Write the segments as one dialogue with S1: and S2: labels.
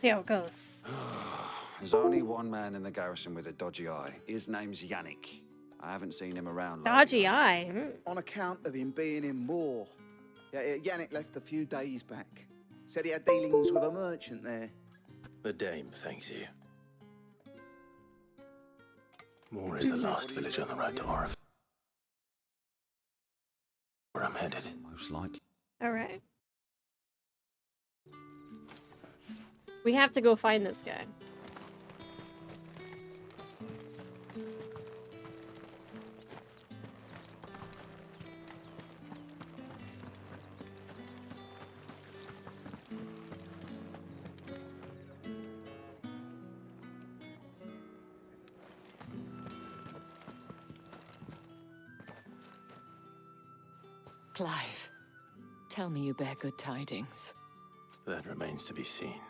S1: See how it goes.
S2: There's only one man in the garrison with a dodgy eye. His name's Yannick. I haven't seen him around lately.
S1: Dodgy eye?
S3: On account of him being in Moor. Yeah, Yannick left a few days back. Said he had dealings with a merchant there.
S4: The dame thanks you. Moor is the last village on the road to Orif. Where I'm headed.
S2: Most likely.
S1: Alright. We have to go find this guy.
S5: Clive, tell me you bear good tidings.
S4: That remains to be seen.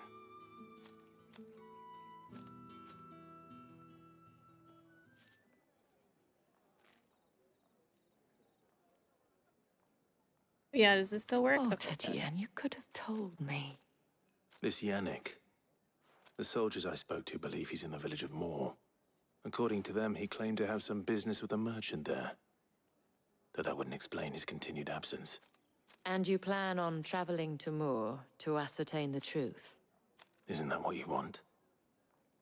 S1: Yeah, does this still work?
S5: Oh,
S1: Okay, it does.
S5: Tetienne, you could have told me.
S4: This Yannick. The soldiers I spoke to believe he's in the village of Moor. According to them, he claimed to have some business with a merchant there. Though that wouldn't explain his continued absence.
S5: And you plan on traveling to Moor to ascertain the truth?
S4: Isn't that what you want?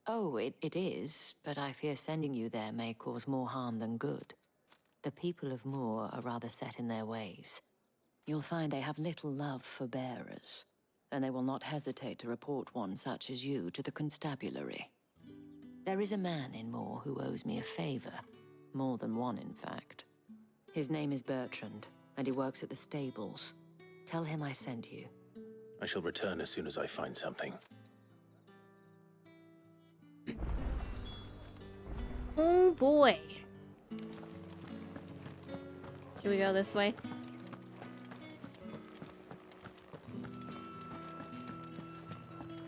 S5: Oh, it is, but I fear sending you there may cause more harm than good. The people of Moor are rather set in their ways. You'll find they have little love for bearers, and they will not hesitate to report one such as you to the constabulary. There is a man in Moor who owes me a favor. More than one, in fact. His name is Bertrand, and he works at the stables. Tell him I sent you.
S4: I shall return as soon as I find something.
S1: Oh boy. Can we go this way?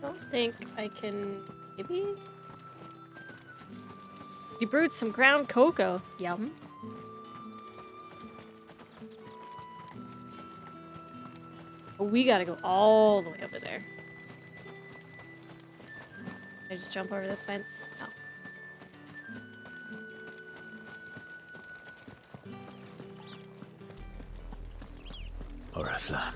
S1: Don't think I can... Maybe? You brewed some ground cocoa. Yum. Oh, we gotta go all the way over there. Can I just jump over this fence? No.
S4: Oriflamme,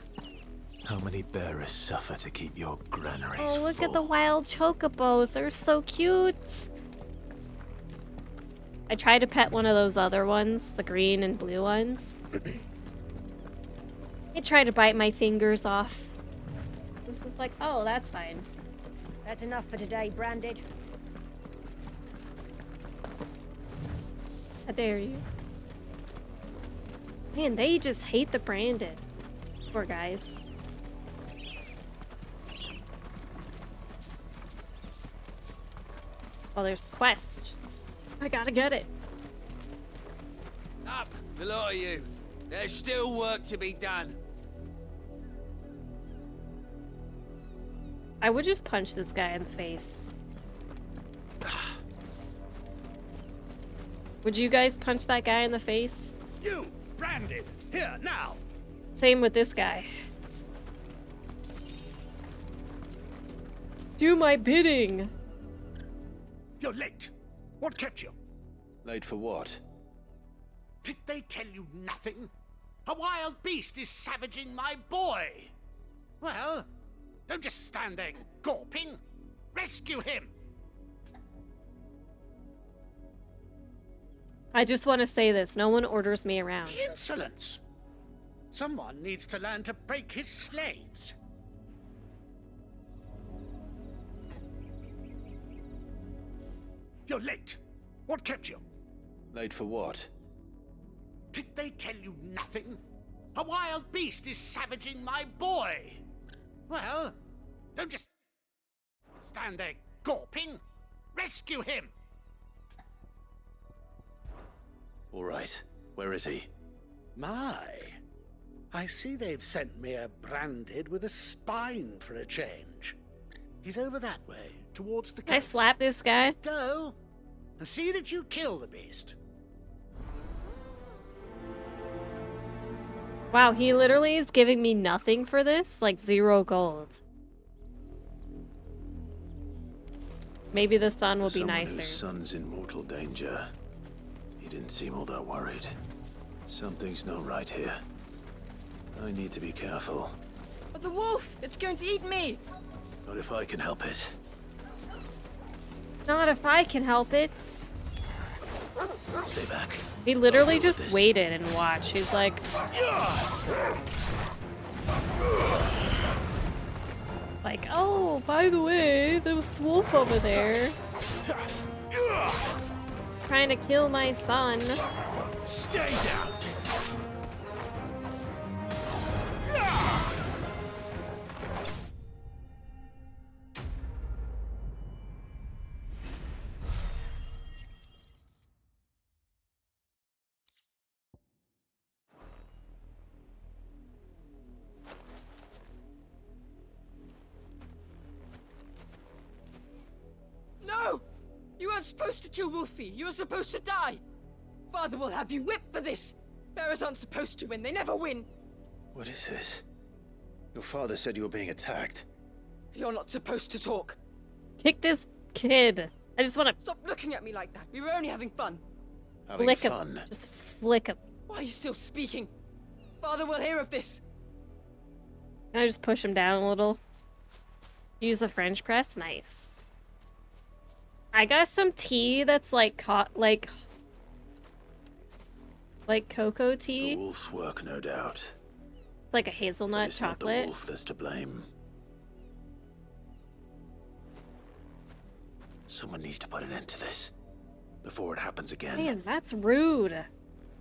S4: how many bearers suffer to keep your granaries
S1: Oh, look
S4: full?
S1: at the wild chocobos. They're so cute. I tried to pet one of those other ones, the green and blue ones. It tried to bite my fingers off. This was like, oh, that's fine.
S6: That's enough for today, Branded.
S1: How dare you? Man, they just hate the branded. Poor guys. Oh, there's a quest. I gotta get it.
S7: Up, the lot of you. There's still work to be done.
S1: I would just punch this guy in the face. Would you guys punch that guy in the face?
S8: You, Branded, here, now!
S1: Same with this guy. Do my bidding!
S8: You're late. What kept you?
S4: Late for what?
S8: Did they tell you nothing? A wild beast is savaging my boy! Well, don't just stand there gawping. Rescue him!
S1: I just want to say this. No one orders me around.
S8: The insolence! Someone needs to learn to break his slaves. You're late. What kept you?
S4: Late for what?
S8: Did they tell you nothing? A wild beast is savaging my boy! Well, don't just stand there gawping. Rescue him!
S4: All right. Where is he?
S8: My, I see they've sent me a Branded with a spine for a change. He's over that way, towards the coast.
S1: Can I slap this guy?
S8: Go, and see that you kill the beast.
S1: Wow, he literally is giving me nothing for this? Like 0 gold. Maybe the son will be
S4: Someone
S1: nicer.
S4: whose son's in mortal danger. He didn't seem all that worried. Something's not right here. I need to be careful.
S9: But the wolf! It's going to eat me!
S4: Not if I can help it.
S1: Not if I can help it.
S4: Stay back.
S1: He literally
S4: I'll deal with
S1: just
S4: this.
S1: waited and watched. He's like, oh, by the way, there was wolf over there. Trying to kill my son.
S8: Stay down!
S9: No! You weren't supposed to kill Wolfie. You were supposed to die. Father will have you whipped for this. Bearers aren't supposed to win. They never win.
S4: What is this? Your father said you were being attacked.
S9: You're not supposed to talk.
S1: Kick this kid. I just want to
S9: Stop looking at me like that. We were only having fun.
S4: Having
S1: flick
S4: fun.
S1: him. Just flick him.
S9: Why are you still speaking? Father will hear of this.
S1: Can I just push him down a little? Use a French press? Nice. I got some tea that's like cocoa
S4: The
S1: tea.
S4: wolf's work, no doubt.
S1: It's like a
S4: But
S1: hazelnut
S4: it's not the
S1: chocolate.
S4: wolf that's to blame. Someone needs to put an end to this before it happens again.
S1: Man, that's rude.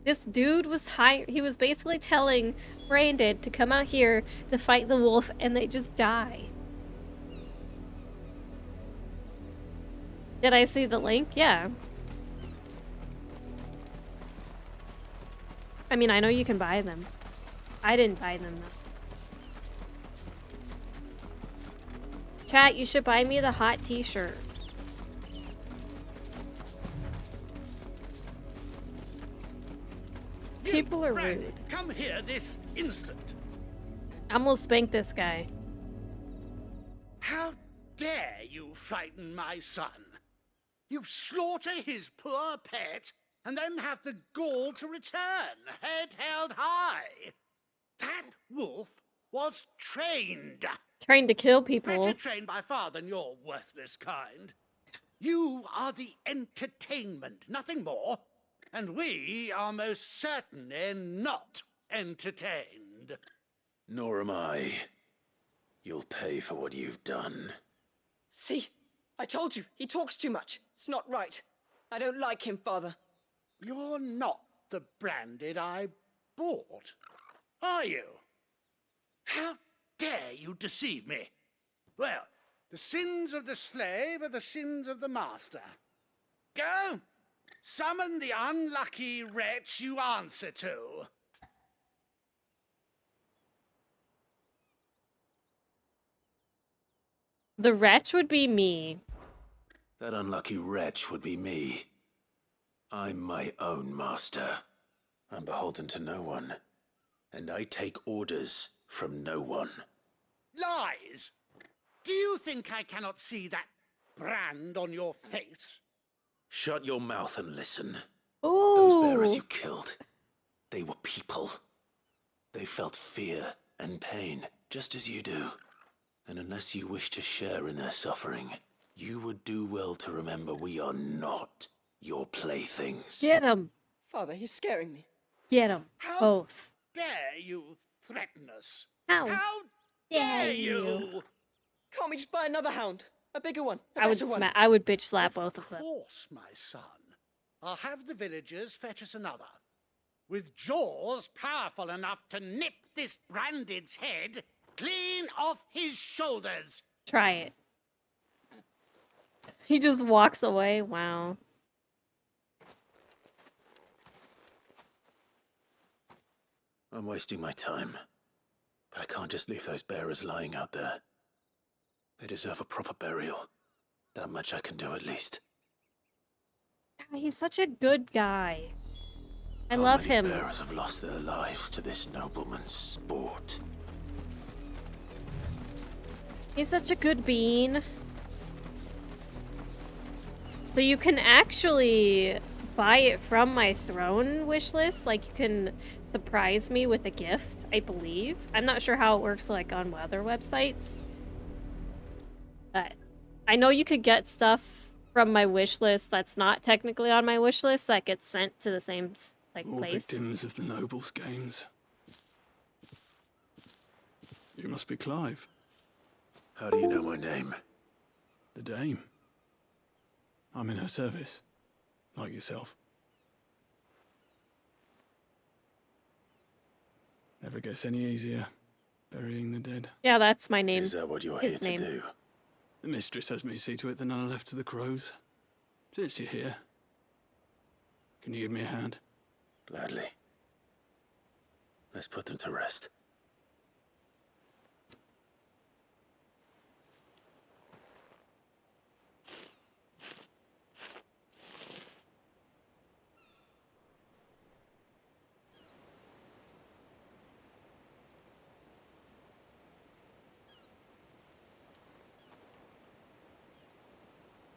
S1: This dude was he was basically telling Brandon to come out here to fight the wolf and they just die. Did I see the link? Yeah. I mean, I know you can buy them. I didn't buy them though. Chat, you should buy me the hot t-shirt. People are
S8: Brandy,
S1: rude.
S8: Come here this instant.
S1: I'm gonna spank this guy.
S8: How dare you frighten my son? You slaughter his poor pet and then have the gall to return, head held high. That wolf was trained.
S1: Trying to kill people.
S8: Better trained by far than your worthless kind. You are the entertainment, nothing more. And we are most certainly not entertained.
S4: Nor am I. You'll pay for what you've done.
S9: See? I told you. He talks too much. It's not right. I don't like him, Father.
S8: You're not the branded I bought, are you? How dare you deceive me? Well, the sins of the slave are the sins of the master. Go! Summon the unlucky wretch you answer to.
S1: The wretch would be me.
S4: That unlucky wretch would be me. I'm my own master. I'm beholden to no one. And I take orders from no one.
S8: Lies! Do you think I cannot see that brand on your face?
S4: Shut your mouth and listen.
S1: Ooh.
S4: Those bearers you killed, they were people. They felt fear and pain, just as you do. And unless you wish to share in their suffering, you would do well to remember we are not your playthings.
S1: Get him.
S9: Father, he's scaring me.
S1: Get him.
S8: How
S1: Both.
S8: dare you threaten us?
S1: How
S8: How
S1: dare
S8: dare
S1: you.
S8: you?
S9: Can't we just buy another hound? A bigger one. A
S1: I would
S9: better one.
S1: I would bitch slap both of them.
S8: Of course, my son. I'll have the villagers fetch us another. With jaws powerful enough to nip this branded's head clean off his shoulders.
S1: Try it. He just walks away. Wow.
S4: I'm wasting my time. But I can't just leave those bearers lying out there. They deserve a proper burial. That much I can do at least.
S1: He's such a good guy. I
S4: How
S1: love
S4: many
S1: him.
S4: bearers have lost their lives to this nobleman's sport?
S1: He's such a good bean. So you can actually buy it from my throne wish list. Like, you can surprise me with a gift, I believe. I'm not sure how it works, like, on other websites. But I know you could get stuff from my wish list that's not technically on my wish list that gets sent to the same, like,
S10: All
S1: place.
S10: victims of the nobles' games. You must be Clive.
S4: How do you know my name?
S10: The Dame. I'm in her service. Like yourself. Never gets any easier, burying the dead.
S1: Yeah, that's my name.
S4: Is that what you're
S1: His
S4: here
S1: name.
S4: to do?
S10: The mistress has me see to it that none are left to the crows. Since you're here, can you give me a hand?
S4: Gladly. Let's put them to rest.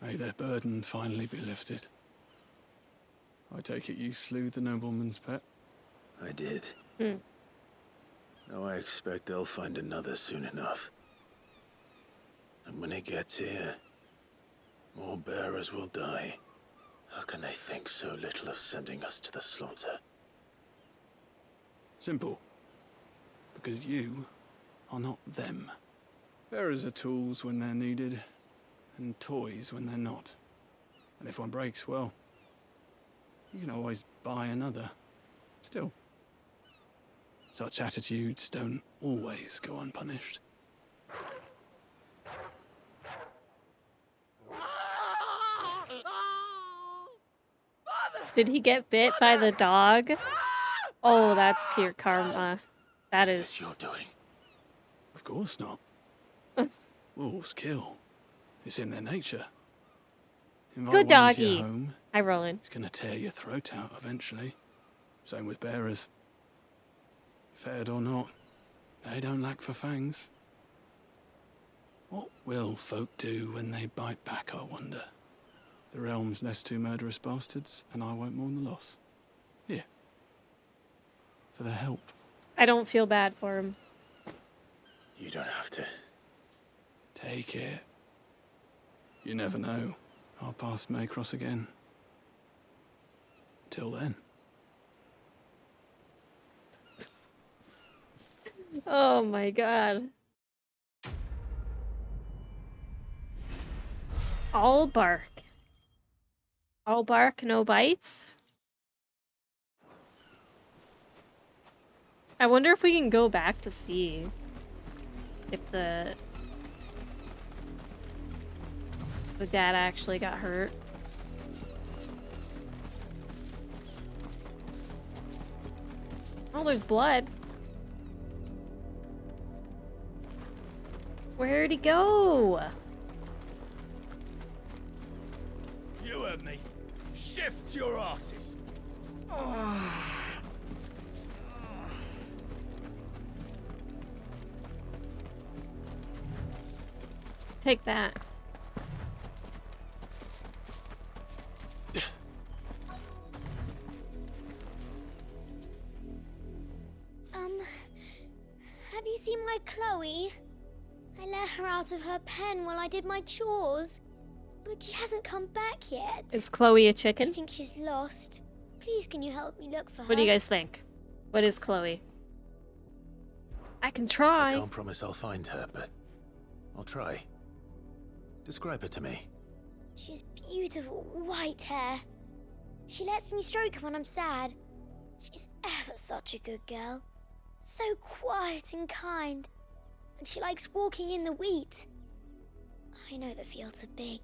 S10: May their burden finally be lifted. I take it you slew the nobleman's pet?
S4: I did. Now I expect they'll find another soon enough. And when it gets here, more bearers will die. How can they think so little of sending us to the slaughter?
S10: Simple. Because you are not them. Bearers are tools when they're needed, and toys when they're not. And if one breaks, well, you can always buy another. Still, such attitudes don't always go unpunished.
S1: Did he get bit by the dog? Oh, that's pure karma. That
S4: Is
S1: is...
S4: this your doing?
S10: Of course not. Wolves kill. It's in their nature. Invite
S1: Good
S10: one into your
S1: doggy.
S10: home,
S1: Hi, Roland.
S10: it's gonna tear your throat out eventually. Same with bearers. Fed or not, they don't lack for fangs. What will folk do when they bite back, I wonder? The realm's nest two murderous bastards, and I won't mourn the loss. Here. For their help.
S1: I don't feel bad for him.
S4: You don't have to.
S10: Take it. You never know. Our paths may cross again. Till then.
S1: Oh my god. All bark. All bark, no bites? I wonder if we can go back to see if the dad actually got hurt. Oh, there's blood. Where'd he go?
S7: You heard me. Shift your asses.
S1: Take that.
S11: Have you seen my Chloe? I let her out of her pen while I did my chores, but she hasn't come back yet.
S1: Is Chloe a
S11: I
S1: chicken?
S11: think she's lost. Please, can you help me look for her?
S1: What do you guys think? What is Chloe? I can
S4: I
S1: try.
S4: can't promise I'll find her, but I'll try. Describe her to me.
S11: She has beautiful white hair. She lets me stroke her when I'm sad. She's ever such a good girl. So quiet and kind. And she likes walking in the wheat. I know the fields are big,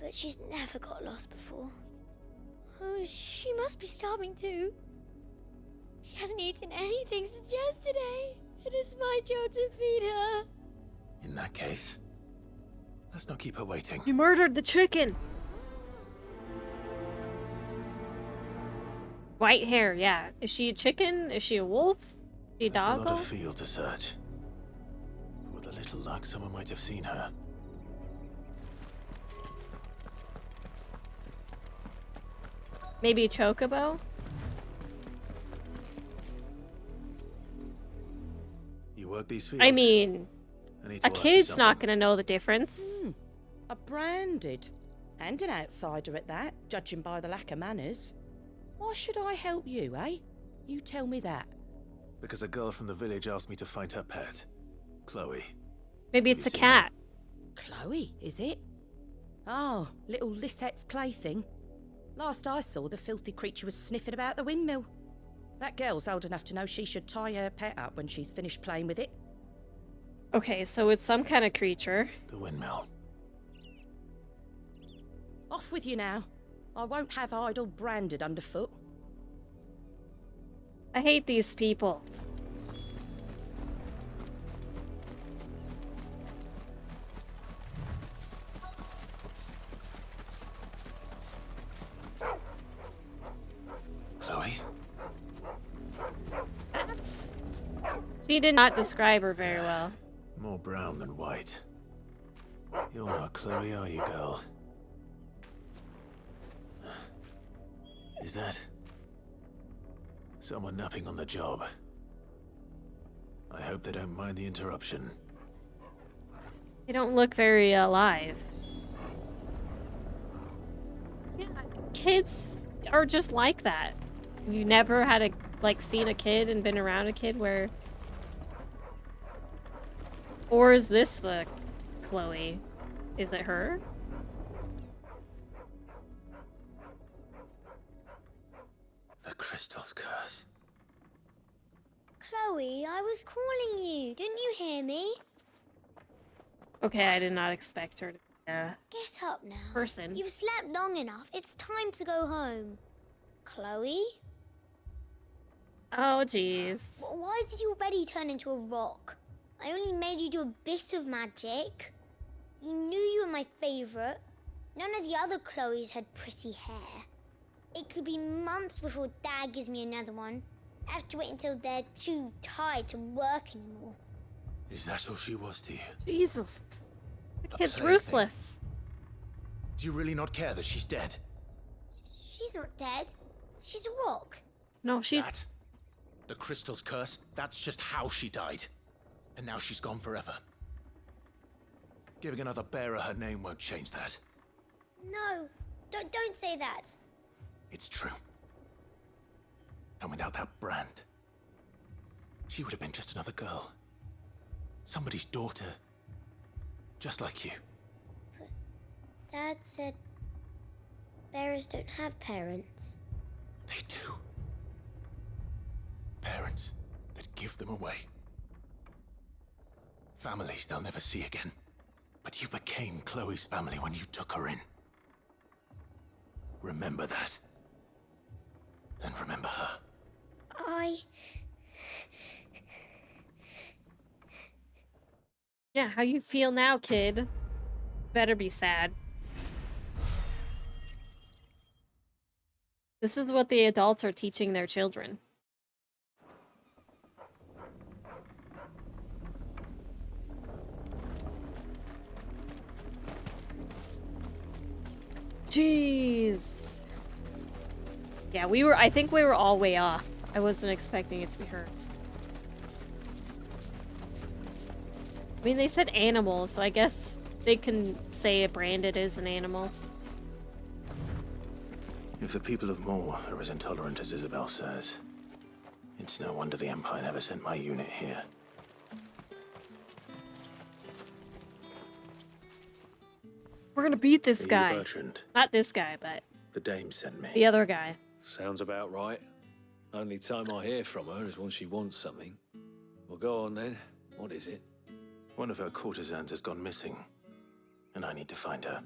S11: but she's never got lost before. Oh, she must be starving too. She hasn't eaten anything since yesterday. It is my job to feed her.
S4: In that case, let's not keep her waiting.
S1: You murdered the chicken. White hair, yeah. Is she a chicken? Is she a wolf? Is she a
S4: There's a lot
S1: doggo?
S4: of field to search. With a little luck, someone might have seen her.
S1: Maybe Chocobo?
S4: You work these fields?
S1: I mean,
S4: I need
S1: a
S4: to ask you
S1: kid's
S4: something.
S1: not gonna know the difference.
S12: A branded. And an outsider at that, judging by the lack of manners. Why should I help you, eh? You tell me that.
S4: Because a girl from the village asked me to find her pet, Chloe.
S1: Maybe
S4: Have
S1: it's
S4: you
S1: a
S4: seen
S1: cat.
S12: Chloe, is it? Oh, little Lisette's plaything. Last I saw, the filthy creature was sniffing about the windmill. That girl's old enough to know she should tie her pet up when she's finished playing with it.
S1: Okay, so it's some kind of creature.
S4: The windmill.
S12: Off with you now. I won't have idle branded underfoot.
S1: I hate these people.
S4: Chloe?
S1: That's... She did not describe her very well.
S4: More brown than white. You're not Chloe, are you, girl? Is that... someone napping on the job? I hope they don't mind the interruption.
S1: They don't look very alive. Yeah, kids are just like that. You never had seen a kid and been around a kid where... Or is this the Chloe? Is it her?
S4: The crystal's curse.
S11: Chloe, I was calling you. Didn't you hear me?
S1: Okay, I did not expect her to be a
S11: Get up now.
S1: person.
S11: You've slept long enough. It's time to go home. Chloe?
S1: Oh, jeez.
S11: Why did you already turn into a rock? I only made you do a bit of magic. You knew you were my favorite. None of the other Chloes had pretty hair. It could be months before Dad gives me another one. I have to wait until they're too tired to work anymore.
S4: Is that all she was to you?
S1: Jesus. The
S4: A
S1: kid's
S4: plaything.
S1: ruthless.
S4: Do you really not care that she's dead?
S11: She's not dead. She's a rock.
S1: No, she's...
S4: That? The crystal's curse? That's just how she died. And now she's gone forever. Giving another bearer her name won't change that.
S11: No, don't say that.
S4: It's true. And without that brand, she would have been just another girl. Somebody's daughter. Just like you.
S11: But Dad said bearers don't have parents.
S4: They do. Parents that give them away. Families they'll never see again. But you became Chloe's family when you took her in. Remember that. And remember her.
S1: Yeah, how you feel now, kid? Better be sad. This is what the adults are teaching their children. Jeez. Yeah, I think we were all way off. I wasn't expecting it to be her. I mean, they said animal, so I guess they can say a branded is an animal.
S4: If the people of Moor are as intolerant as Isabel says, it's no wonder the Empire never sent my unit here.
S1: We're gonna beat this
S4: Are you
S1: guy.
S4: Bertrand?
S1: Not this guy, but
S4: The dame sent me.
S1: the other guy.
S13: Sounds about right. Only time I hear from her is when she wants something. Well, go on then. What is it?
S4: One of her courtesans has gone missing, and I need to find her.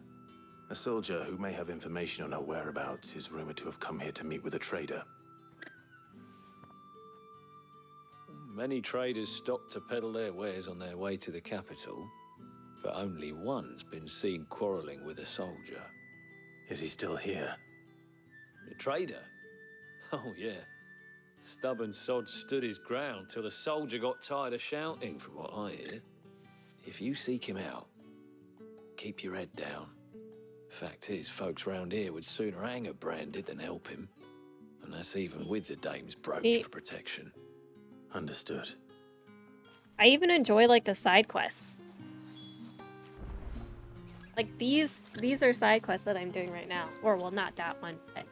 S4: A soldier who may have information on her whereabouts is rumored to have come here to meet with a trader.
S13: Many traders stop to peddle their wares on their way to the capital, but only one's been seen quarreling with a soldier.
S4: Is he still here?
S13: The trader? Oh, yeah. Stubborn sod stood his ground till the soldier got tired of shouting, from what I hear. If you seek him out, keep your head down. Fact is, folks round here would sooner hang a branded than help him. And that's even with the dame's brooch for protection.
S4: Understood.
S1: I even enjoy like the side quests. Like these are side quests that I'm doing right now. Or well, not that one, but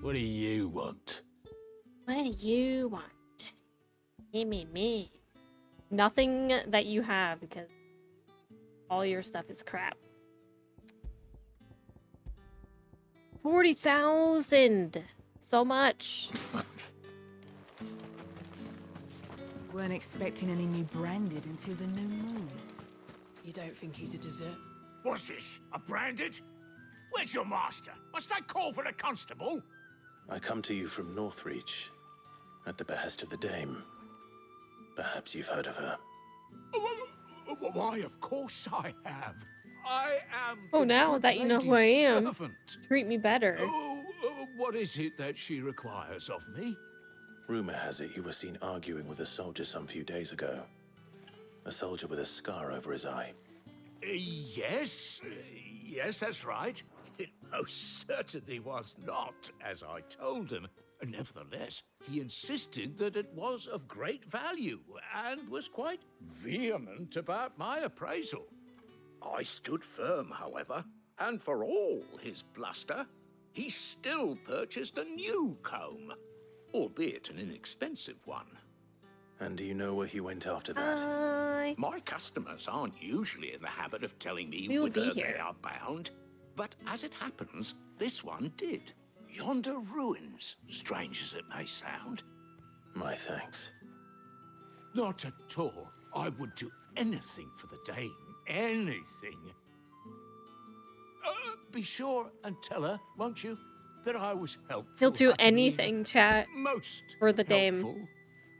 S14: What do you want?
S1: what do you want? Me. Nothing that you have because all your stuff is crap. 40,000! So much.
S15: Weren't expecting any new branded until the new moon.
S9: You don't think he's a dessert?
S8: What's this? A branded? Where's your master? Must I call for a constable?
S4: I come to you from Northreach, at the behest of the dame. Perhaps you've heard of her.
S8: Why, of course I have. I am.
S1: Oh, now that you know who I am,
S8: servant.
S1: treat me better.
S8: What is it that she requires of me?
S4: Rumor has it you were seen arguing with a soldier some few days ago. A soldier with a scar over his eye.
S8: Yes, that's right. It most certainly was not, as I told him. Nevertheless, he insisted that it was of great value and was quite vehement about my appraisal. I stood firm, however, and for all his bluster, he still purchased a new comb, albeit an inexpensive one.
S4: And do you know where he went after that?
S8: My customers aren't usually in the habit of telling me
S1: We will
S8: whither
S1: be here.
S8: they are bound, but as it happens, this one did. Yonder ruins, strange as it may sound.
S4: My thanks.
S8: Not at all. I would do anything for the dame. Anything. Be sure and tell her, won't you, that I was helpful.
S1: He'll do
S8: I mean,
S1: anything, chat.
S8: Most
S1: for the
S8: helpful.
S1: dame.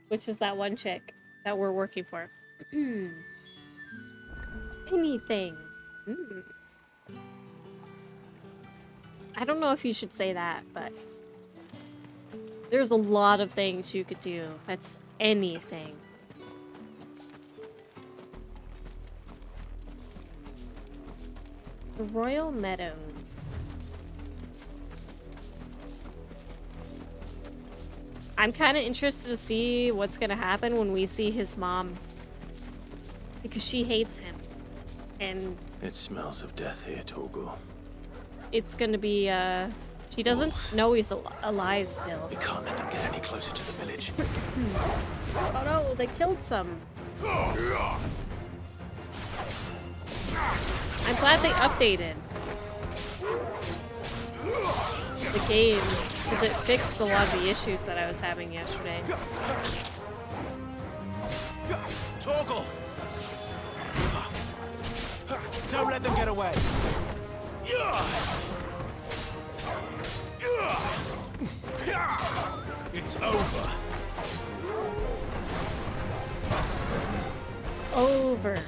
S1: Which is that one chick that we're working for. Anything. I don't know if you should say that, but there's a lot of things you could do. That's anything. The Royal Meadows. I'm kind of interested to see what's gonna happen when we see his mom. Because she hates him. And
S4: It smells of death here, Torgal.
S1: it's gonna be, she doesn't know he's alive still.
S4: We can't let them get any closer to the village.
S1: Oh no, they killed some. I'm glad they updated the game, because it fixed a lot of the issues that I was having yesterday.
S16: Torgal! Don't let them get away! It's over.
S1: Over.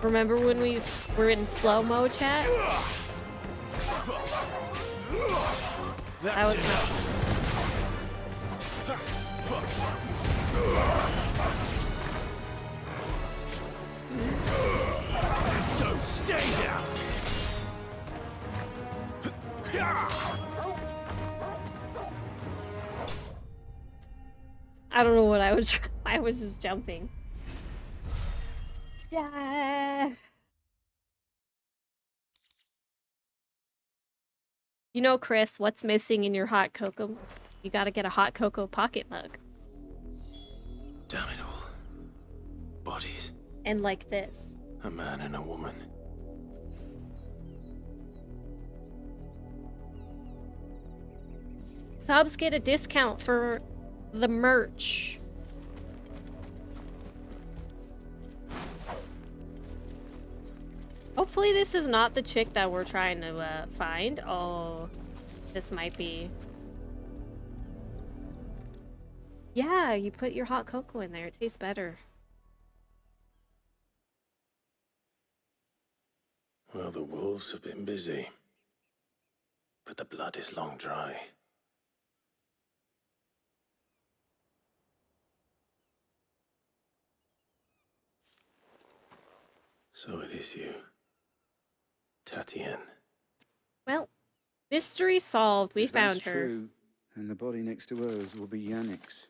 S1: Remember when we were in slow-mo, chat? That was nice.
S16: So stay down.
S1: I don't know what I was I was just jumping. Yeah. You know, Chris, what's missing in your hot cocoa? You gotta get a hot cocoa pocket mug.
S4: Damn it all. Bodies.
S1: And like this.
S4: A man and a woman.
S1: Subs get a discount for the merch. Hopefully this is not the chick that we're trying to find. Oh, this might be. Yeah, you put your hot cocoa in there. It tastes better.
S4: Well, the wolves have been busy. But the blood is long dry. So it is you. Tatienne.
S1: Well, mystery solved. We
S3: If
S1: found
S3: that's
S1: her.
S3: true, then the body next to hers will be Yannick's.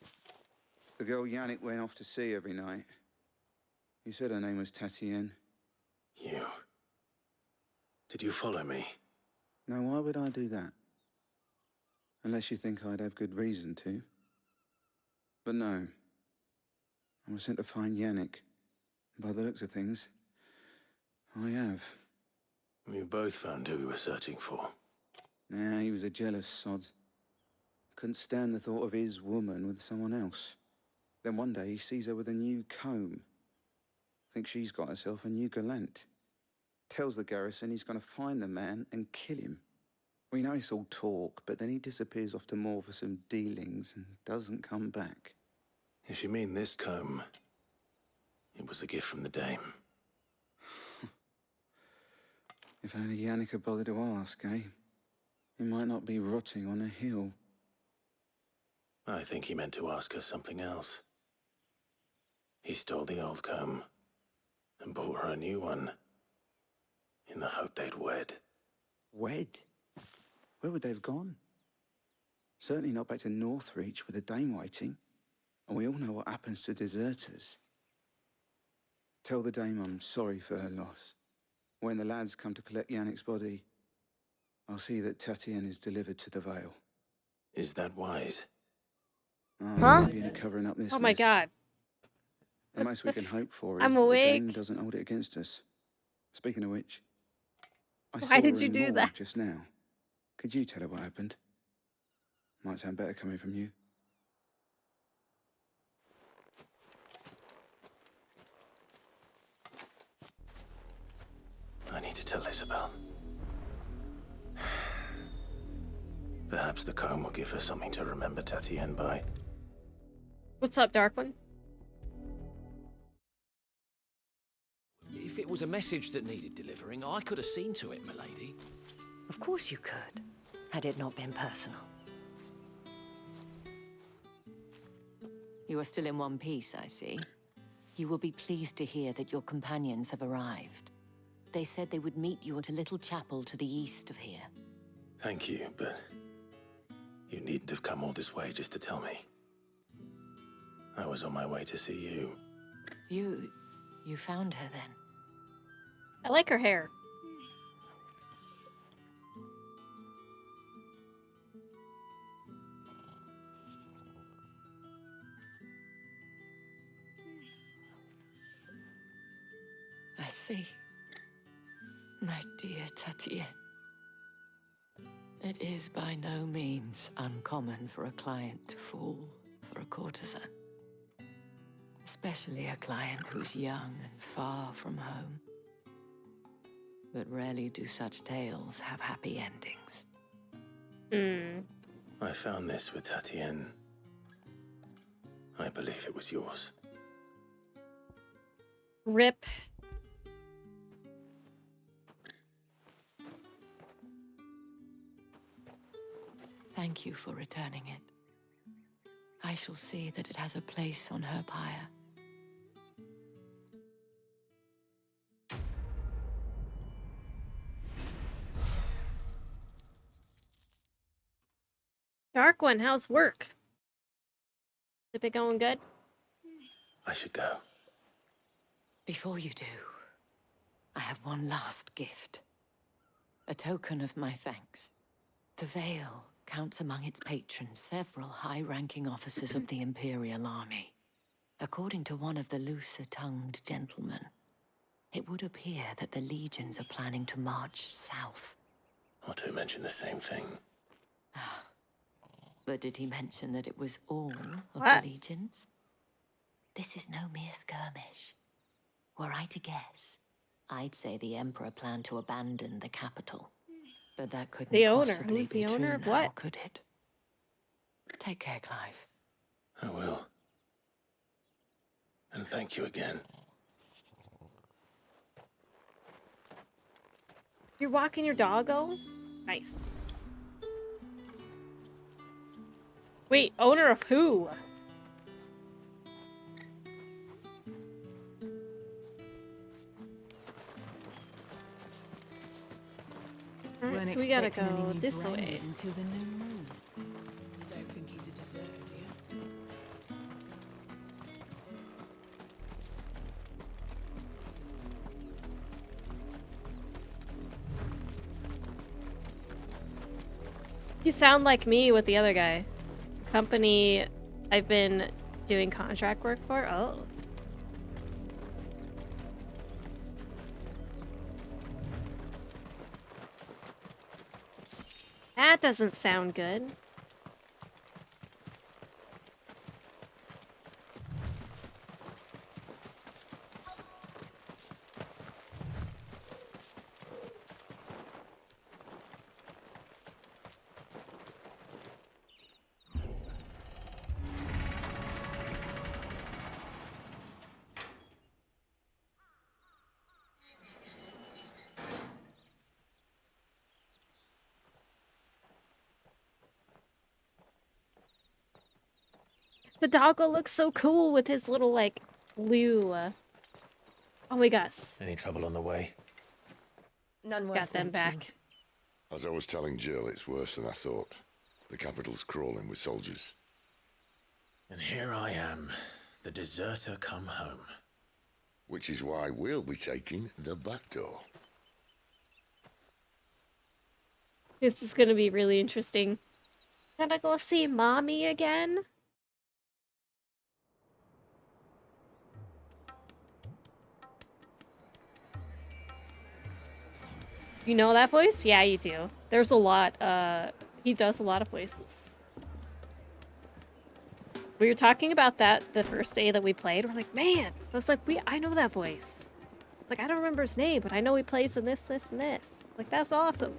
S3: The girl Yannick went off to see every night. He said her name was Tatienne.
S4: You. Did you follow me?
S3: Now, why would I do that? Unless you think I'd have good reason to. But no. I was sent to find Yannick. By the looks of things, I have.
S4: We both found who we were searching for.
S3: Nah, he was a jealous sod. Couldn't stand the thought of his woman with someone else. Then one day he sees her with a new comb. Thinks she's got herself a new gallant. Tells the garrison he's going to find the man and kill him. We know it's all talk, but then he disappears off to Moor for some dealings and doesn't come back.
S4: If you mean this comb, it was a gift from the dame.
S3: If only Yannick had bothered to ask, eh? He might not be rotting on a hill.
S4: I think he meant to ask her something else. He stole the old comb and bought her a new one in the hope they'd wed.
S3: Wed? Where would they have gone? Certainly not back to Northreach with a dame waiting. And we all know what happens to deserters. Tell the dame I'm sorry for her loss. When the lads come to collect Yannick's body, I'll see that Tatienne is delivered to the Vale.
S4: Is that wise?
S3: Huh? Be any covering up this
S1: Oh my
S3: mess.
S1: god.
S3: The most we can hope for is
S1: I'm
S3: that the
S1: awake.
S3: dame doesn't hold it against us. Speaking of which, I
S1: Why
S3: saw
S1: did
S3: her
S1: you
S3: in
S1: do
S3: Moor
S1: that?
S3: just now. Could you tell her what happened? Might sound better coming from you.
S4: I need to tell Isabel. Perhaps the comb will give her something to remember Tatienne by.
S1: What's up, Dark One?
S13: If it was a message that needed delivering, I could have seen to it, milady.
S5: Of course you could, had it not been personal. You are still in one piece, I see. You will be pleased to hear that your companions have arrived. They said they would meet you at a little chapel to the east of here.
S4: Thank you, but you needn't have come all this way just to tell me. I was on my way to see you.
S5: You found her then?
S1: I like her hair.
S5: I see. My dear Tatienne. It is by no means uncommon for a client to fall for a courtesan. Especially a client who's young and far from home. But rarely do such tales have happy endings.
S4: I found this with Tatienne. I believe it was yours.
S1: Rip.
S5: Thank you for returning it. I shall see that it has a place on her pyre.
S1: Dark One, how's work? Is it been going good?
S4: I should go.
S5: Before you do, I have one last gift. A token of my thanks. The Vale counts among its patrons several high-ranking officers of the Imperial Army. According to one of the looser-tongued gentlemen, it would appear that the legions are planning to march south.
S4: Or to mention the same thing.
S5: But did he mention that it was all of
S1: What?
S5: the legions? This is no mere skirmish. Were I to guess, I'd say the Emperor planned to abandon the capital. But that couldn't
S1: The owner.
S5: possibly
S1: Who's
S5: be
S1: the owner
S5: true
S1: of
S5: now,
S1: what?
S5: could it? Take care, Clive.
S4: I will. And thank you again.
S1: You're walking your doggo? Nice. Wait, owner of who? Alright,
S15: Weren't
S1: so we gotta
S15: expecting any
S1: go
S15: new
S1: this
S15: branded
S1: way.
S15: until the new moon. You don't think he's a deserter, do you?
S1: You sound like me with the other guy. Company I've been doing contract work for. Oh. That doesn't sound good. The doggo looks so cool with his little, like, blue. Oh my gosh.
S4: Any trouble on the way?
S12: None worth
S1: Got them
S12: mentioning.
S1: back.
S14: As I was telling Jill, it's worse than I thought. The capital's crawling with soldiers.
S4: And here I am, the deserter come home.
S14: Which is why we'll be taking the back door.
S1: This is gonna be really interesting. Gotta go see mommy again? You know that voice? Yeah, you do. There's a lot, he does a lot of voices. We were talking about that the first day that we played. We're like, man, I was like, I know that voice. It's like, I don't remember his name, but I know he plays in this, this, and this. Like, that's awesome.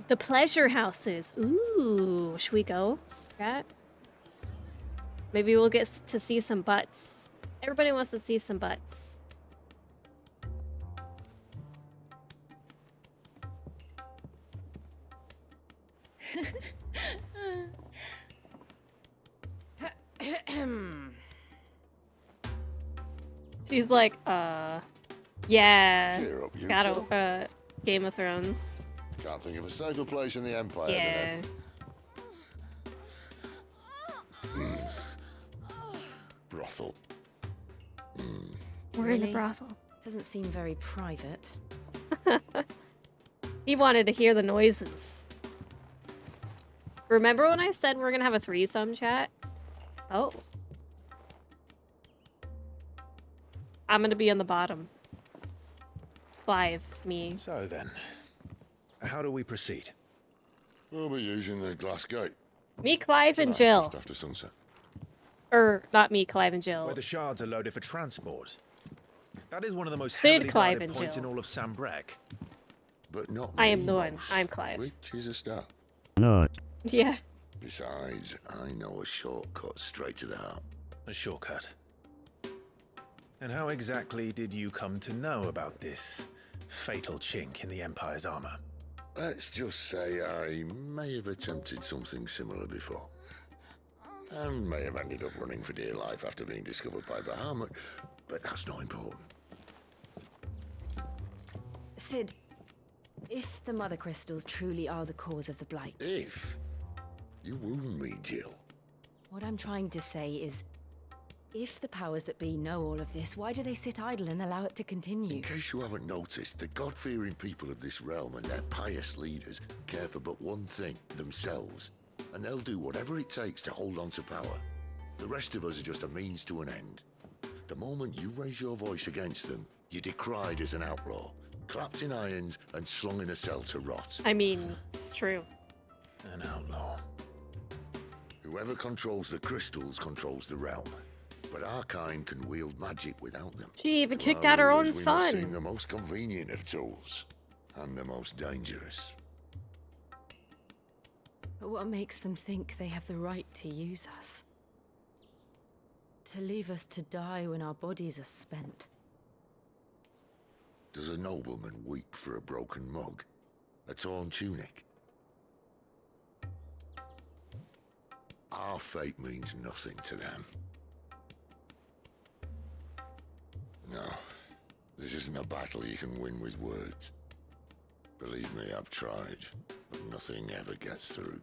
S1: The pleasure houses. Ooh, should we go? Rat? Maybe we'll get to see some butts. Everybody wants to see some butts. She's like, yeah.
S14: Cheer up, you
S1: Got
S14: two.
S1: Game of Thrones.
S14: Can't think of a safer place in the Empire
S1: Yeah.
S14: than a... brothel.
S1: We're in the brothel.
S12: Doesn't seem very private.
S1: He wanted to hear the noises. Remember when I said we're gonna have a threesome chat? Oh. I'm gonna be on the bottom. Clive, me.
S16: So then, how do we proceed?
S14: We'll be using the glass gate.
S1: Me, Clive, and
S14: Tonight,
S1: Jill.
S14: Just after sunset.
S1: Or, not me, Clive and Jill.
S16: Where the shards are loaded for transport. That is one of the most
S1: Sid,
S16: heavily
S1: Clive,
S16: guarded
S1: and
S16: points
S1: Jill.
S16: in all of Sambrek.
S14: But not
S1: I am
S14: the
S1: the one.
S14: most,
S1: I'm Clive.
S14: Which is a start.
S1: Yeah.
S14: Besides, I know a shortcut straight to the heart.
S16: A shortcut. And how exactly did you come to know about this fatal chink in the Empire's armor?
S14: Let's just say I may have attempted something similar before. And may have ended up running for dear life after being discovered by Bahamut, but that's not important.
S12: Sid, if the Mother Crystals truly are the cause of the Blight...
S14: If? You wound me, Jill.
S12: What I'm trying to say is, if the powers that be know all of this, why do they sit idle and allow it to continue?
S14: In case you haven't noticed, the God-fearing people of this realm and their pious leaders care for but one thing, themselves. And they'll do whatever it takes to hold on to power. The rest of us are just a means to an end. The moment you raise your voice against them, you're decried as an outlaw, clapped in irons and slung in a cell to rot.
S1: I mean, it's true.
S16: An outlaw.
S14: Whoever controls the crystals controls the realm. But our kind can wield magic without them.
S1: She even
S14: To
S1: kicked
S14: our
S1: out her
S14: rulers,
S1: own
S14: we must seem
S1: son.
S14: the most convenient of tools. And the most dangerous.
S12: But what makes them think they have the right to use us? To leave us to die when our bodies are spent?
S14: Does a nobleman weep for a broken mug? A torn tunic? Our fate means nothing to them. No. This isn't a battle you can win with words. Believe me, I've tried, but nothing ever gets through.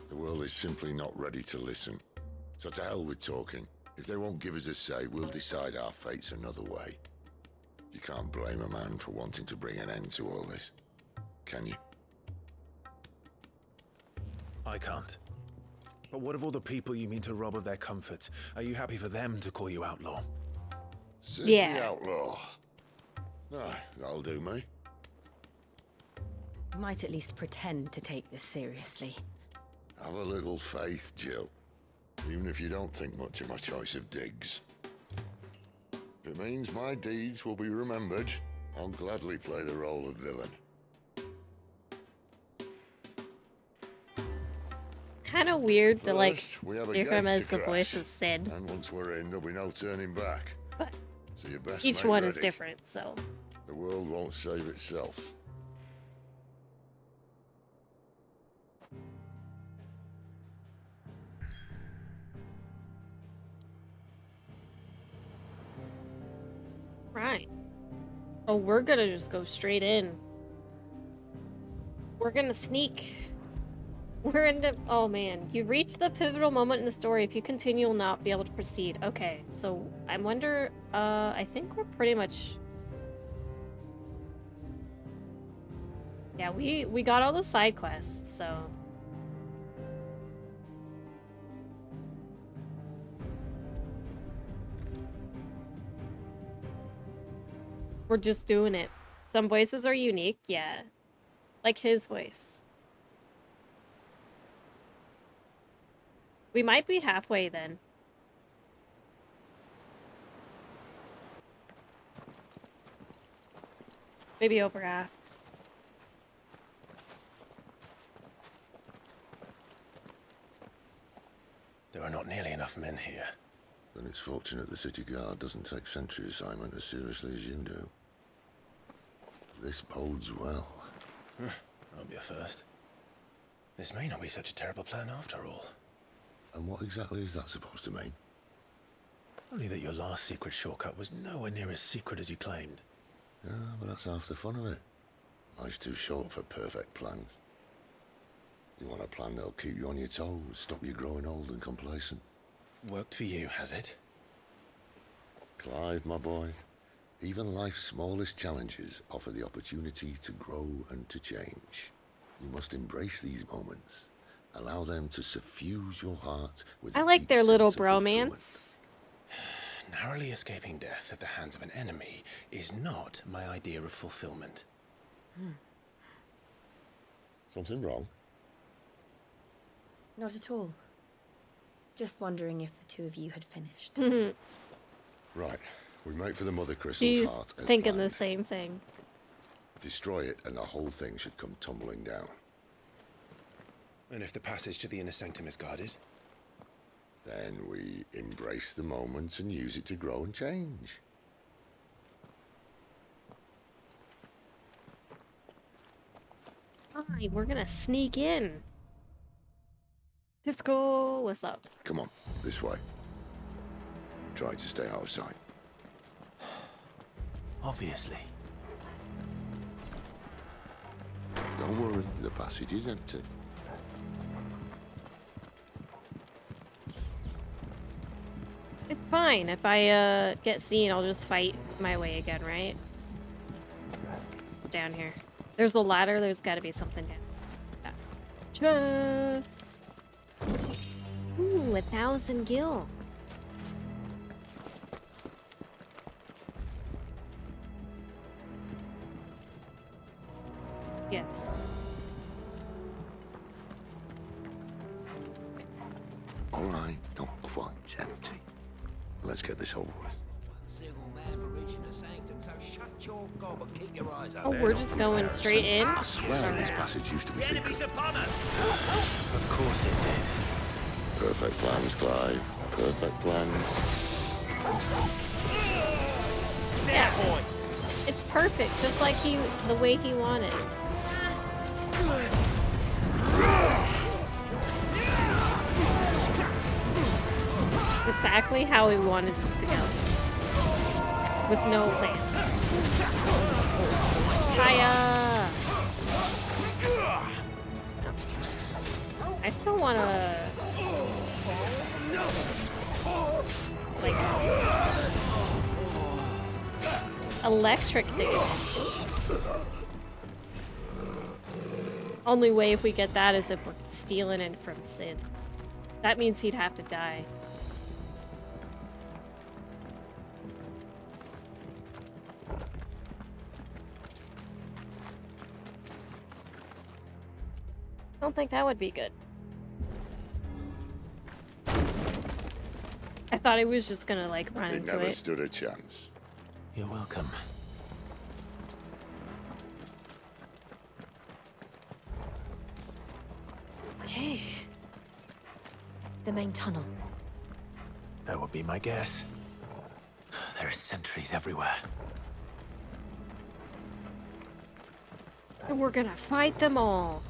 S14: The world is simply not ready to listen. So to hell with talking. If they won't give us a say, we'll decide our fates another way. You can't blame a man for wanting to bring an end to all this, can you?
S16: I can't. But what of all the people you mean to rob of their comforts? Are you happy for them to call you outlaw?
S14: Sid
S1: Yeah.
S14: the outlaw. Ah, that'll do me.
S12: You might at least pretend to take this seriously.
S14: Have a little faith, Jill. Even if you don't think much of my choice of digs. If it means my deeds will be remembered, I'll gladly play the role of villain.
S1: Kind of weird to like
S14: First, we have a
S1: hear him
S14: gate
S1: as
S14: to
S1: the
S14: crash.
S1: voice of Sid.
S14: And once we're in, there'll be no turning back.
S1: But
S14: So you best
S1: each
S14: make
S1: one is
S14: ready.
S1: different, so.
S14: The world won't save itself.
S1: Right. Oh, we're gonna just go straight in. We're gonna sneak. We're into. Oh man, you reached the pivotal moment in the story. If you continue, you'll not be able to proceed. Okay, so I wonder. I think we're pretty much. Yeah, we got all the side quests, so. We're just doing it. Some voices are unique, yeah. Like his voice. We might be halfway then. Maybe over half.
S4: There are not nearly enough men here.
S14: Then it's fortunate the city guard doesn't take sentry assignment as seriously as you do. This bodes well.
S4: I'll be a first. This may not be such a terrible plan after all.
S14: And what exactly is that supposed to mean?
S4: Only that your last secret shortcut was nowhere near as secret as you claimed.
S14: Yeah, but that's half the fun of it. Life's too short for perfect plans. You want a plan that'll keep you on your toes, stop you growing old and complacent.
S4: Worked for you, has it?
S14: Clive, my boy, even life's smallest challenges offer the opportunity to grow and to change. You must embrace these moments. Allow them to suffuse your heart with
S1: I
S14: a
S1: like
S14: deep
S1: their little
S14: sense of fulfillment.
S1: bromance.
S4: Narrowly escaping death at the hands of an enemy is not my idea of fulfillment.
S14: Something wrong?
S17: Not at all. Just wondering if the two of you had finished.
S14: Right, we make for the Mother Crystal's
S1: She's
S14: heart as
S1: thinking
S14: planned.
S1: the same thing.
S14: Destroy it and the whole thing should come tumbling down.
S4: And if the passage to the inner sanctum is guarded?
S14: Then we embrace the moment and use it to grow and change.
S1: Hi, we're gonna sneak in. Disco, what's up?
S14: Come on, this way. Try to stay out of sight.
S4: Obviously.
S14: Don't worry, the passage is empty.
S1: It's fine. If I get seen, I'll just fight my way again, right? It's down here. There's a ladder. There's got to be something down. Yeah. Chest. Ooh, 1,000 gil. Yes.
S14: All right, not quite empty. Let's get this over with.
S1: Oh, we're just going straight in?
S14: I swear this passage used to be secret.
S4: Of course it did.
S14: Perfect plans, Clive. Perfect plans.
S1: Yeah. It's perfect, just like the way he wanted. Exactly how he wanted it to go. With no plan. Fire! I still wanna... like... electric damage. Only way if we get that is if we're stealing it from Sid. That means he'd have to die. Don't think that would be good. I thought he was just gonna like run into
S14: Never
S1: it.
S14: stood a chance.
S4: You're welcome.
S1: Okay.
S17: The main tunnel.
S4: That would be my guess. There are sentries everywhere.
S1: And we're gonna fight them all.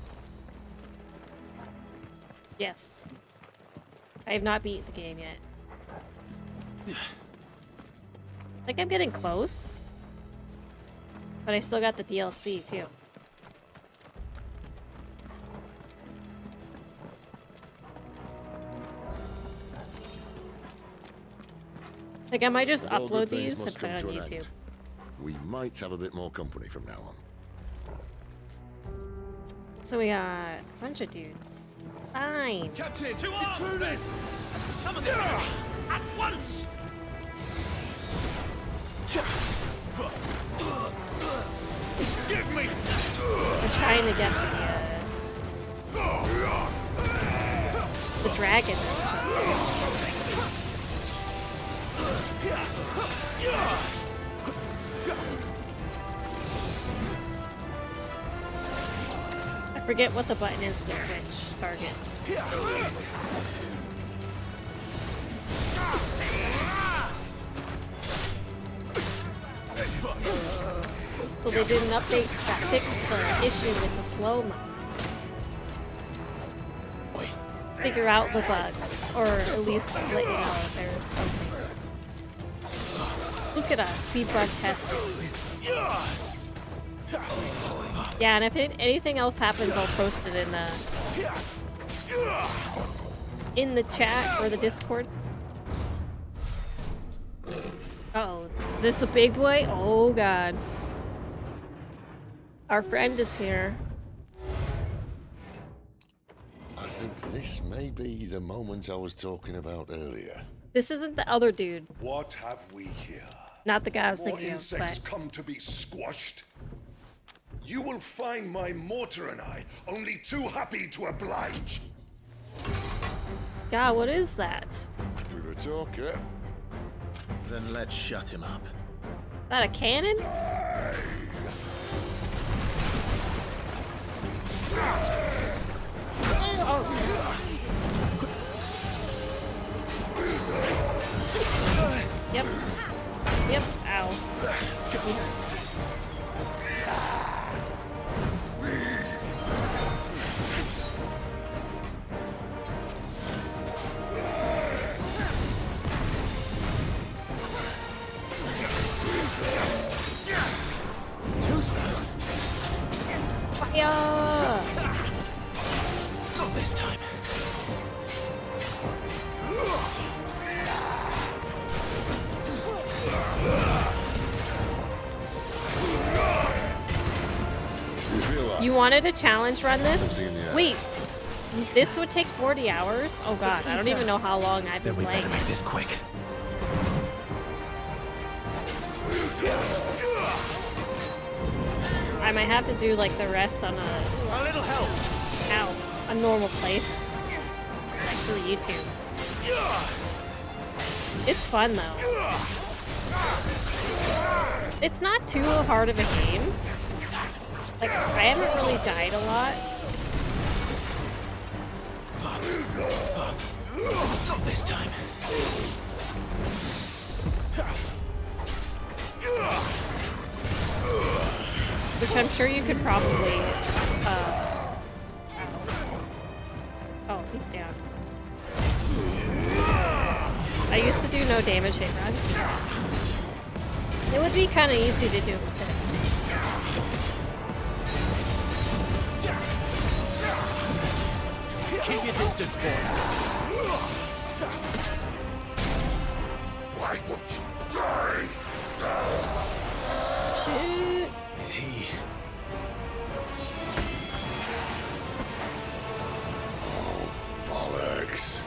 S1: Yes. I have not beat the game yet. I think I'm getting close. But I still got the DLC too. Like I might just
S14: All good
S1: upload
S14: things
S1: these and
S14: must
S1: put it
S14: come
S1: on
S14: to an
S1: YouTube.
S14: end. We might have a bit more company from now on.
S1: So we got a bunch of dudes. Fine.
S7: Captain, to arms! Summon them at once! Give me!
S1: We're trying to get the dragon or something. I forget what the button is to switch targets. So they did an update that fixed the issue with the slow-mo. Figure out the bugs, or at least let you know if there's something. Look at us, we bug testing. Yeah, and if anything else happens, I'll post it in the chat or the Discord. Uh-oh, this the big boy? Oh god. Our friend is here.
S14: I think this may be the moment I was talking about earlier.
S1: This isn't the other dude.
S18: What have we here?
S1: Not the guy I was
S18: More
S1: thinking of,
S18: insects
S1: but...
S18: come to be squashed? You will find my mortar and I only too happy to oblige.
S1: God, what is that?
S14: With a talker.
S4: Then let's shut him up.
S1: Is that a cannon? Yep. Yep. Ow. He hurts. Fire!
S4: Not this time.
S1: You wanted a challenge run this? Wait, this would take 40 hours? Oh god, I don't even know how long I've been playing.
S4: Better make this quick.
S1: I might have to do like the rest on a
S7: little help.
S1: a normal playthrough. Like through YouTube. It's fun though. It's not too hard of a game. Like, I haven't really died a lot.
S4: Not this time.
S1: Which I'm sure you could probably, oh, he's down. I used to do no damage hit runs. It would be kind of easy to do with this.
S7: Keep your distance, boy.
S18: Why won't you die?
S1: Shit.
S16: Is he?
S14: Bollocks.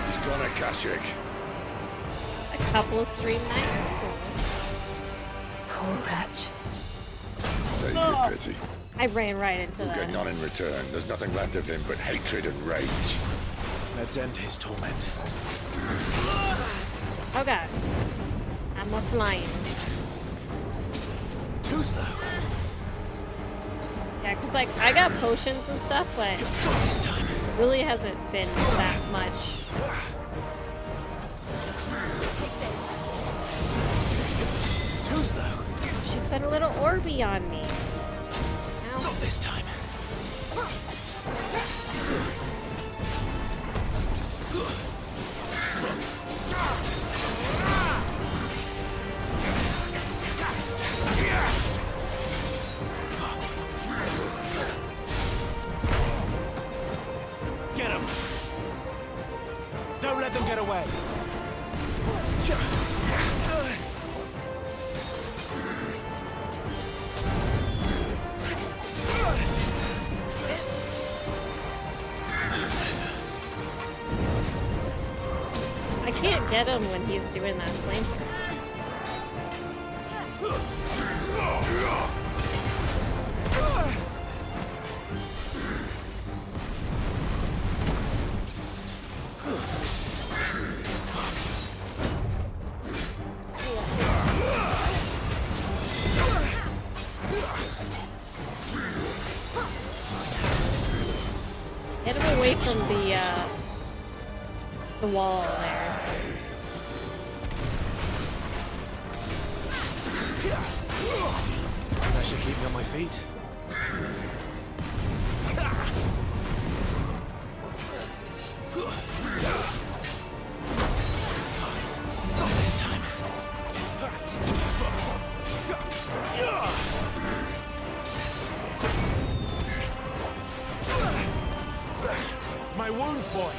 S14: He's gone Akashic.
S1: A couple of stream nights.
S15: Poor wretch.
S14: Save your pity.
S1: I ran right into
S14: You'll get
S1: that.
S14: none in return. There's nothing left of him but hatred and rage.
S16: Let's end his torment.
S1: Oh god. I'm a flying.
S16: Too slow.
S1: Yeah, because like I got potions and stuff, but
S16: This time.
S1: really hasn't been that much.
S16: Too slow.
S1: She put a little Orby on me. Ow.
S16: Not this time.
S7: Get him. Don't let them get away.
S1: I can't get him when he's doing that flamethrower. Get him away from the wall there.
S16: That should keep me on my feet. Not this time.
S7: My wounds, boy.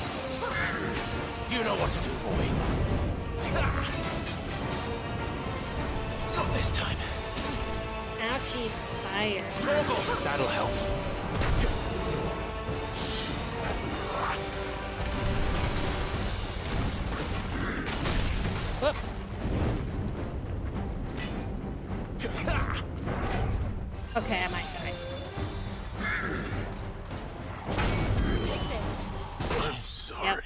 S7: You know what to do, boy.
S16: Not this time.
S1: Ouchie, Spire.
S7: Torgal.
S16: That'll help.
S1: Whoop. Okay, I might die.
S16: I'm sorry.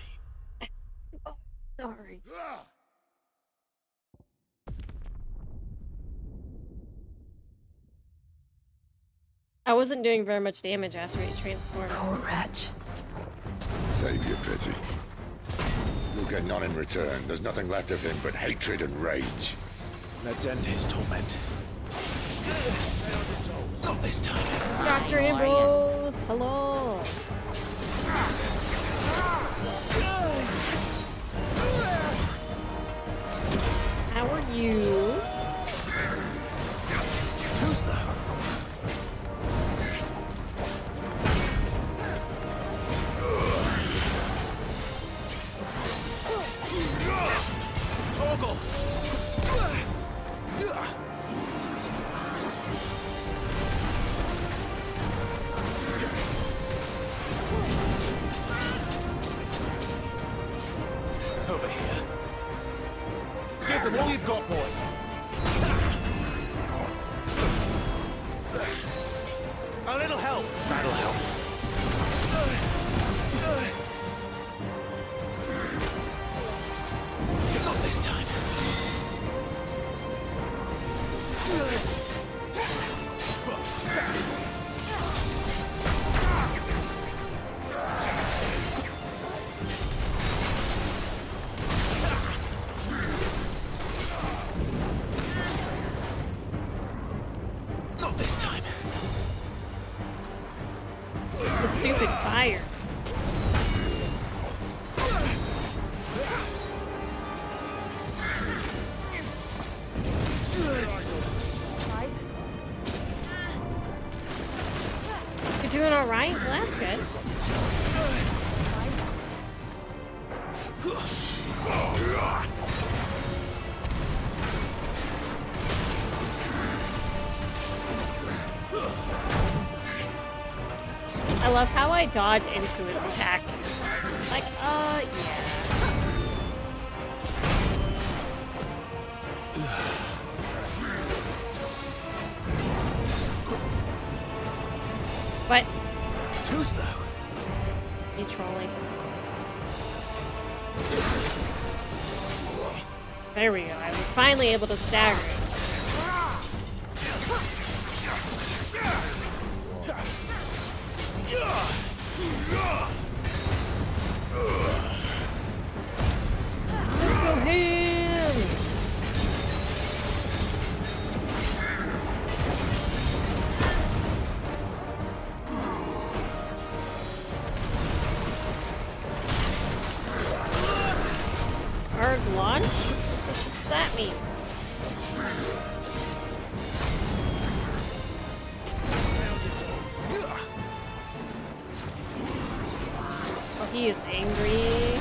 S1: Oh, sorry. I wasn't doing very much damage after he transformed.
S15: Poor wretch.
S14: Save your pity. You'll get none in return. There's nothing left of him but hatred and rage.
S16: Let's end his torment. Not this time.
S1: Dr. Ambrose, hello. How are you?
S16: Too slow.
S7: Torgal.
S16: Over here.
S7: Give them all you've got, boy. A little help.
S16: That'll help. Not this time. Not this time.
S1: The stupid fire. You're doing all right? Well, that's good. I dodge into his attack? Like, yeah. What?
S7: Too slow.
S1: You trolling. There we go. I was finally able to stagger it. Let's go ham! Hard launch? What does that mean? Oh, he is angry.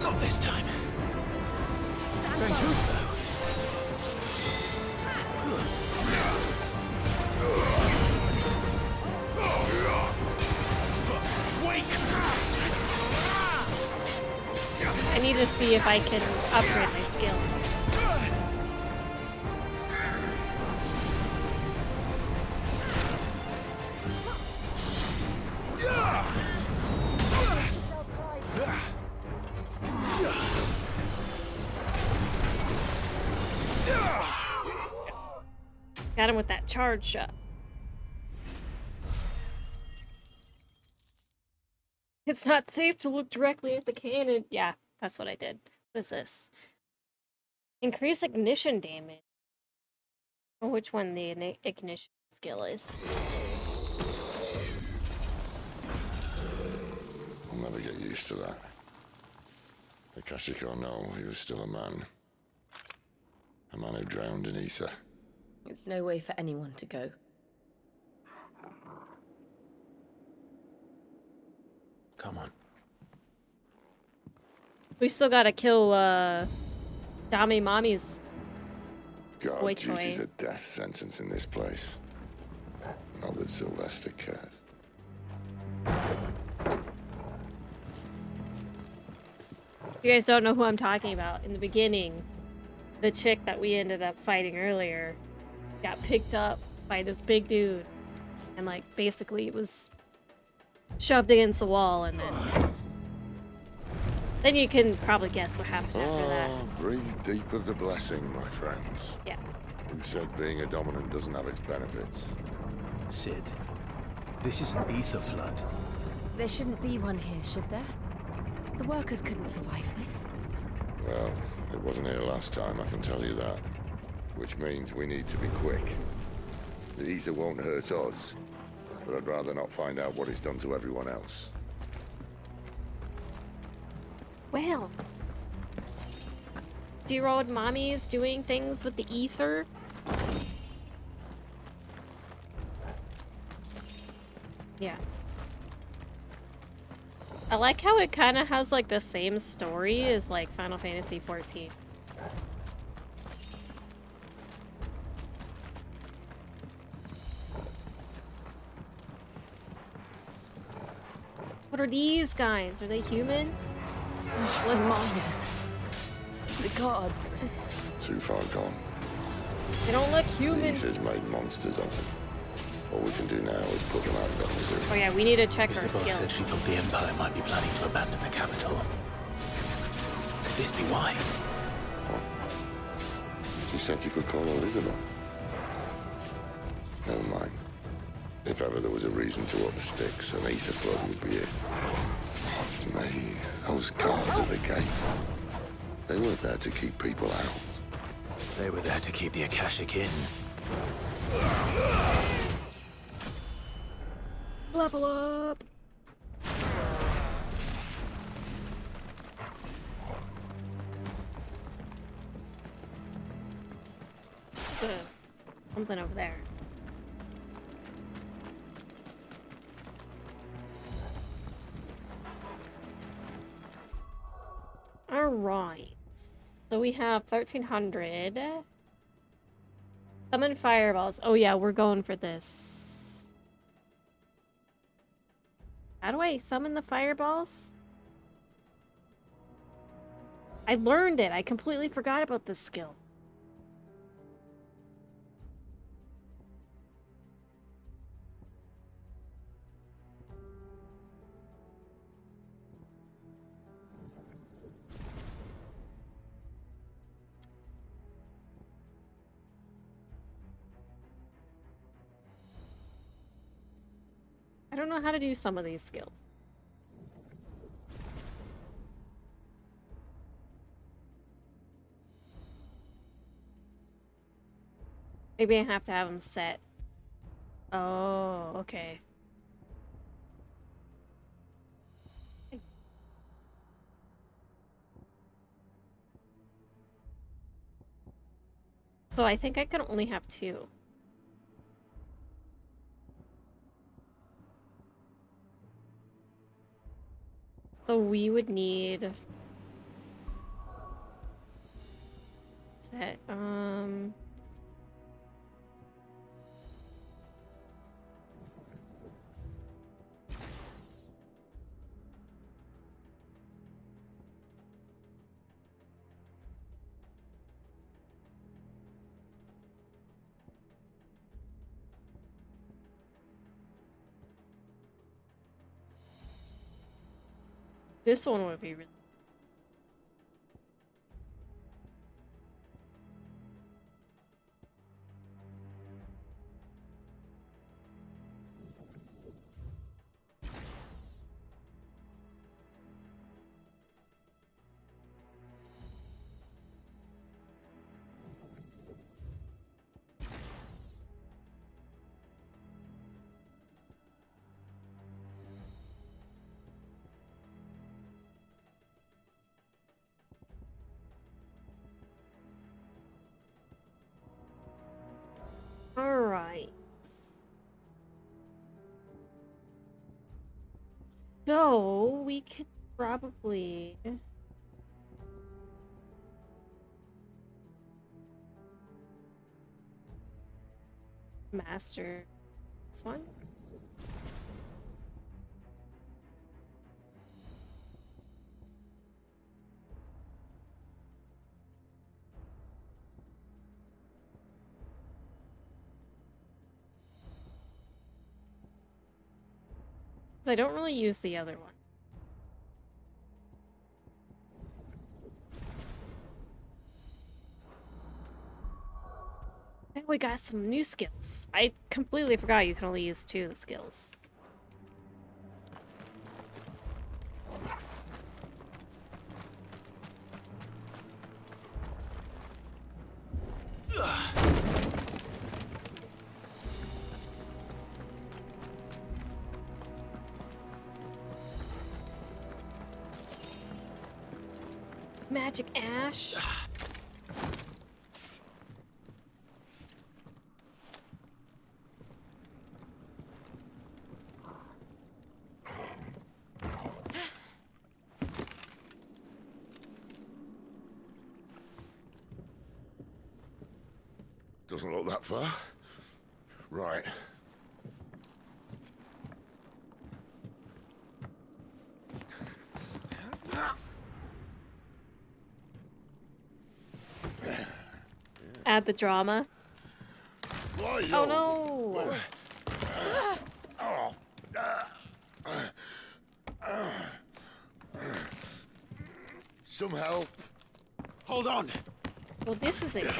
S7: Not this time. Going too slow.
S1: I need to see if I can upgrade my skills. Got him with that charge shot. It's not safe to look directly at the cannon. Yeah, that's what I did. What is this? Increase ignition damage. Or which one the ignition skill is.
S14: I'll never get used to that. Akashic or no, he was still a man. A man who drowned in ether.
S17: It's no way for anyone to go.
S4: Come on.
S1: We still gotta kill, Dami Mommy's
S14: God,
S1: boy toy.
S14: duty's a death sentence in this place. Not that Sylvester cares.
S1: You guys don't know who I'm talking about. In the beginning, the chick that we ended up fighting earlier got picked up by this big dude and, like, basically it was shoved against the wall, and then you can probably guess what happened after that.
S14: Breathe deep of the blessing, my friends.
S1: Yeah.
S14: Who said being a dominant doesn't have its benefits?
S16: Sid, this is an ether flood.
S17: There shouldn't be one here, should there? The workers couldn't survive this.
S14: Well, it wasn't here last time, I can tell you that. Which means we need to be quick. The ether won't hurt us, but I'd rather not find out what it's done to everyone else.
S1: Well. Dear old mommy is doing things with the ether. Yeah. I like how it kind of has like the same story as like Final Fantasy XIV. What are these guys? Are they human?
S17: The miners. The gods.
S14: Too far gone.
S1: They don't look
S14: The
S1: human.
S14: ether's made monsters of them. All we can do now is put them out of their misery.
S1: Oh yeah, we need to check our
S4: Isabel said she
S1: skills.
S4: thought the Empire might be planning to abandon the capital. Could this be why?
S14: She said you could call her Isabel. Never mind. If ever there was a reason to up the sticks, an ether flood would be it. Me, those guards at the gate. They weren't there to keep people out.
S4: They were there to keep the Akashic in.
S1: Level up. There's something over there. Alright. So we have 1300. Summon fireballs. Oh yeah, we're going for this. How do I summon the fireballs? I learned it. I completely forgot about this skill. I don't know how to do some of these skills. Maybe I have to have them set. Oh, okay. So I think I can only have 2. So we would need set this one would be really. All right. So we could probably master this one. 'Cause I don't really use the other one. And we got some new skills. I completely forgot you can only use 2 of the skills. Magic Ash.
S14: Doesn't look that far. Right.
S1: Add the drama.
S14: Why,
S1: Oh no!
S14: Some help.
S8: Hold on.
S1: Well, this is it.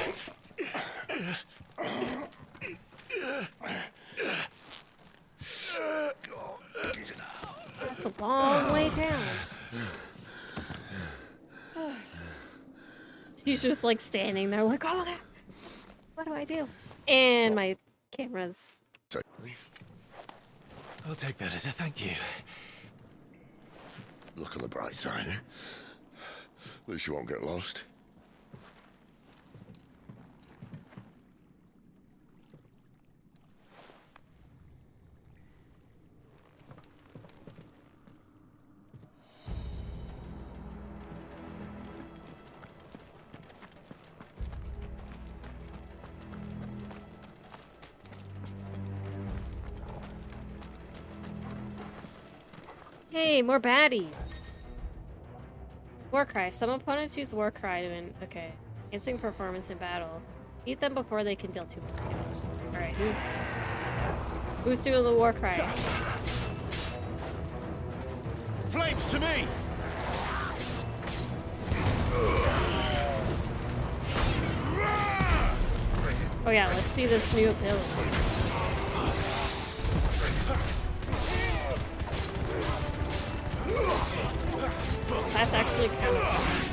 S1: That's a long way down. She's just like standing there like, oh my god, what do I do? And my camera's...
S16: I'll take that as a thank you.
S14: Look on the bright side. At least you won't get lost.
S1: Hey, more baddies. Warcry. Some opponents use Warcry to win. Okay. Enhancing performance in battle. Beat them before they can deal too much damage. Alright, who's doing the Warcry?
S7: Flames to me!
S1: Oh yeah, let's see this new ability. That's actually kind of fun.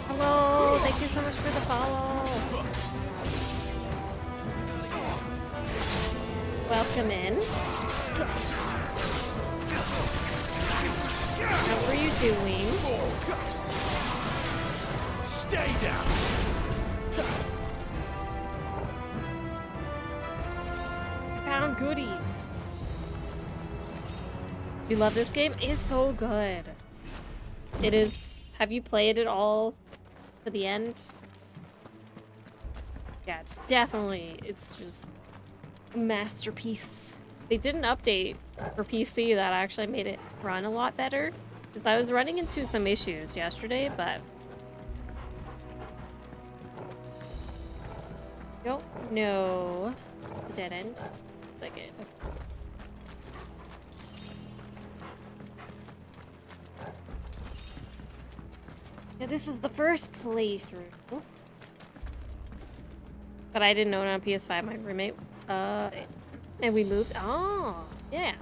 S1: Hello, thank you so much for the follow. Welcome in. How are you doing?
S7: Stay down.
S1: I found goodies. You love this game? It is so good. It is. Have you played it all to the end? Yeah, it's definitely. It's just a masterpiece. They did an update for PC that actually made it run a lot better. Because I was running into some issues yesterday, but don't know. It's a dead end. It's like it. Yeah, this is the first playthrough. But I didn't own it on PS5. My roommate, and we moved. Oh, yeah.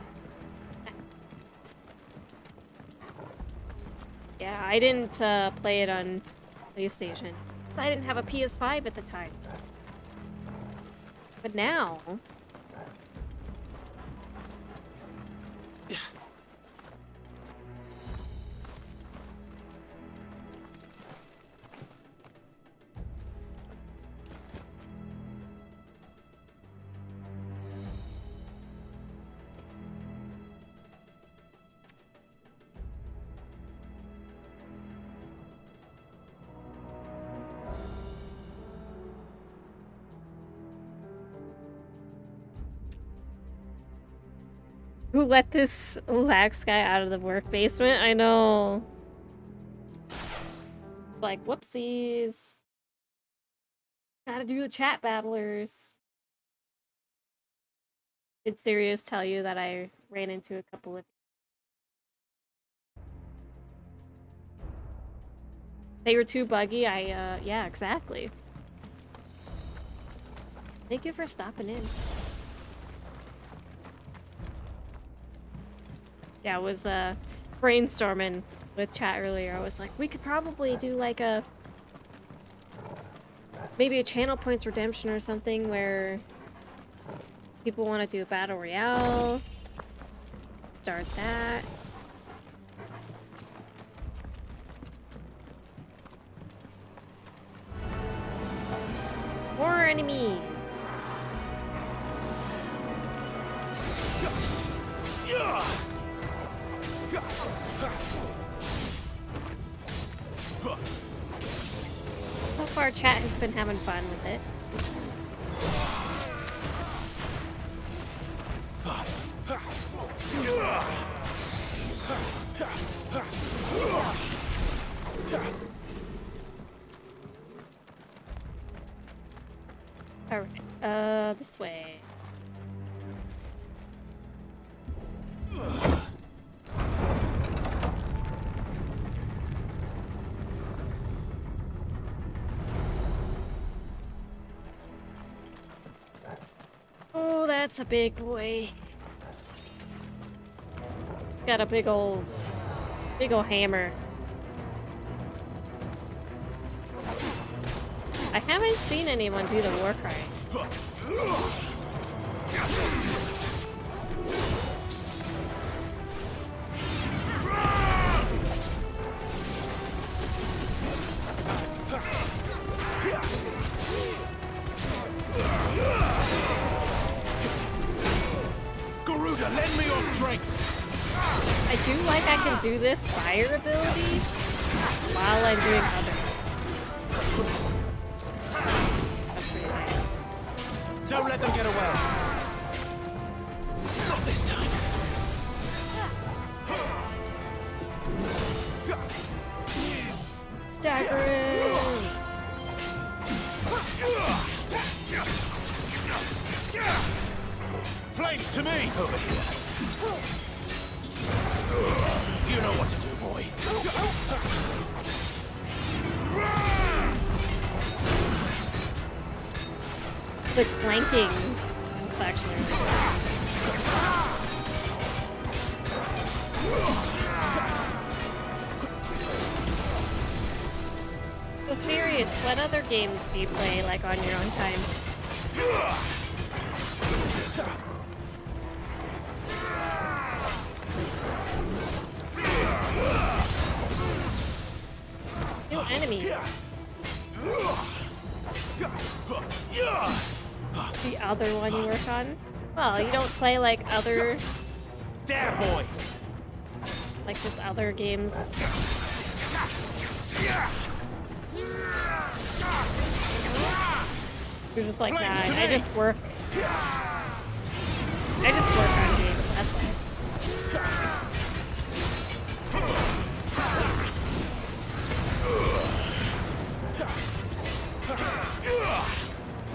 S1: Yeah, I didn't play it on PlayStation. Because I didn't have a PS5 at the time. But now... Who let this lax guy out of the work basement? I know. It's like, whoopsies. Gotta do the chat battlers. Did Sirius tell you that I ran into a couple of... They were too buggy? Yeah, exactly. Thank you for stopping in. Yeah, I was brainstorming with chat earlier. I was like, we could probably do like maybe a channel points redemption or something where people want to do a battle royale. Start that. More enemies. So far, chat has been having fun with it. Alright, this way. Oh, that's a big boy. It's got a big old hammer. I haven't seen anyone do the war cry.
S7: Garuda, lend me your strength.
S1: I do like I can do this fire ability while I'm doing others.
S7: Don't let them get away.
S4: Not this time.
S1: Staggering.
S7: Flames to me!
S4: Over here.
S7: You know what to do, boy.
S1: The clanking is actually really good. So serious, what other games do you play like on your own time? New enemies. The other one you work on? Well, you don't play like other...
S7: There, boy!
S1: Like just other games. You're just like, nah, I just work on games, that's why.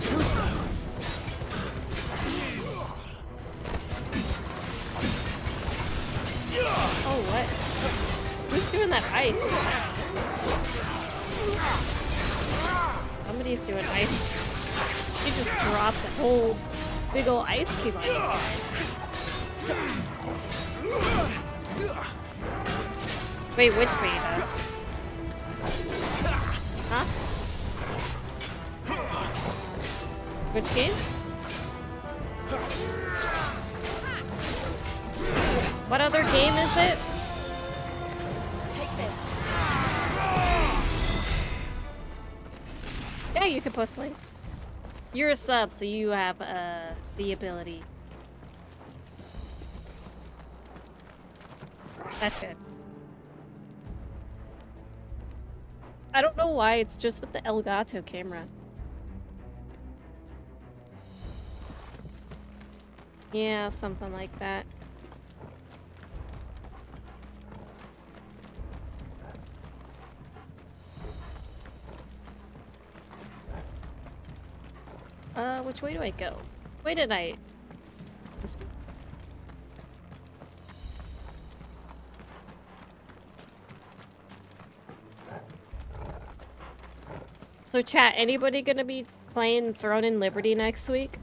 S4: Too slow.
S1: Oh, what? Who's doing that ice? Somebody's doing ice. She just dropped a whole big ol' ice cube on this guy. Wait, which beta? Huh? Which game? What other game is it?
S17: Take this.
S1: Yeah, you can post links. You're a sub, so you have the ability. That's good. I don't know why it's just with the Elgato camera. Yeah, something like that. Which way do I go? Why did I... This... So chat, anybody gonna be playing Throne and Liberty next week?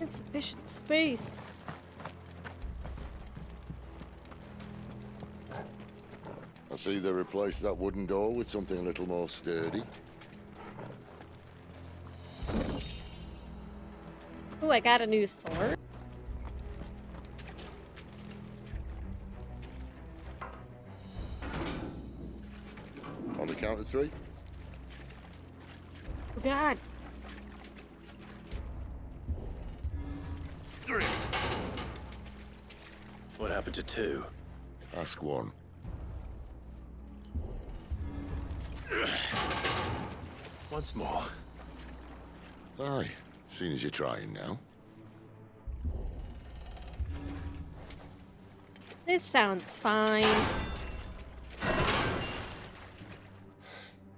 S1: Insufficient space.
S14: I see they replaced that wooden door with something a little more sturdy.
S1: Ooh, I got a new sword.
S14: On the count of three?
S1: Oh god.
S4: 3. What happened to 2?
S14: Ask one.
S4: Once more.
S14: Aye, seeing as you're trying now.
S1: This sounds fine.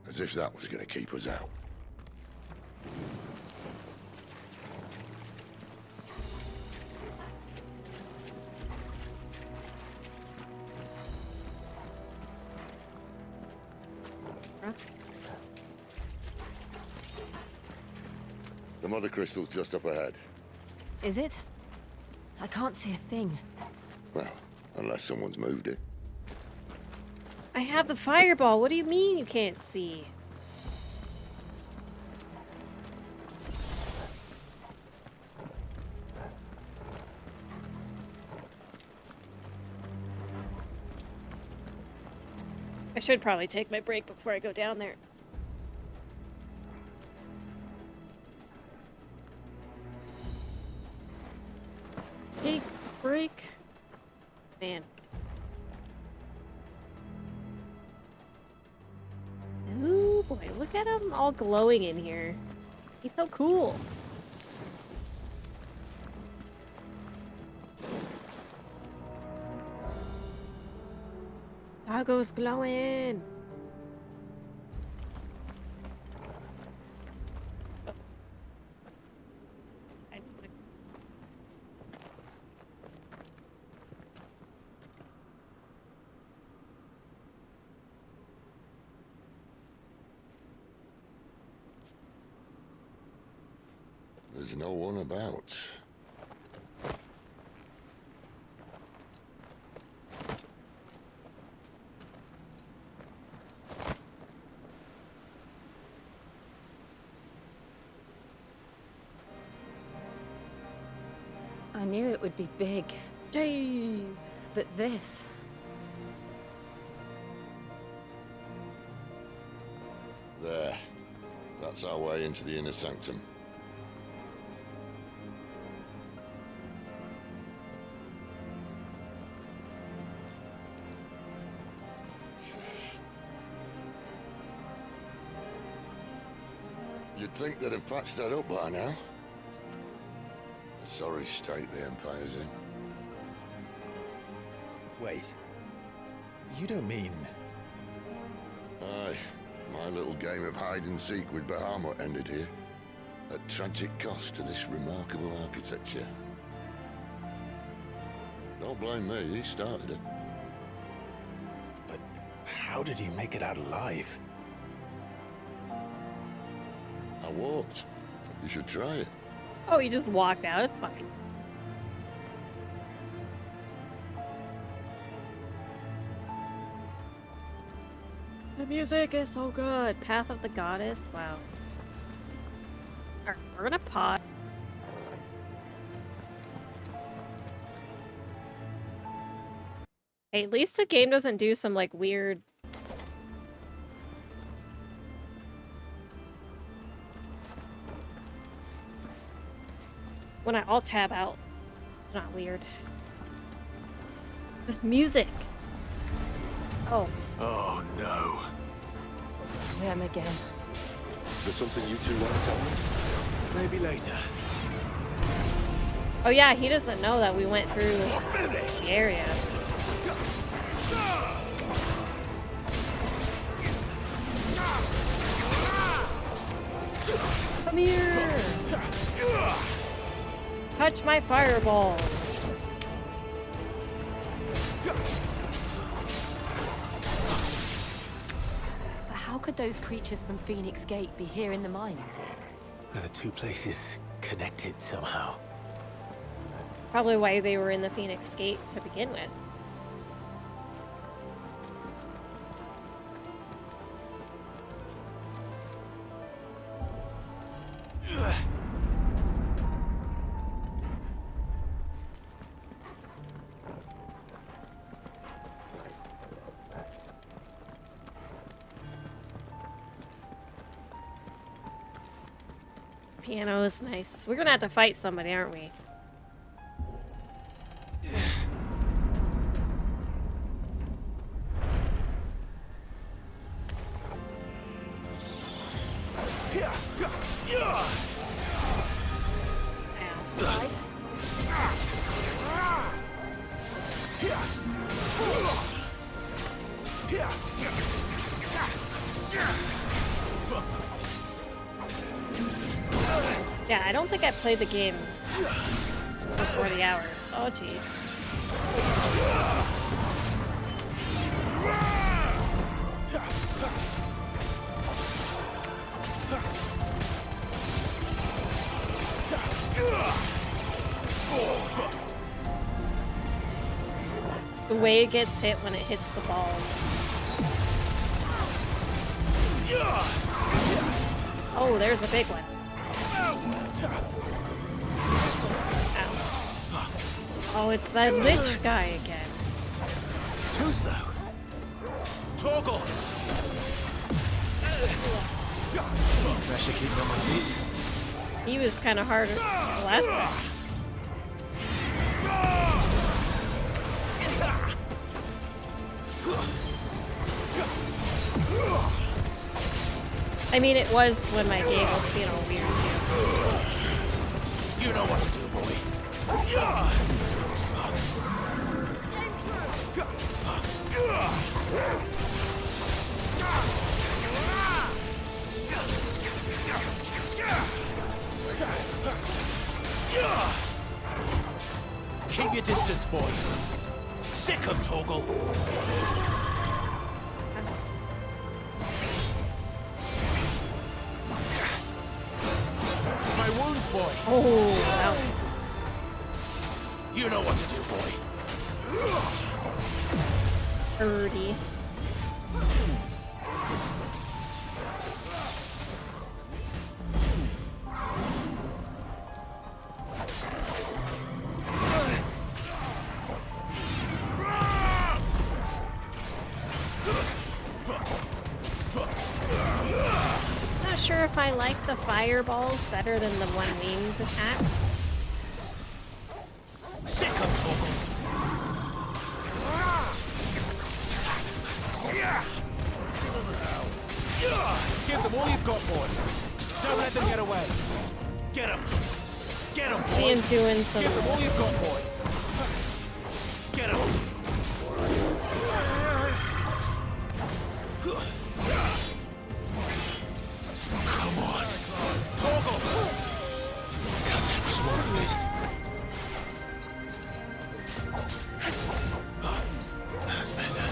S14: As if that was gonna keep us out. The mother crystal's just up ahead.
S17: Is it? I can't see a thing.
S14: Well, unless someone's moved it.
S1: I have the fireball. What do you mean you can't see? I should probably take my break before I go down there. Take a break. Man. Ooh boy, look at him all glowing in here. He's so cool. Doggo's glowing. Oh.
S14: There's no one about.
S17: I knew it would be big.
S1: Jeez.
S17: But this...
S14: There. That's our way into the inner sanctum. You'd think they'd have patched that up by now. A sorry state the Empire's in.
S16: Wait. You don't mean...
S14: Aye. My little game of hide-and-seek with Bahamut ended here. At tragic cost to this remarkable architecture. Don't blame me, he started it.
S16: But how did he make it out alive?
S14: I walked. You should try it.
S1: Oh, he just walked out. It's fine. The music is so good. Path of the Goddess. Wow. Alright, we're gonna pause. Hey, at least the game doesn't do some like weird. When I alt tab out, it's not weird. This music. Oh.
S16: Oh no.
S17: Them again.
S14: There's something you two want to tell me?
S16: Maybe later.
S1: Oh yeah, he doesn't know that we went through the area. Come here! Touch my fireballs!
S17: But how could those creatures from Phoenix Gate be here in the mines?
S16: Are the two places connected somehow?
S1: Probably why they were in the Phoenix Gate to begin with. This piano is nice. We're gonna have to fight somebody, aren't we? Yeah, I don't think I played the game for 40 hours. Oh, jeez. The way it gets hit when it hits the balls. Oh, there's a big one. Ow. Oh, it's that lich guy again.
S16: Too slow.
S7: Torgal!
S4: Pressure keep me on my feet.
S1: He was kind of hard last time. I mean, it was when my game was being all weird too.
S7: You know what to do, boy. Keep your distance, boy. Sick of Torgal. My wounds, boy.
S1: Oh, that was...
S7: You know what to do, boy.
S1: Birdie. Not sure if I like the fireballs better than the one-winged attack.
S7: Sick of Torgal. Give them all you've got, boy. Don't let them get away. Get them. Get them, boy.
S1: See him doing some...
S7: Give them all you've got, boy. Get them. Come on. Torgal. Can't take much more of this. That's better.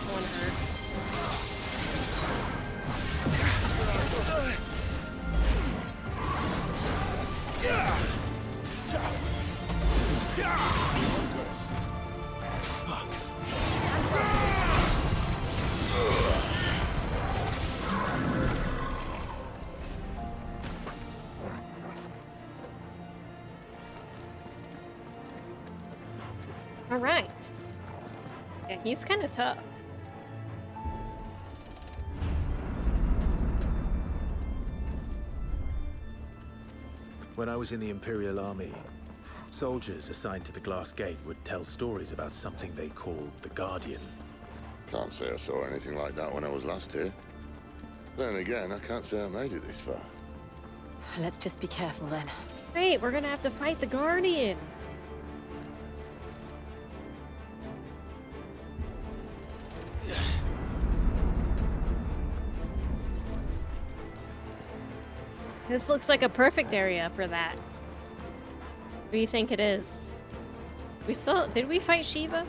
S1: One hurt. All right. Yeah, he's kind of tough.
S4: When I was in the Imperial Army, soldiers assigned to the Glass Gate would tell stories about something they called the Guardian.
S14: Can't say I saw anything like that when I was last here. Then again, I can't say I made it this far.
S17: Let's just be careful then.
S1: Wait, we're gonna have to fight the Guardian. This looks like a perfect area for that. What do you think it is? We still... Did we fight Shiva?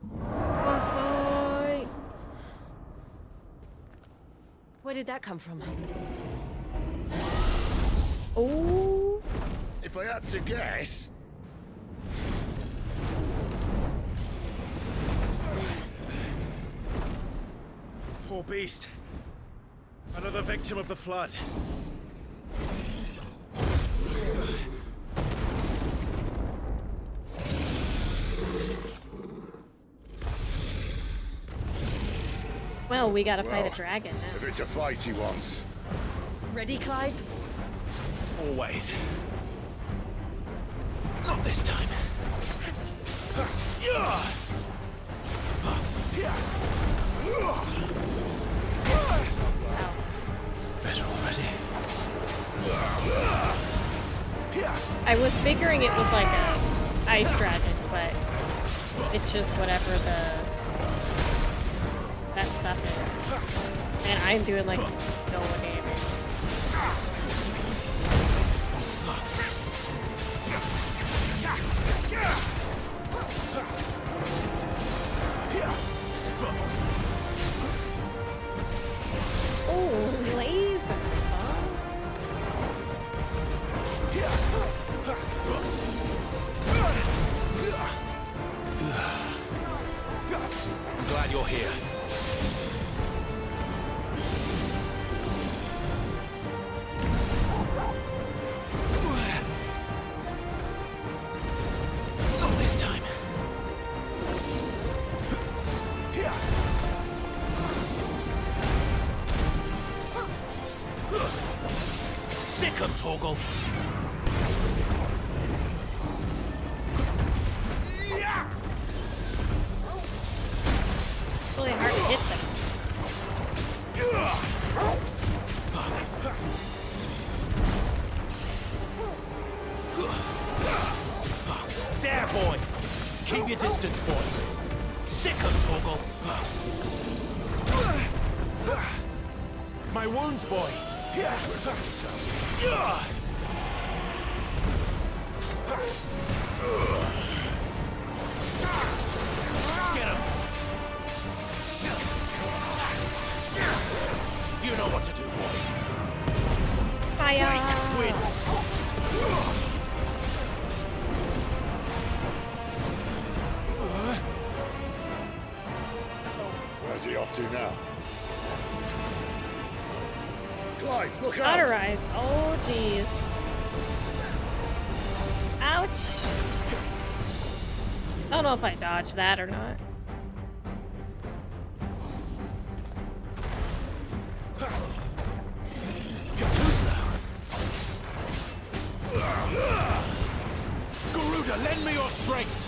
S1: Boss fight!
S17: Where did that come from?
S1: Oh!
S14: If I had to guess...
S7: Poor beast. Another victim of the flood.
S1: Well, we gotta fight a dragon now.
S14: If it's a fight he wants.
S17: Ready, Clive?
S7: Always. Not this time. Better already.
S1: I was figuring it was like a ice dragon, but it's just whatever that stuff is. And I'm doing like no damage. Oh, lasers, huh?
S7: I'm glad you're here. this time. Sick 'em, Torgal.
S1: It's really hard to hit them.
S7: There, boy. Keep your distance, boy. Sick 'em, Torgal. My wounds, boy. Get him. You know what to do, boy.
S1: Fire!
S7: Wins.
S14: Where's he off to now? Clive, look out!
S1: Cauterize. Oh, jeez. Ouch. I don't know if I dodged that or not.
S7: Too slow. Garuda, lend me your strength.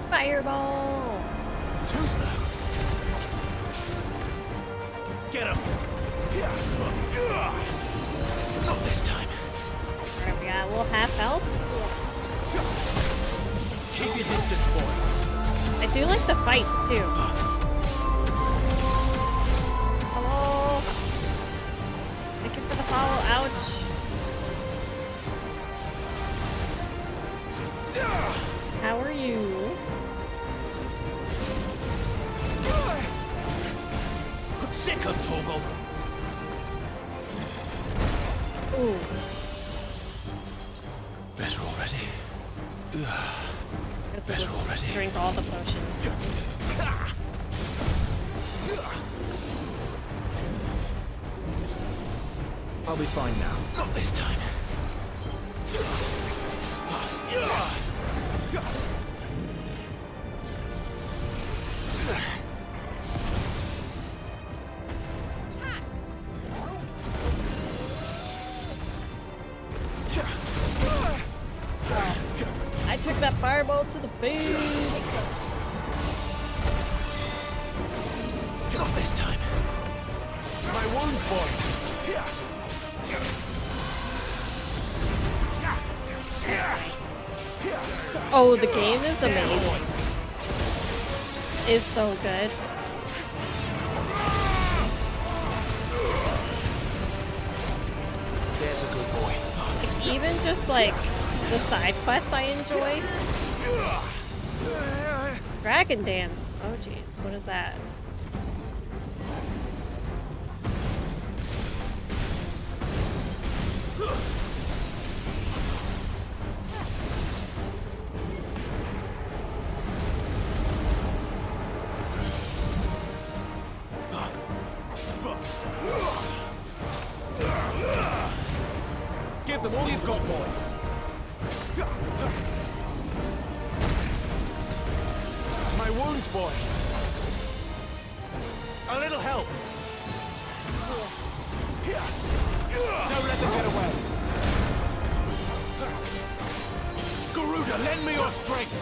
S1: Fireball.
S7: Too slow. Get him. Not this time.
S1: Alright, we got a little half health.
S7: Keep your distance, boy.
S1: I do like the fights too. Hello. Thank you for the follow. Ouch. How are you?
S7: Sick of Torgal.
S1: Ooh.
S7: Better already.
S1: Guess we'll just drink all the potions.
S7: I'll be fine now. Not this time.
S1: I took that fireball to the face.
S7: Not this time. My wounds, boy.
S1: Oh, the game is amazing. Is so good.
S7: There's a good boy.
S1: Like, even just like the side quests I enjoy. Dragon dance. Oh jeez, what is that?
S7: Give them all you've got, boy. My wounds, boy. A little help. Don't let them get away. Garuda, lend me your strength.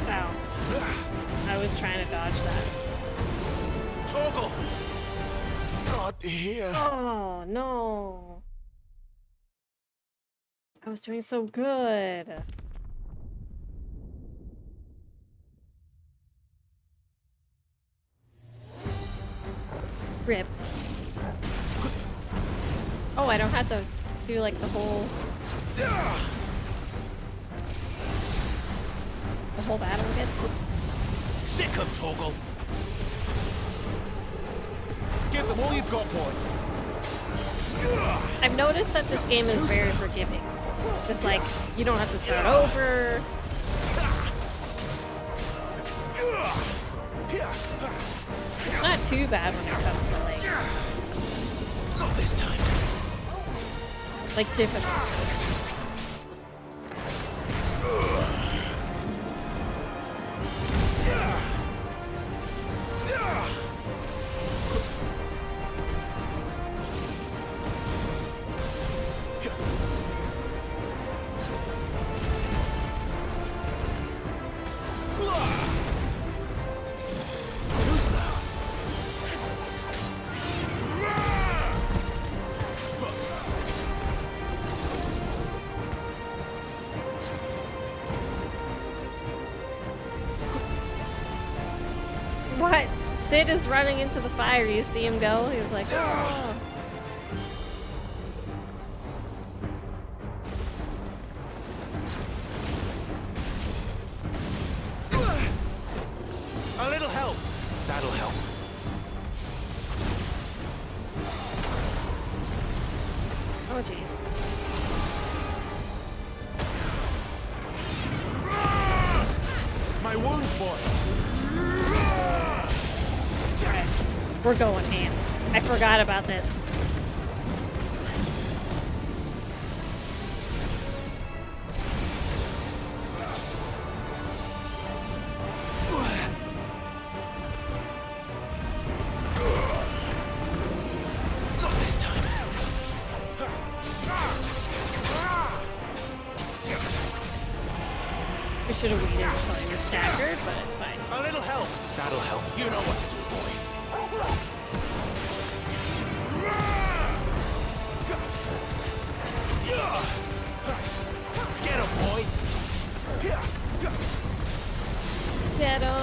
S1: Ow. I was trying to dodge that.
S7: Torgal! Not here.
S1: Oh no. I was doing so good. Rip. Oh, I don't have to do like the whole whole battle again.
S7: Sick of Torgal. Give them all you've got, boy.
S1: I've noticed that this game is very forgiving. It's like, you don't have to start over. It's not too bad when it comes to like...
S7: Not this time.
S1: Like, difficult.
S7: Too slow.
S1: What? Sid is running into the fire. You see him go? He's like, oh.
S7: A little help. That'll help.
S1: Oh, jeez.
S7: My wounds, boy.
S1: Alright. We're going ham. I forgot about this.
S7: Not this time.
S1: We should have waited until he was staggered, but it's fine.
S7: A little help. That'll help. You know what to do, boy. Get him, boy.
S1: Get him!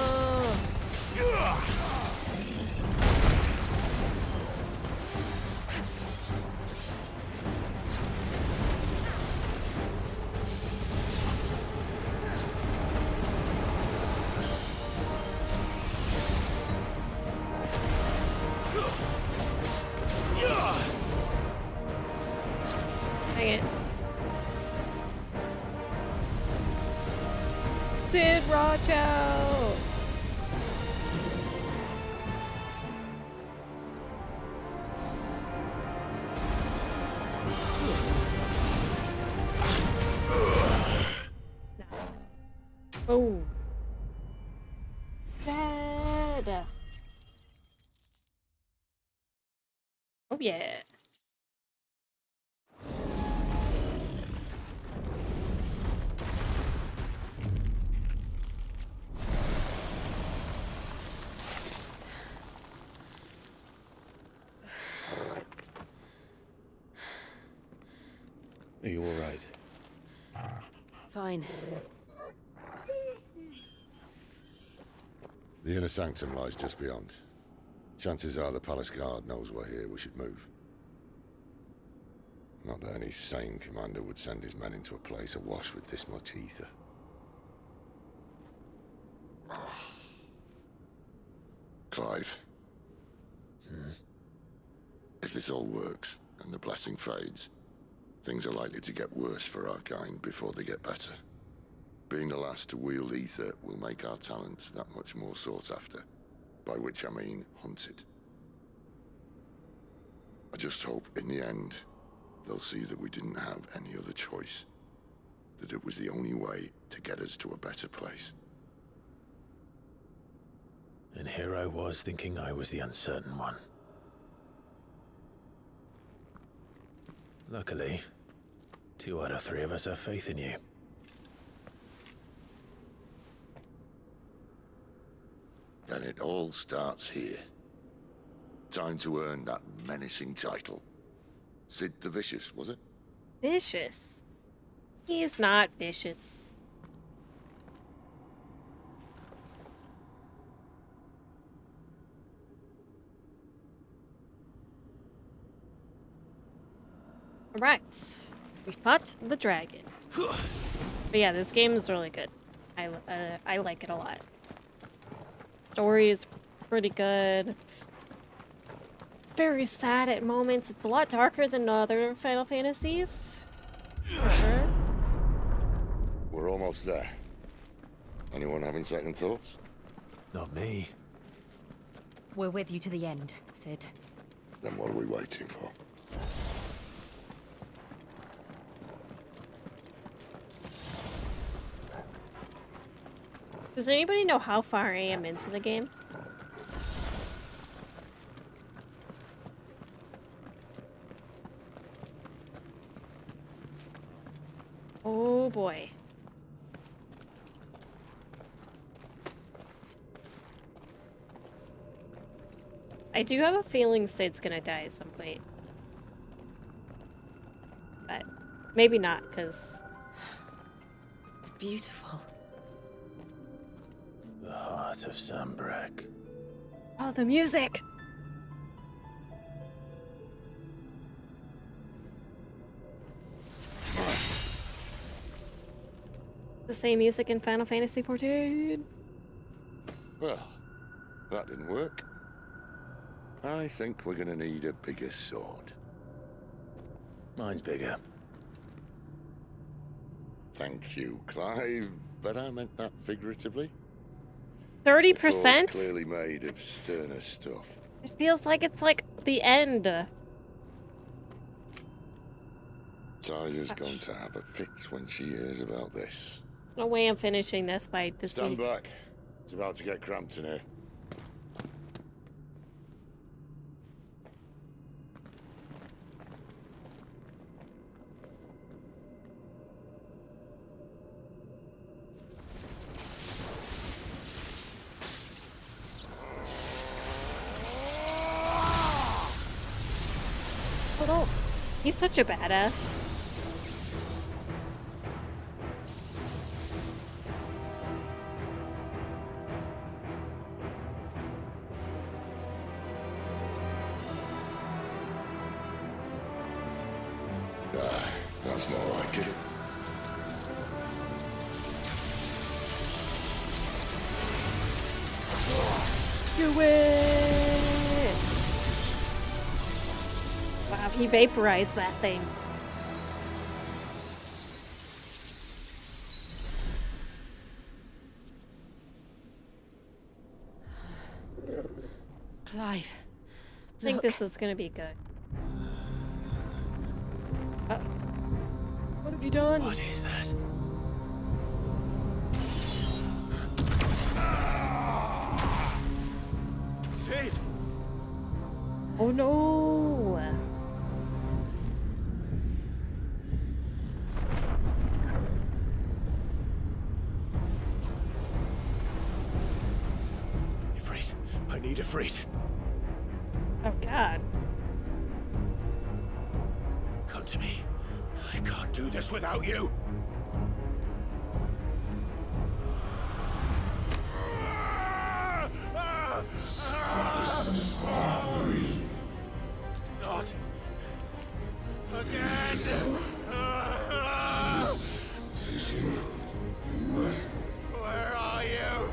S1: Dang it. Sid, watch out! Oh. Bad. Oh yeah.
S4: Are you all right?
S12: Fine.
S14: The inner sanctum lies just beyond. Chances are the palace guard knows we're here. We should move. Not that any sane commander would send his men into a place awash with this much ether. Clive. If this all works, and the blessing fades, things are likely to get worse for our kind before they get better. Being the last to wield ether will make our talents that much more sought after, by which I mean hunted. I just hope, in the end, they'll see that we didn't have any other choice, that it was the only way to get us to a better place.
S4: And here I was thinking I was the uncertain one. Luckily, 2 out of 3 of us have faith in you.
S14: Then it all starts here. Time to earn that menacing title. Sid the Vicious, was it?
S1: Vicious? He is not vicious. Alright. We fought the dragon. But yeah, this game is really good. I like it a lot. Story is pretty good. It's very sad at moments. It's a lot darker than other Final Fantasies. For sure.
S18: We're almost there. Anyone having second thoughts?
S4: Not me.
S17: We're with you to the end, Sid.
S18: Then what are we waiting for?
S1: Does anybody know how far I am into the game? Oh boy. I do have a feeling Sid's gonna die at some point. But maybe not, because
S9: it's beautiful.
S4: The heart of Sambrek.
S1: Oh, the music! The same music in Final Fantasy XIV.
S18: Well, that didn't work. I think we're gonna need a bigger sword.
S4: Mine's bigger.
S18: Thank you, Clive, but I meant that figuratively.
S1: 30%?
S18: Clearly made of sterner stuff.
S1: It feels like it's like the end.
S18: Tyler's going to have a fit when she hears about this.
S1: There's no way I'm finishing this by this
S18: Stand
S1: week.
S18: back. It's about to get cramped in here.
S1: Oh, he's such a badass.
S18: That's more like it.
S1: Do it! Wow, he vaporized that thing.
S12: Clive.
S1: I think this is gonna be good. What have you done?
S4: What is that?
S7: Sid!
S1: Oh no!
S7: Ifrit, I need Ifrit.
S1: Oh god.
S7: Come to me. I can't do this without you. Not again. Where are you?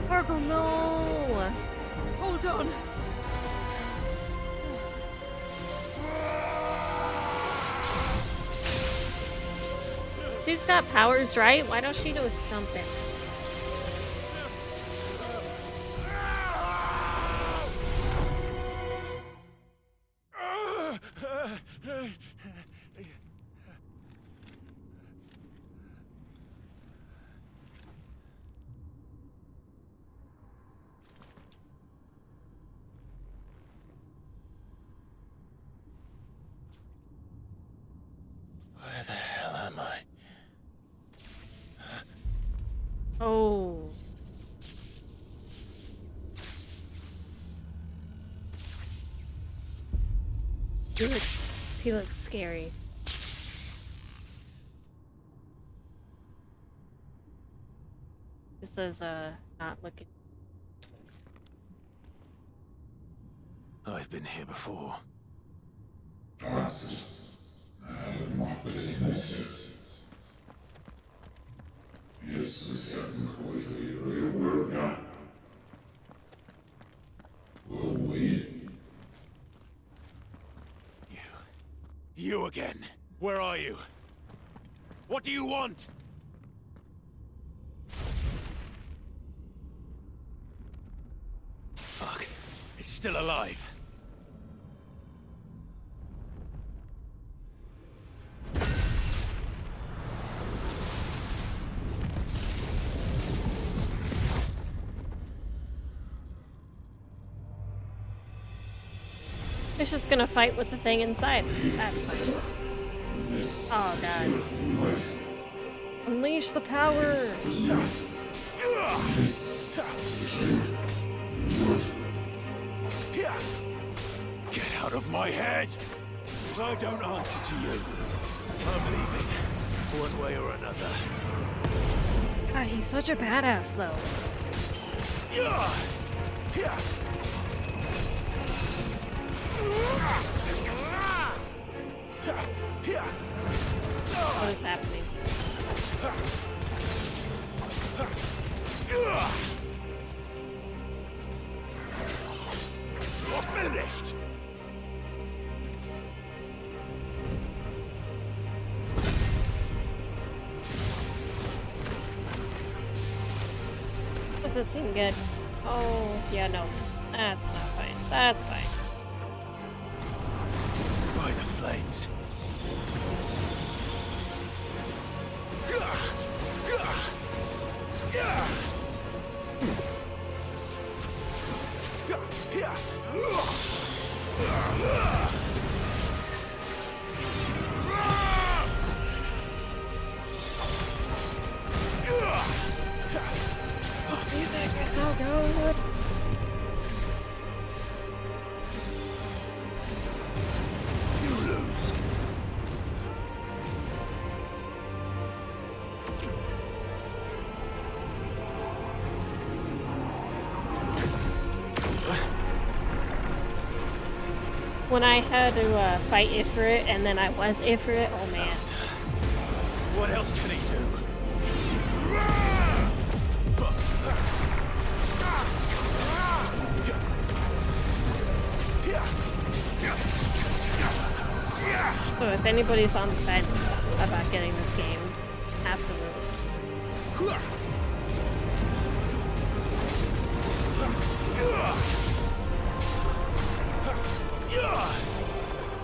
S1: Fargo, no!
S9: Hold on.
S1: She's got powers, right? Why don't she know something?
S4: Where the hell am I?
S1: Oh. He looks scary. This is not looking.
S4: I've been here before.
S7: You again. Where are you? What do you want? Fuck. It's still alive.
S1: It's just gonna fight with the thing inside. That's fine. Oh god. Unleash the power!
S7: Get out of my head! I don't answer to you. I'm leaving, one way or another.
S1: God, he's such a badass, though. What is happening?
S7: You're finished!
S1: Doesn't seem good. Oh, yeah, no. That's not fine. That's fine.
S7: By the flames.
S1: This music is so good.
S7: You lose.
S1: When I had to fight Ifrit and then I was Ifrit, oh man.
S7: What else can he do?
S1: So if anybody's on the fence about getting this game, absolutely.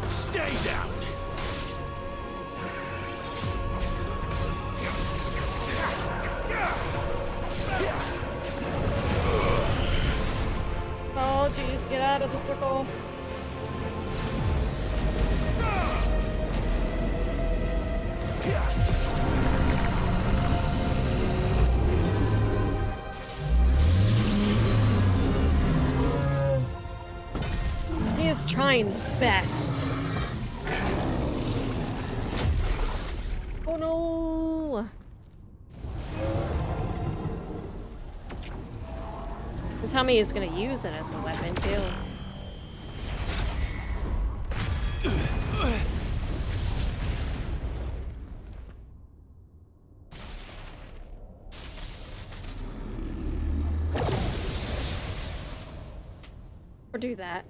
S7: Stay down.
S1: Oh jeez, get out of the circle. He is trying his best. Oh no! And tell me he's gonna use it as a weapon too. Or do that.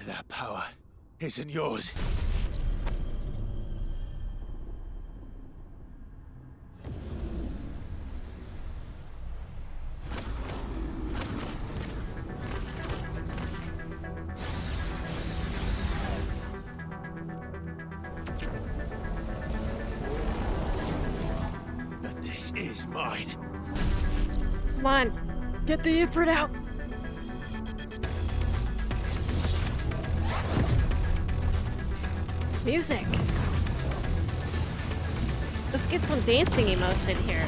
S7: That power isn't yours. But this is mine.
S1: Come on, get the Ifrit out. It's music. Let's get some dancing emotes in here.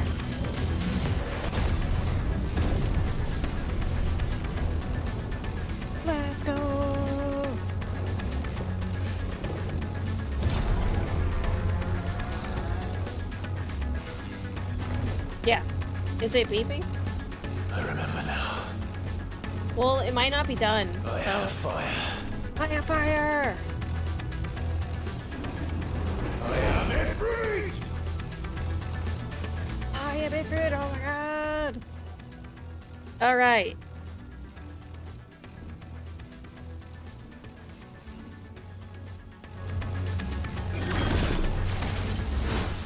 S1: Let's go. Yeah. Is it beeping?
S7: I remember now.
S1: Well, it might not be done.
S4: I
S1: so.
S4: have fire.
S1: Fire, fire!
S7: I am Ifrit!
S1: I am Ifrit, oh my god! Alright.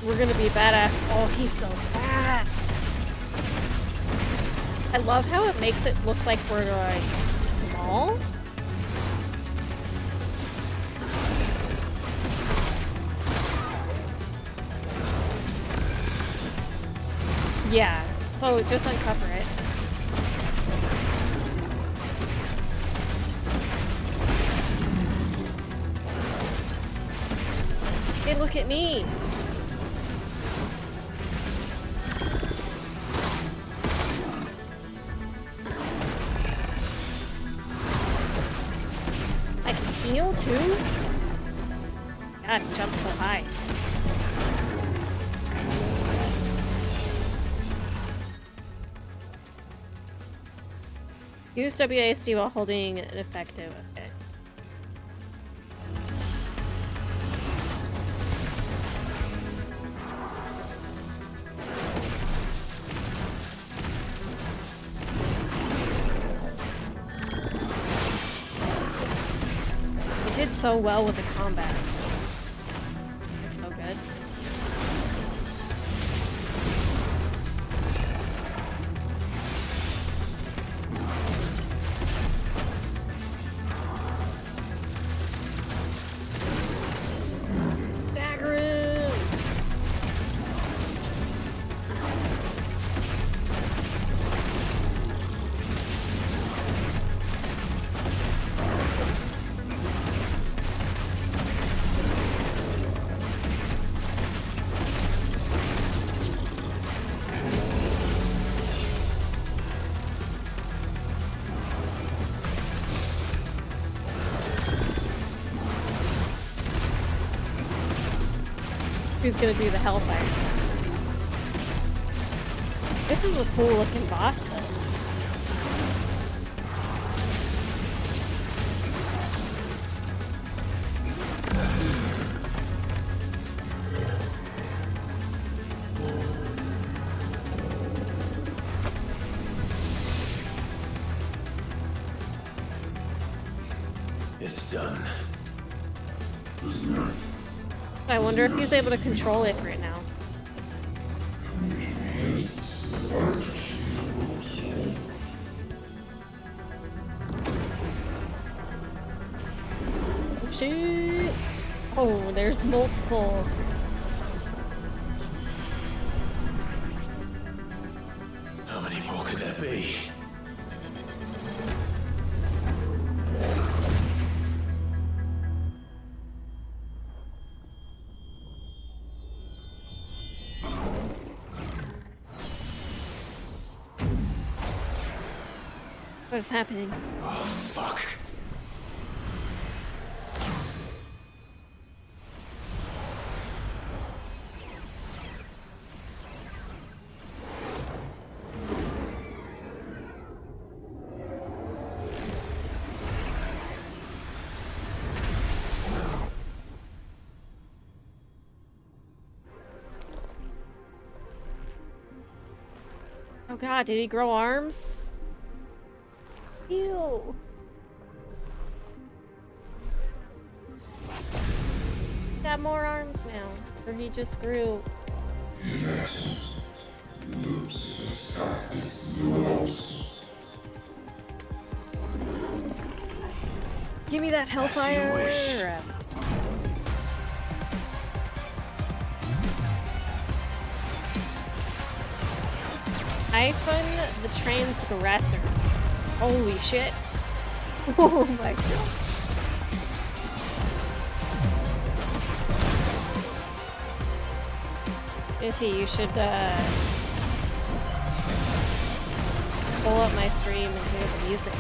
S1: We're gonna be badass. Oh, he's so fast! I love how it makes it look like we're, like, small. Yeah, so just uncover it. Hey, look at me! I can heal too? God, he jumps so high. Use WASD while holding an effective. Okay. It did so well with the combat. It's so good. Who's gonna do the hellfire? This is a cool looking boss though.
S4: It's done.
S1: I wonder if he's able to control it right now. Oh shit! Oh, there's multiple.
S4: How many more could there be?
S1: What is happening?
S4: Oh, fuck.
S1: Oh god, did he grow arms? Ew. Got more arms now. Or he just grew. Give me that hellfire! Hyphen the transgressor. Holy shit. Oh my god. Itty, you should pull up my stream and hear the music.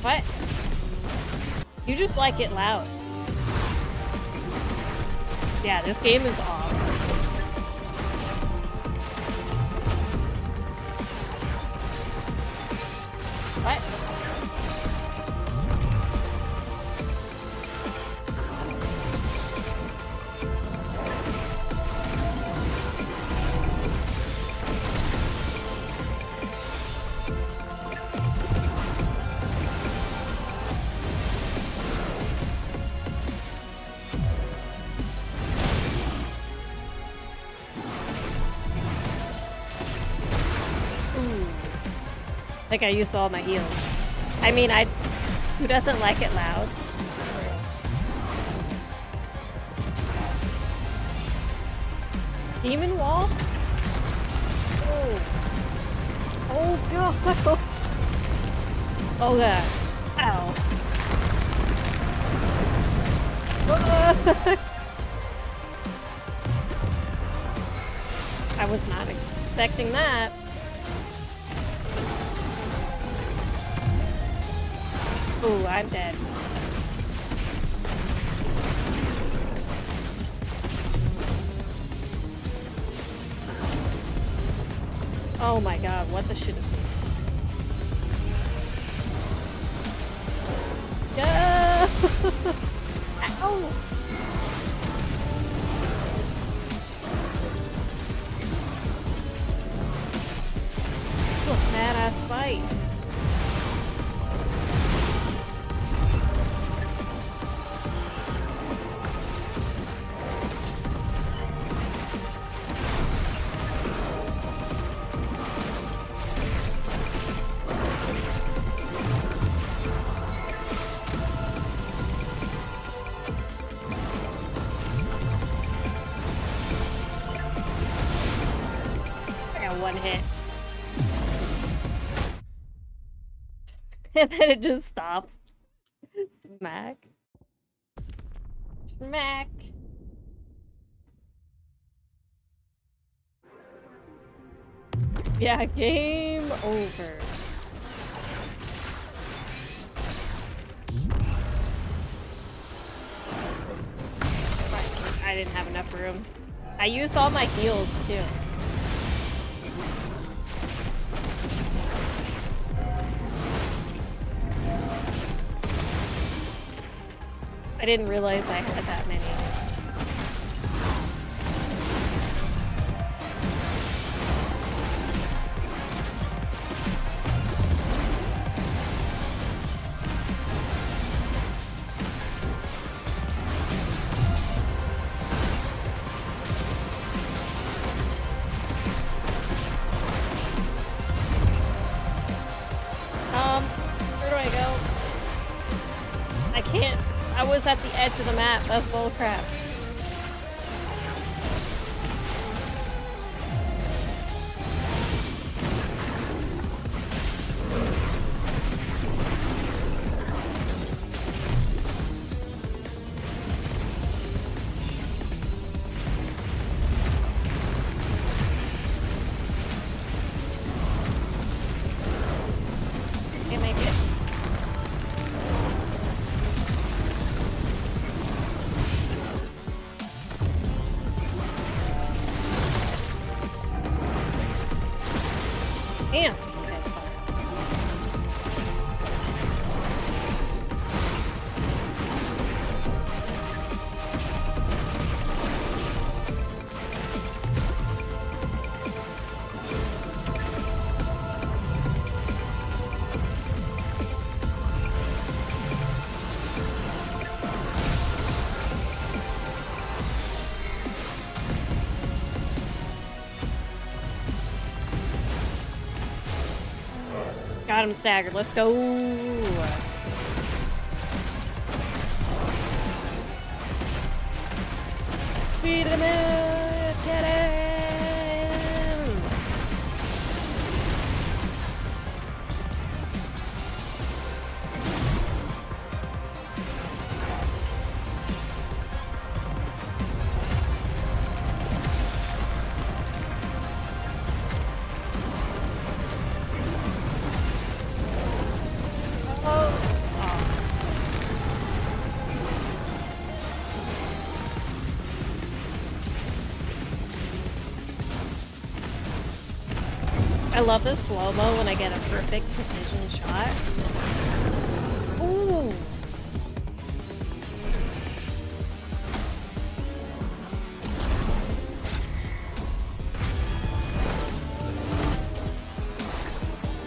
S1: What? You just like it loud. Yeah, this game is awesome. What? I think I used all my heals. I mean, who doesn't like it loud? Demon wall? Oh. Oh god. Oh god. Ow. I was not expecting that. Ooh, I'm dead. Oh my god, what the shit is this? Yeah! Ow! Badass fight. One hit. And then it just stopped. Smack. Smack. Yeah, game over. I didn't have enough room. I used all my heals too. I didn't realize I had that many. Where do I go? I can't. I was at the edge of the map. That's bullcrap. Can't make it. Damn. Okay, sorry. Got him staggered. Let's go. Beat him in. Get him. I love this slow-mo when I get a perfect precision shot. Ooh.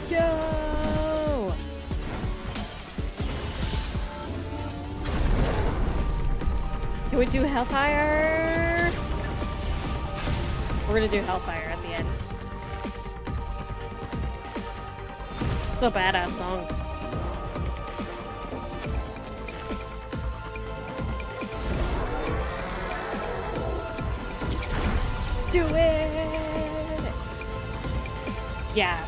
S1: Go! Can we do Hellfire? We're gonna do Hellfire at the end. It's a badass song. Do it! Yeah.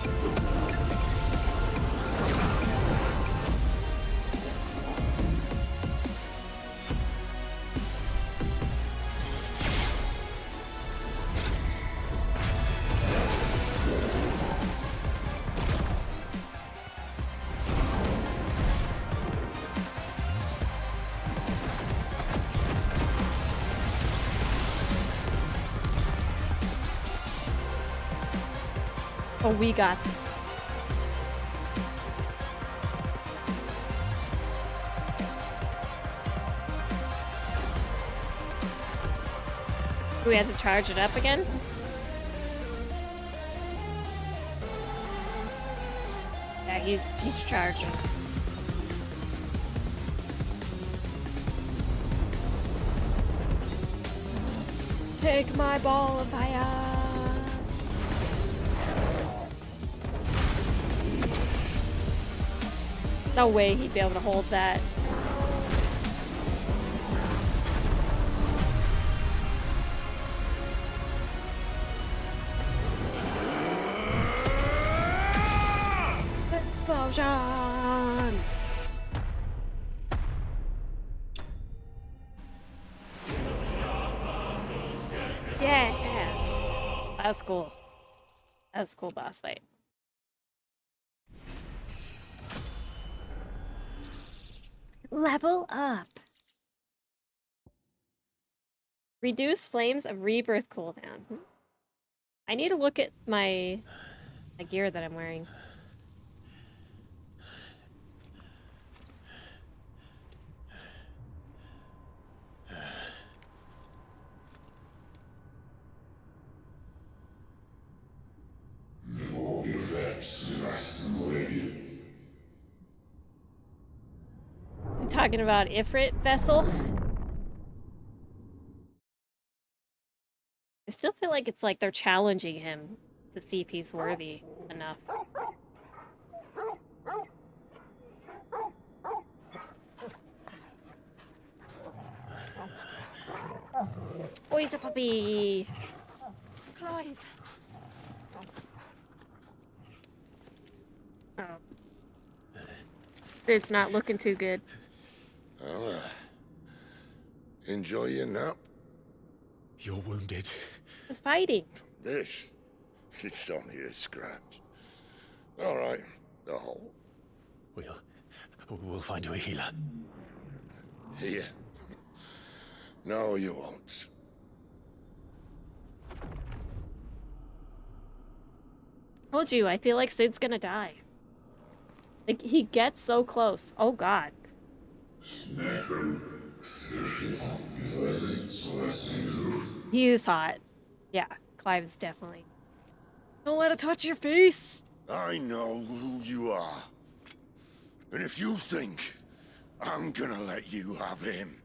S1: Oh, we got this. Do we have to charge it up again? Yeah, he's charging. Take my ball of fire. No way he'd be able to hold that. Explosions! Yeah! That was cool. That was a cool boss fight. Level up. Reduce flames of rebirth cooldown. I need to look at my gear that I'm wearing. Is he talking about Ifrit vessel? I still feel like it's like they're challenging him to see if he's worthy enough. Oh, he's a puppy!
S9: Clive!
S1: Oh. It's not looking too good.
S18: Well, enjoy your nap.
S7: You're wounded.
S1: He's fighting.
S18: This, it's only a scratch. All right, the hole.
S7: We'll find you a healer.
S18: Here. No, you won't.
S1: Told you, I feel like Sid's gonna die. Like, he gets so close. Oh, God. He is hot. Yeah, Clive's definitely. Don't let it touch your face!
S18: I know who you are. And if you think I'm gonna let you have him...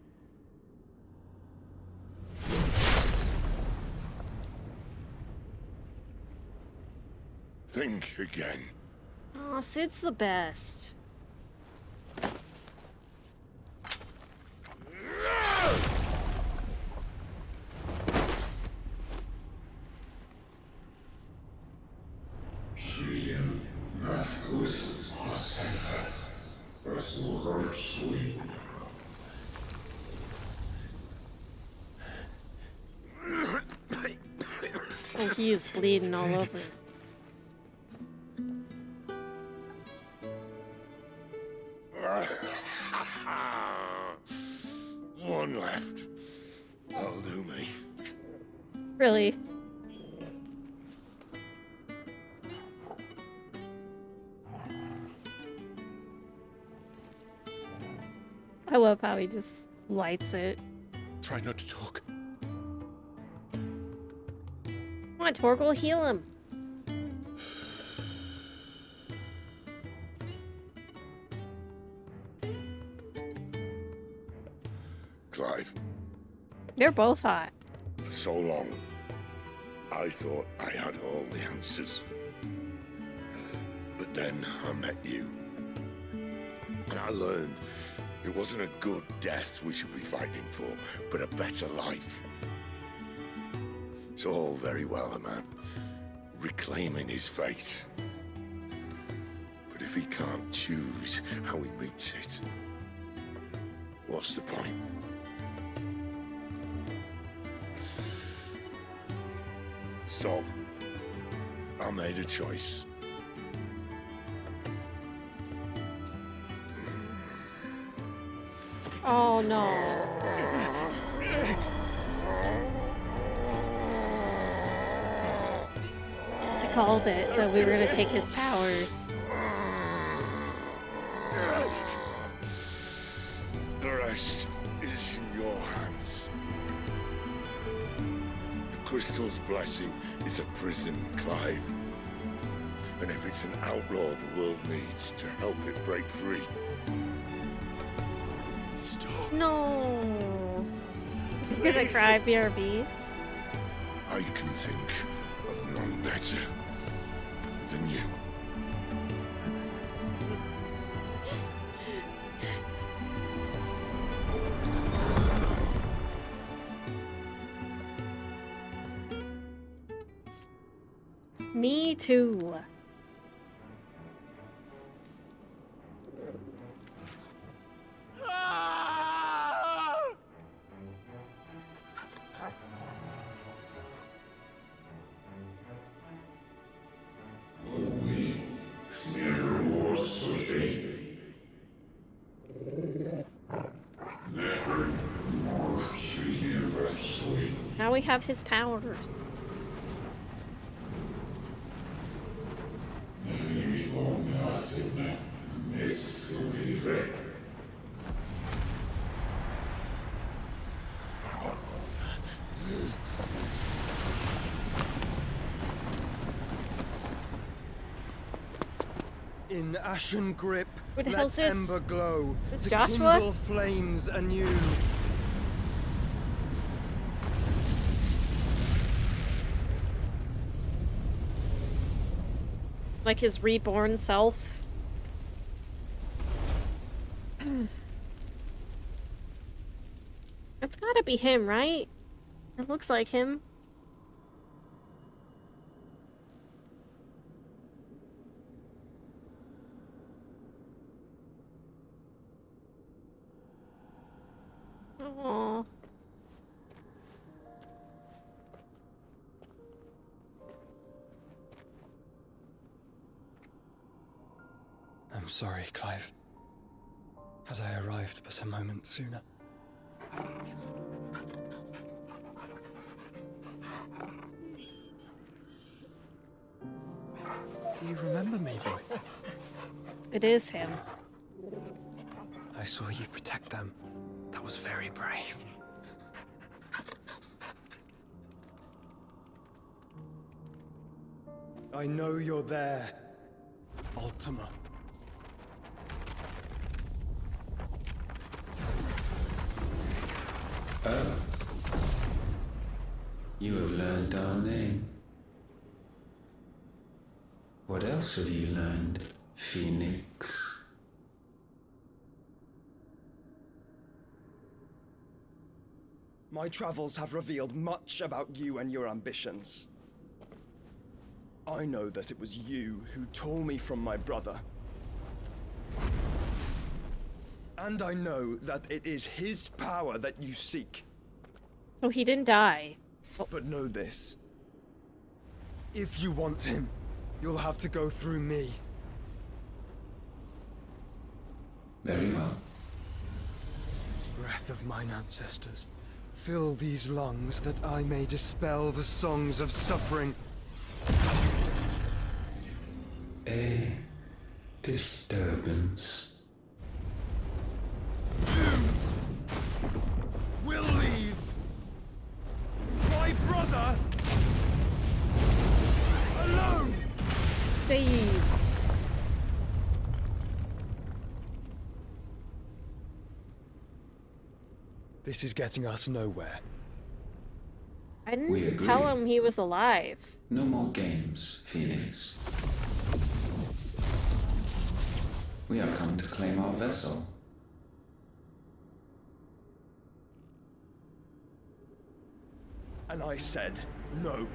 S18: think again.
S1: Aw, Sid's the best. Oh, he is bleeding all over.
S18: One left. That'll do me.
S1: I love how he just lights it.
S7: Try not to talk.
S1: Come on, Torgal, heal him.
S18: Clive,
S1: They're both hot.
S18: for so long, I thought I had all the answers. But then I met you. And I learned it wasn't a good death we should be fighting for, but a better life. It's all very well, a man reclaiming his fate. But if he can't choose how he meets it, what's the point? So, I made a choice.
S1: Oh no. I called it that we were gonna take his powers.
S18: The rest is in your hands. The crystal's blessing is a prison, Clive. And if it's an outlaw the world needs to help it break free. Stop.
S1: No. You're gonna cry, BRBs.
S18: I can think of none better than you.
S1: Me too. Now we have his powers.
S19: In ashen grip,
S1: What the
S19: let
S1: hell's this?
S19: ember glow
S1: This
S19: to
S1: Joshua?
S19: kindle flames anew.
S1: Like his reborn self. It's gotta be him, right? It looks like him. Aww.
S19: I'm sorry, Clive. Had I arrived but a moment sooner. Do you remember me, boy?
S1: It is him.
S19: I saw you protect them. That was very brave. I know you're there, Ultima.
S20: Oh. You have learned our name. What else have you learned, Phoenix?
S19: My travels have revealed much about you and your ambitions. I know that it was you who tore me from my brother. And I know that it is his power that you seek.
S1: So he didn't die.
S19: But know this. If you want him, you'll have to go through me.
S20: Very well.
S19: Breath of mine ancestors, fill these lungs that I may dispel the songs of suffering.
S20: A disturbance.
S19: This is getting us nowhere.
S1: I
S20: We
S1: didn't
S20: agree.
S1: tell him he was alive.
S20: No more games, Phoenix. We have come to claim our vessel.
S19: And I said no.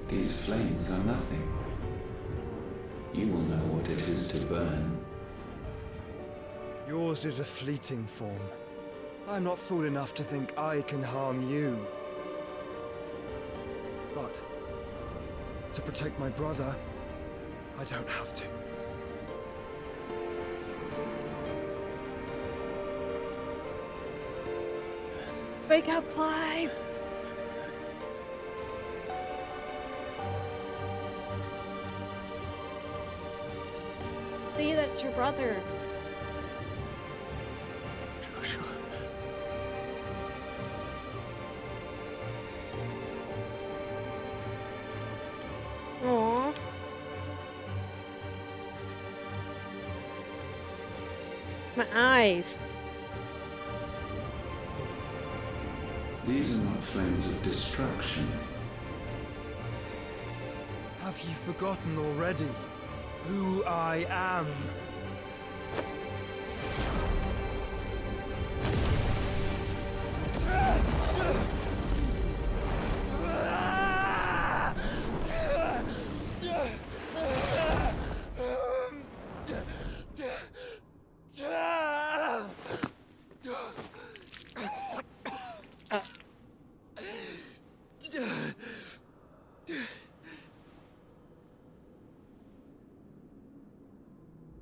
S20: These flames are nothing. You will know what it is to burn.
S19: Yours is a fleeting form. I'm not fool enough to think I can harm you. But to protect my brother, I don't have to.
S1: Wake up, Clive! See, that's your brother.
S18: Joshua.
S1: Aww. My eyes.
S20: These are not flames of destruction.
S19: Have you forgotten already who I am?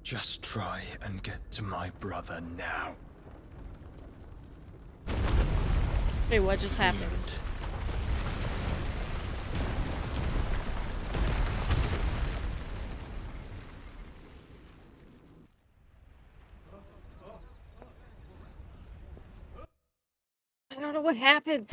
S19: Just try and get to my brother now.
S1: Hey, what just happened? I don't know what happened.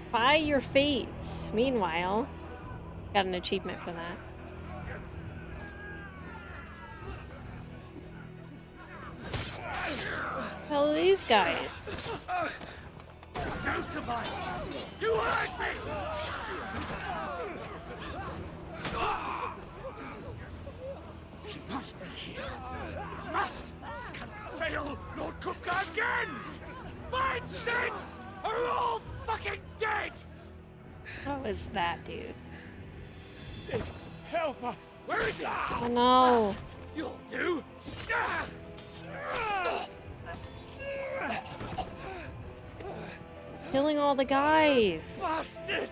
S1: By your fate. Meanwhile, got an achievement for that. Hell are these guys?
S7: No survivors! You hurt me! He must be here. He must! Can fail Lord Kupka again! Find Sid! Or we're all fucking dead!
S1: How is that, dude?
S7: Sid, help us! Where is he?
S1: Oh no.
S7: You'll do!
S1: Killing all the guys.
S7: Bastard!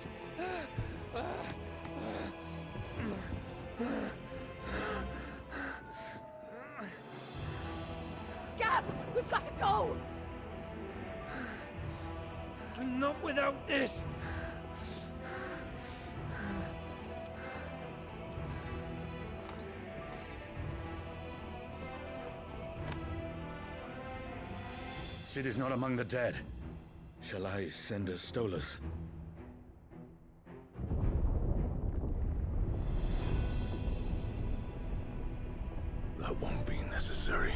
S9: Gab, we've got to go!
S7: Not without this!
S18: Sid is not among the dead. Shall I send a Stolas? That won't be necessary.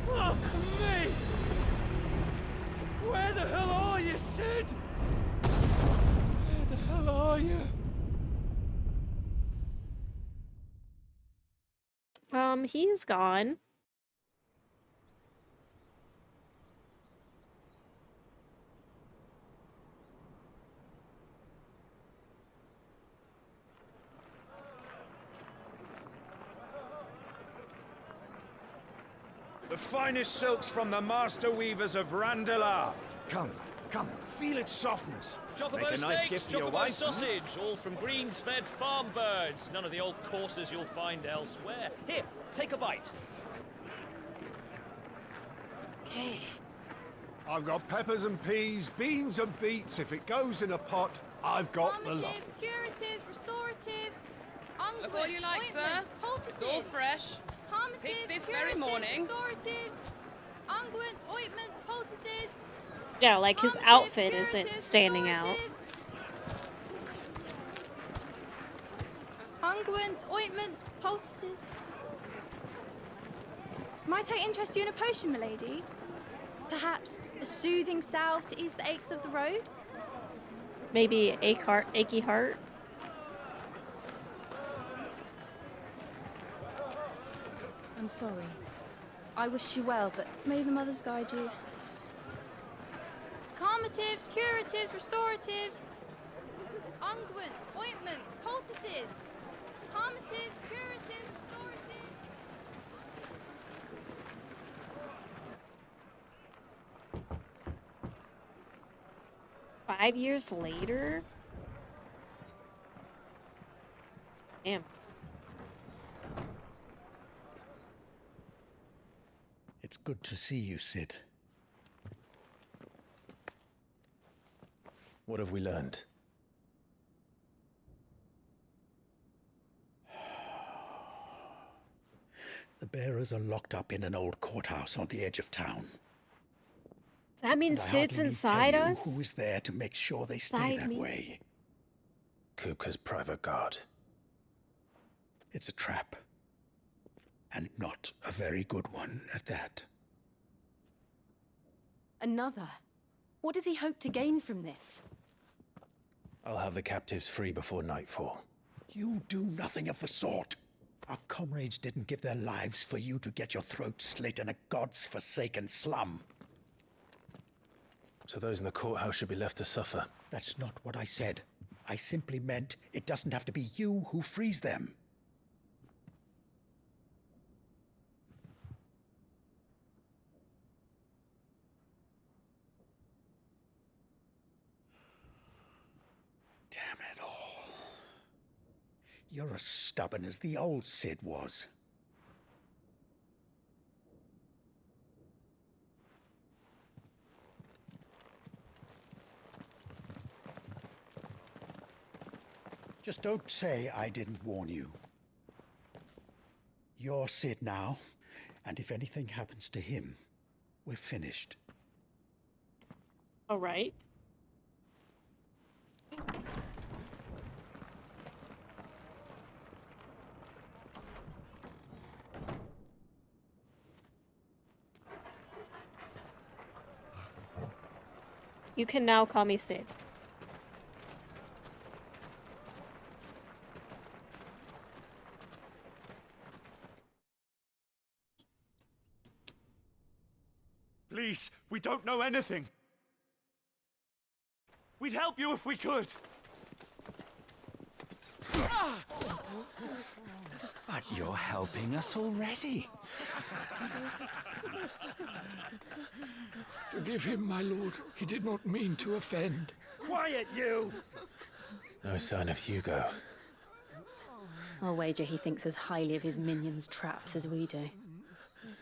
S7: Fuck me! Where the hell are you, Sid? Where the hell are you?
S1: He is gone.
S7: The finest silks from the master weavers of Randalar. Come, feel its softness.
S21: Chocobo
S7: Make a nice
S21: steaks,
S7: gift for your
S21: chocobo
S7: wife.
S21: sausage, all from greens-fed farm birds. None of the old courses you'll find elsewhere. Here, take a bite.
S1: Okay.
S22: I've got peppers and peas, beans and beets. If it goes in a pot, I've got the lot.
S23: Calmatives, curatives, restoratives, unguents,
S24: Look all you like, sir.
S23: ointments, poultices.
S24: It's all fresh.
S23: Calmatives,
S24: Picked this
S23: curatives,
S24: very morning.
S23: restoratives, unguents, ointments, poultices.
S1: Yeah, like his outfit isn't standing out.
S23: Unguents, ointments, poultices. Might I interest you in a potion, milady? Perhaps a soothing salve to ease the aches of the road?
S1: Maybe achy heart.
S23: I'm sorry. I wish you well, but may the mothers guide you. Calmatives, curatives, restoratives. Unguents, ointments, poultices. Calmatives, curatives, restoratives.
S1: 5 years later? Damn.
S25: It's good to see you, Sid.
S16: What have we learned?
S25: The bearers are locked up in an old courthouse on the edge of town.
S1: That means
S25: And I
S1: Sid's
S25: hardly need
S1: inside
S25: tell you
S1: us?
S25: who is there to make sure they stay
S1: Inside
S25: that
S1: me?
S25: way.
S16: Kupka's private guard.
S25: It's a trap. And not a very good one at that.
S17: Another? What does he hope to gain from this?
S16: I'll have the captives free before nightfall.
S25: You do nothing of the sort. Our comrades didn't give their lives for you to get your throat slit in a god's forsaken slum.
S16: So those in the courthouse should be left to suffer.
S25: That's not what I said. I simply meant it doesn't have to be you who frees them. Damn it all. You're as stubborn as the old Sid was. Just don't say I didn't warn you. You're Sid now, and if anything happens to him, we're finished.
S1: All right. You can now call me Sid.
S7: Please, we don't know anything. We'd help you if we could.
S26: But you're helping us already.
S18: Forgive him, my lord. He did not mean to offend.
S7: Quiet, you!
S16: No sign of Hugo.
S17: I'll wager he thinks as highly of his minions' traps as we do.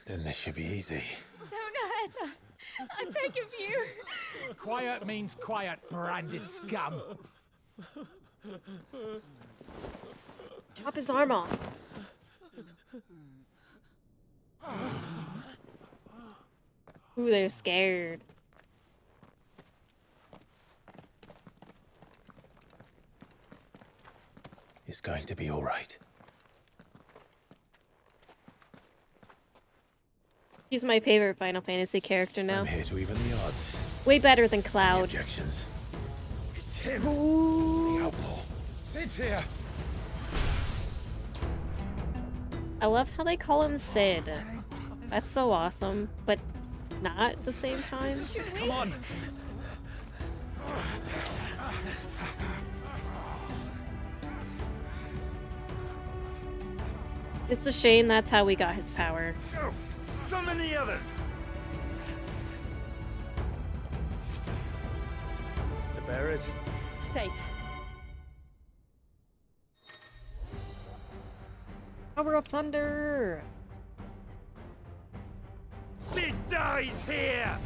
S16: Then this should be easy.
S23: Don't hurt us. I beg of you.
S7: Quiet means quiet, branded scum.
S1: Chop his arm off. Ooh, they're scared.
S16: It's going to be all right.
S1: He's my favorite Final Fantasy character now.
S16: I'm here to even the odds.
S1: Way better than Cloud.
S16: Objections.
S7: It's him.
S1: Ooh.
S7: The outlaw. Sid's here.
S1: I love how they call him Sid. That's so awesome, but not at the same time.
S7: Come on.
S1: It's a shame that's how we got his power.
S7: Summon the others!
S22: The bearers?
S17: Safe.
S1: Power of Thunder!
S7: Sid dies here!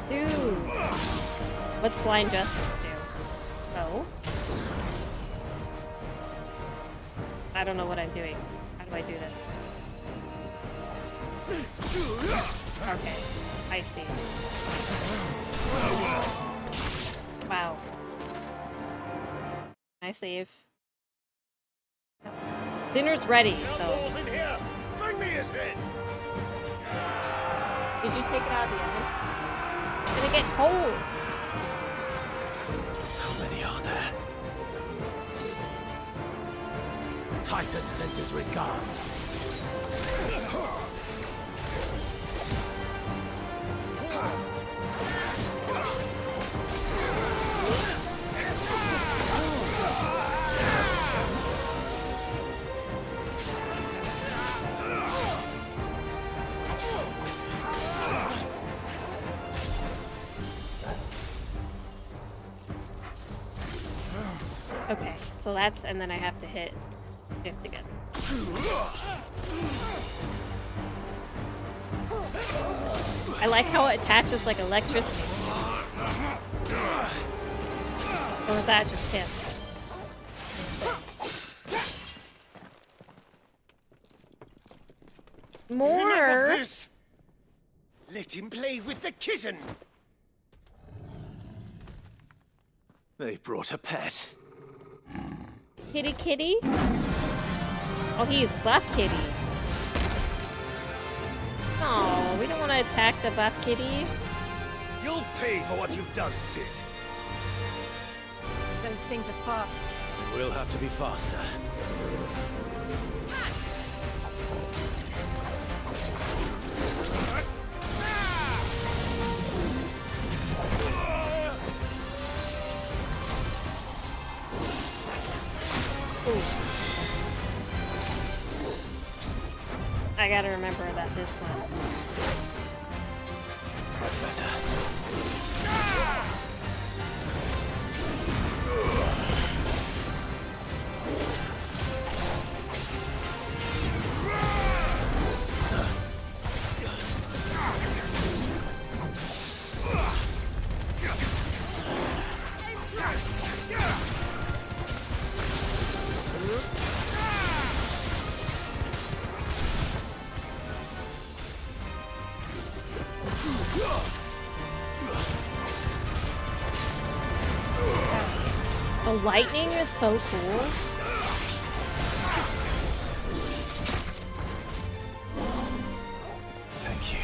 S1: Dude! What's Blind Justice do? Oh? I don't know what I'm doing. How do I do this? Okay, I see. Wow. Can I save? Dinner's ready, so.
S7: Outlaws in here! Bring me his head!
S1: Did you take it out of the oven? It's gonna get cold.
S7: How many are there? Titan sends his regards.
S1: Okay, so that's, and then I have to hit shift again. I like how it attaches like electricity. Or was that just him?
S7: Enough
S1: More!
S7: of this! Let him play with the kitten!
S4: They've brought a pet.
S1: Kitty kitty? Oh, he's buff kitty. Oh, we don't want to attack the buff kitty.
S7: You'll pay for what you've done, Sid.
S17: Those things are fast.
S7: We'll have to be faster.
S1: I gotta remember about this one.
S7: That's better.
S1: The lightning is so cool.
S7: Thank you.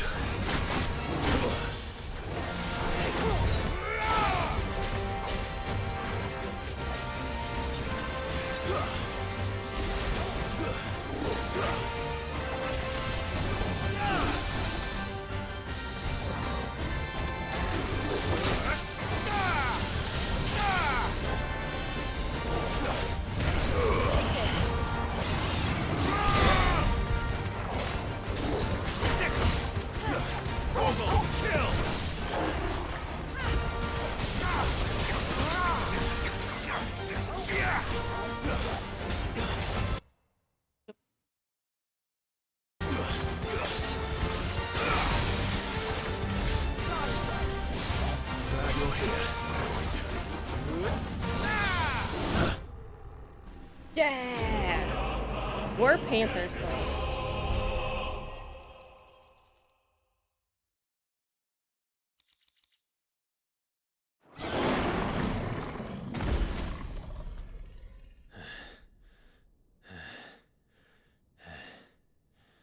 S1: Yeah! We're Panthers, though.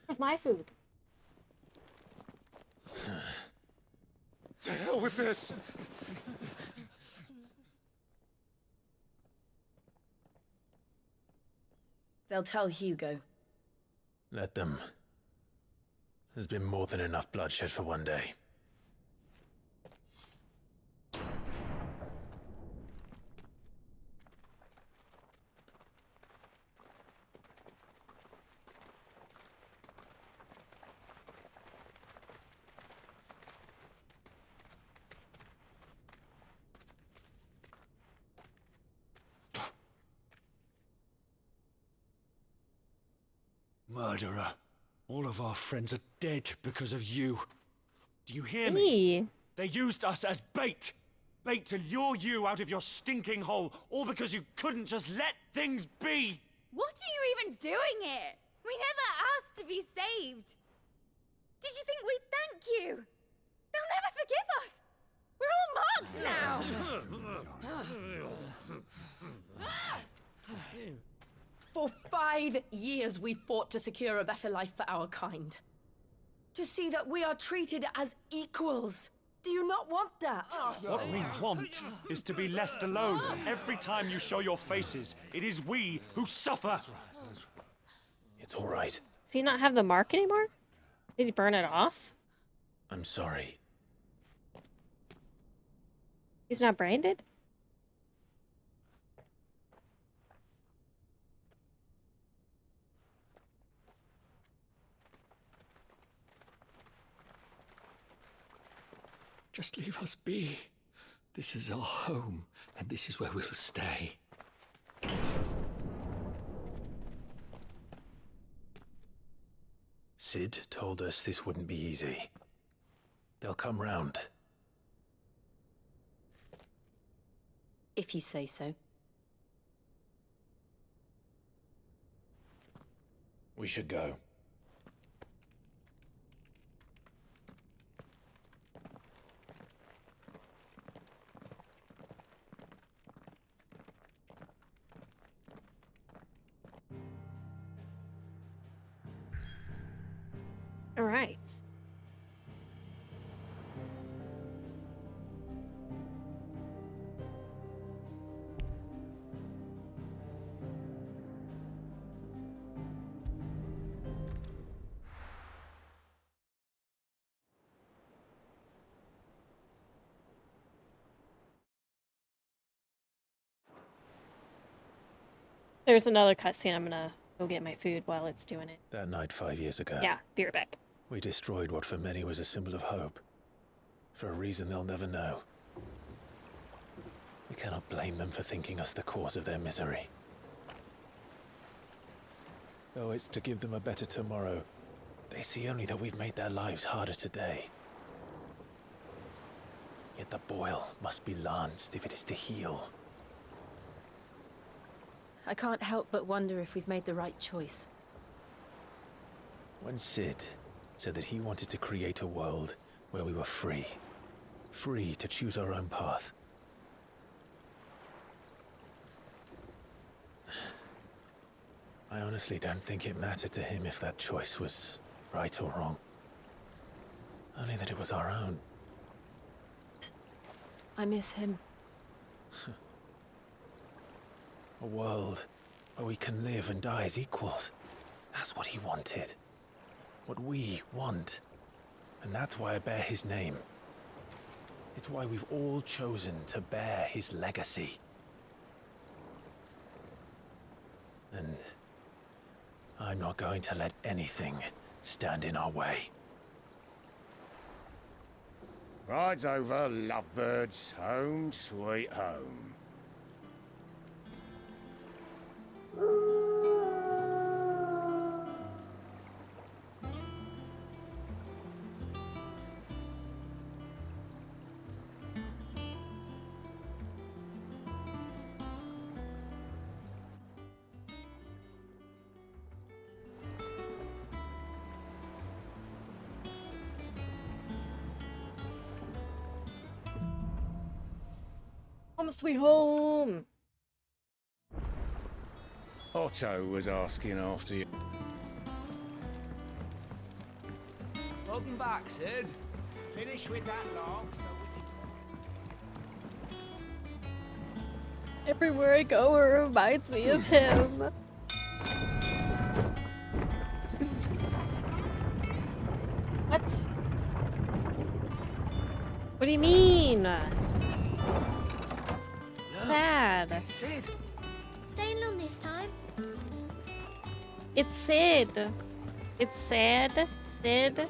S1: Where's my food?
S7: To hell with this!
S12: They'll tell Hugo.
S16: Let them. There's been more than enough bloodshed for one day.
S7: Murderer. All of our friends are dead because of you. Do you hear me? They used us as bait. Bait to lure you out of your stinking hole, all because you couldn't just let things be.
S23: What are you even doing here? We never asked to be saved. Did you think we'd thank you? They'll never forgive us. We're all marked now.
S12: For 5 years we fought to secure a better life for our kind. To see that we are treated as equals. Do you not want that?
S7: What we want is to be left alone. Every time you show your faces, it is we who suffer.
S16: It's all right.
S1: Does he not have the mark anymore? Did he burn it off?
S16: I'm sorry.
S1: He's not branded?
S26: Just leave us be. This is our home, and this is where we'll stay.
S16: Sid told us this wouldn't be easy. They'll come round.
S17: If you say so.
S16: We should go.
S1: All right. There's another cutscene. I'm gonna go get my food while it's doing it.
S16: That night 5 years ago.
S1: Yeah, be right back.
S16: We destroyed what for many was a symbol of hope. For a reason they'll never know. We cannot blame them for thinking us the cause of their misery. Though it's to give them a better tomorrow, they see only that we've made their lives harder today. Yet the boil must be lanced if it is to heal.
S17: I can't help but wonder if we've made the right choice.
S16: When Sid said that he wanted to create a world where we were free. Free to choose our own path. I honestly don't think it mattered to him if that choice was right or wrong. Only that it was our own.
S17: I miss him.
S16: A world where we can live and die as equals. That's what he wanted. What we want. And that's why I bear his name. It's why we've all chosen to bear his legacy. And I'm not going to let anything stand in our way.
S8: Ride's over, lovebirds. Home sweet home.
S1: Home sweet home.
S8: Otto was asking after you.
S2: Welcome back, Sid.
S8: Finish with that log so we
S1: Everywhere I go, it reminds me of him. What? What do you mean? Sad.
S8: Sid.
S23: Staying long this time?
S1: It's Sid. It's sad. Sid.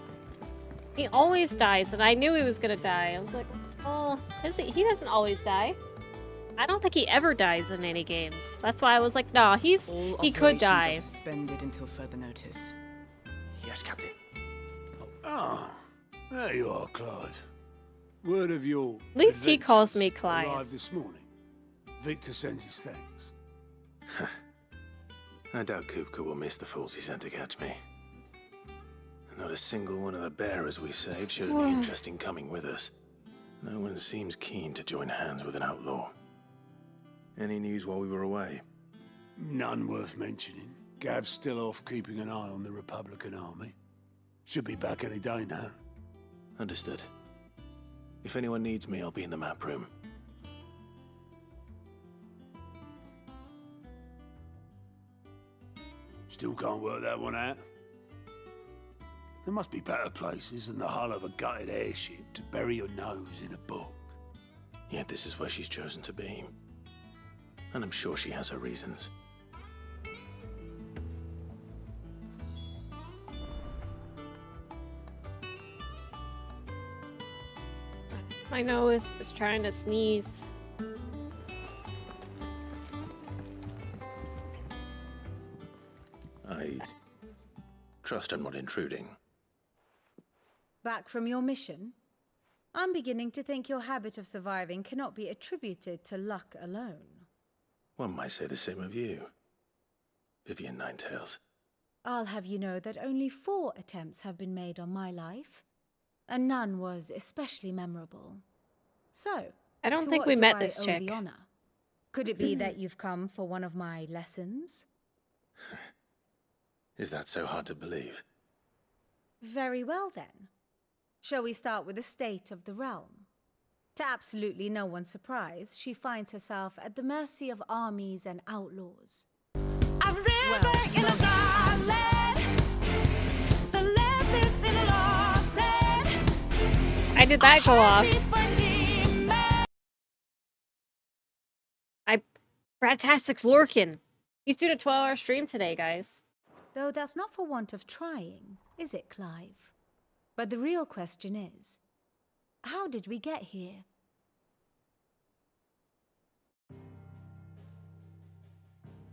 S1: He always dies, and I knew he was gonna die. I was like, oh, he doesn't always die. I don't think he ever dies in any games. That's why I was like, nah, he could die.
S15: Are suspended until further notice.
S25: Yes, Captain.
S22: Ah, there you are, Clive. Word of your
S1: At least he calls me
S22: adventures
S1: Clive.
S22: arrived this morning. Victor sends his thanks.
S4: I doubt Kupka will miss the fools he sent to catch me. Not a single one of the bearers we saved showed any interest in coming with us. No one seems keen to join hands with an outlaw. Any news while we were away?
S22: None worth mentioning. Gav's still off keeping an eye on the Republican army. Should be back any day now.
S4: Understood. If anyone needs me, I'll be in the map room.
S22: Still can't work that one out. There must be better places than the hull of a gutted airship to bury your nose in a book.
S4: Yet this is where she's chosen to be. And I'm sure she has her reasons.
S1: My nose is trying to sneeze.
S4: I trust I'm not intruding.
S3: Back from your mission? I'm beginning to think your habit of surviving cannot be attributed to luck alone.
S4: One might say the same of you, Vivian Ninetails.
S3: I'll have you know that only 4 attempts have been made on my life, and none was especially memorable. So,
S1: I don't
S3: to
S1: think
S3: what
S1: we
S3: do
S1: met
S3: I
S1: this
S3: owe
S1: chick.
S3: the honor? Could it be that you've come for one of my lessons?
S4: Is that so hard to believe?
S3: Very well then. Shall we start with the state of the realm? To absolutely no one's surprise, she finds herself at the mercy of armies and outlaws.
S1: Why did that go off? Bratastic's lurking. He's doing a 12-hour stream today, guys.
S3: Though that's not for want of trying, is it, Clive? But the real question is, how did we get here?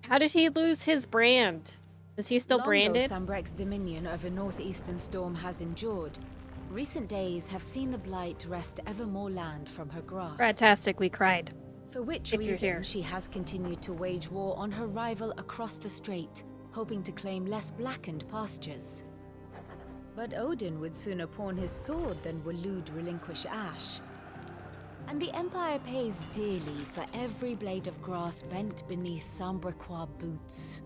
S1: How did he lose his brand? Is he still branded?
S3: Sambrek's dominion over northeastern storm has endured. Recent days have seen the blight wrest ever more land from her grasp.
S1: Bratastic, we cried.
S3: For which
S1: If you're
S3: reason
S1: here.
S3: she has continued to wage war on her rival across the strait, hoping to claim less blackened pastures. But Odin would sooner pawn his sword than Waloed relinquish Ash. And the Empire pays dearly for every blade of grass bent beneath Sambrequois boots.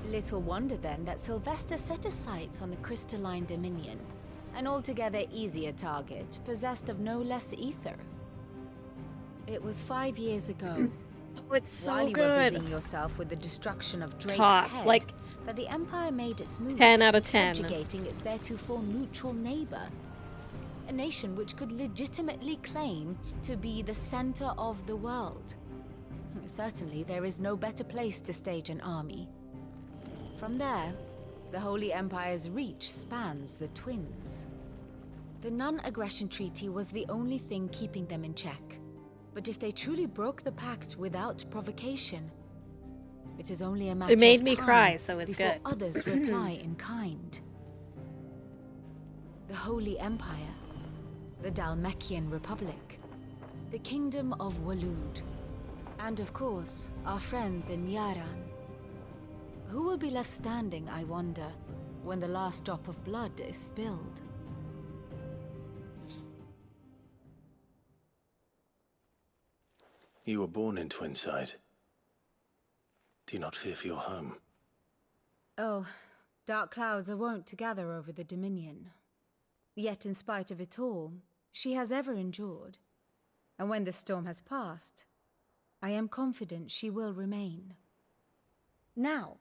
S3: Little wonder then that Sylvester set his sights on the Crystalline Dominion, an altogether easier target, possessed of no less ether. It was 5 years ago.
S1: Oh, it's so
S3: while you
S1: good.
S3: were busying yourself with the destruction of Drake's
S1: Top,
S3: head,
S1: like,
S3: that the Empire made its move,
S1: 10 out of 10.
S3: subjugating its theretofore neutral neighbor. A nation which could legitimately claim to be the center of the world. Certainly, there is no better place to stage an army. From there, the Holy Empire's reach spans the Twins. The non-aggression treaty was the only thing keeping them in check. But if they truly broke the pact without provocation, it is only a matter
S1: It made
S3: of
S1: me
S3: time
S1: cry, so it's
S3: before
S1: good.
S3: others reply in kind. The Holy Empire, the Dalmekian Republic, the Kingdom of Waloed, and of course, our friends in Yaran. Who will be left standing, I wonder, when the last drop of blood is spilled?
S4: You were born in Twinside. Do you not fear for your home?
S3: Oh, dark clouds are wont to gather over the Dominion. Yet in spite of it all, she has ever endured. And when the storm has passed, I am confident she will remain. Now,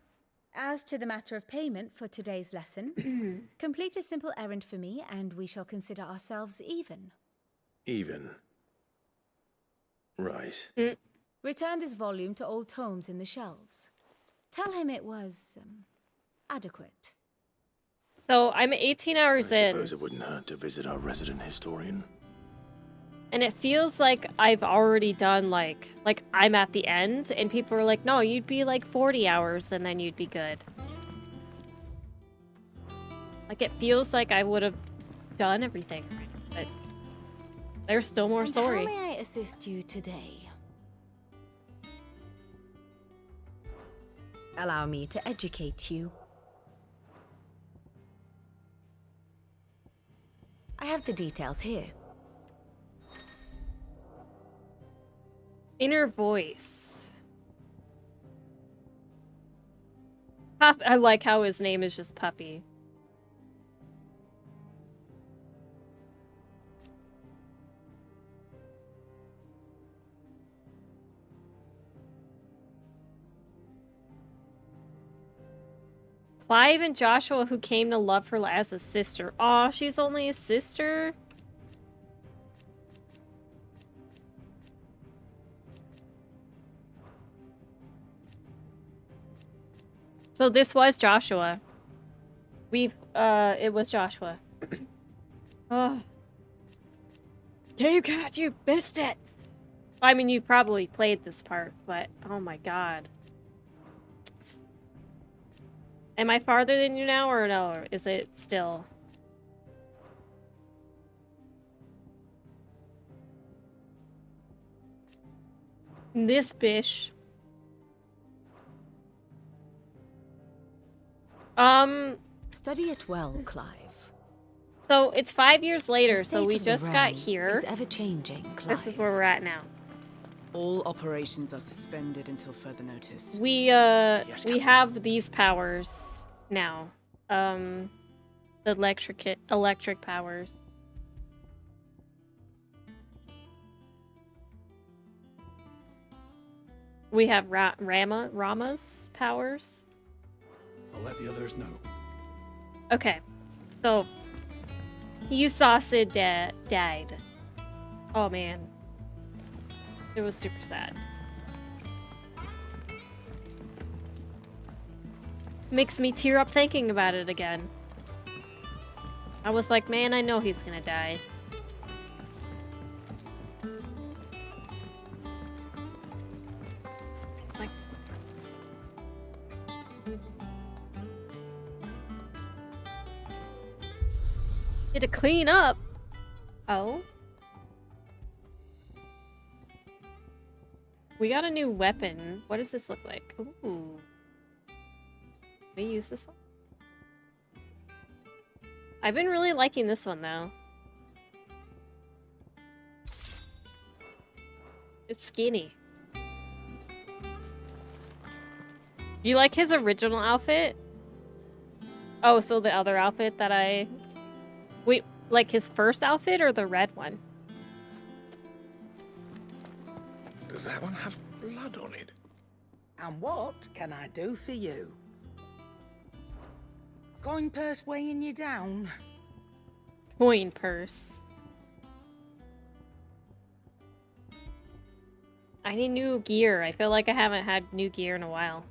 S3: as to the matter of payment for today's lesson, complete a simple errand for me and we shall consider ourselves even.
S4: Even. Right.
S3: Return this volume to old tomes in the shelves. Tell him it was adequate.
S1: So I'm 18 hours
S4: I
S1: in.
S4: suppose it wouldn't hurt to visit our resident historian.
S1: And it feels like I've already done, like I'm at the end, and people are like, no, you'd be like 40 hours and then you'd be good. Like, it feels like I would have done everything, but there's still more story.
S3: How may I assist you today? Allow me to educate you. I have the details here.
S1: Inner voice. I like how his name is just Puppy. Clive and Joshua, who came to love her as a sister. Aw, she's only a sister? So this was Joshua. It was Joshua. Oh. Game Cat, you missed it! I mean, you've probably played this part, but oh my god. Am I farther than you now, or no? Or is it still? This bish.
S3: Study it well, Clive.
S1: So it's 5 years later,
S3: The
S1: so
S3: state
S1: we
S3: of the
S1: just got
S3: realm
S1: here.
S3: is ever-changing, Clive.
S1: This is where we're at now.
S15: All operations are suspended until further notice.
S1: We have these powers now. The electric powers. We have Rama's powers.
S25: I'll let the others know.
S1: Okay, so you saw Sid died. Oh man, it was super sad. Makes me tear up thinking about it again. I was like, man, I know he's gonna die. It's like, get to clean up. Oh. We got a new weapon. What does this look like? Ooh. Can we use this one? I've been really liking this one, though. It's skinny. You like his original outfit? Oh, so the other outfit that I... Wait, like his first outfit or the red one?
S25: Does that one have blood on it?
S12: And what can I do for you? Coin purse weighing you down?
S1: Coin purse. I need new gear. I feel like I haven't had new gear in a while.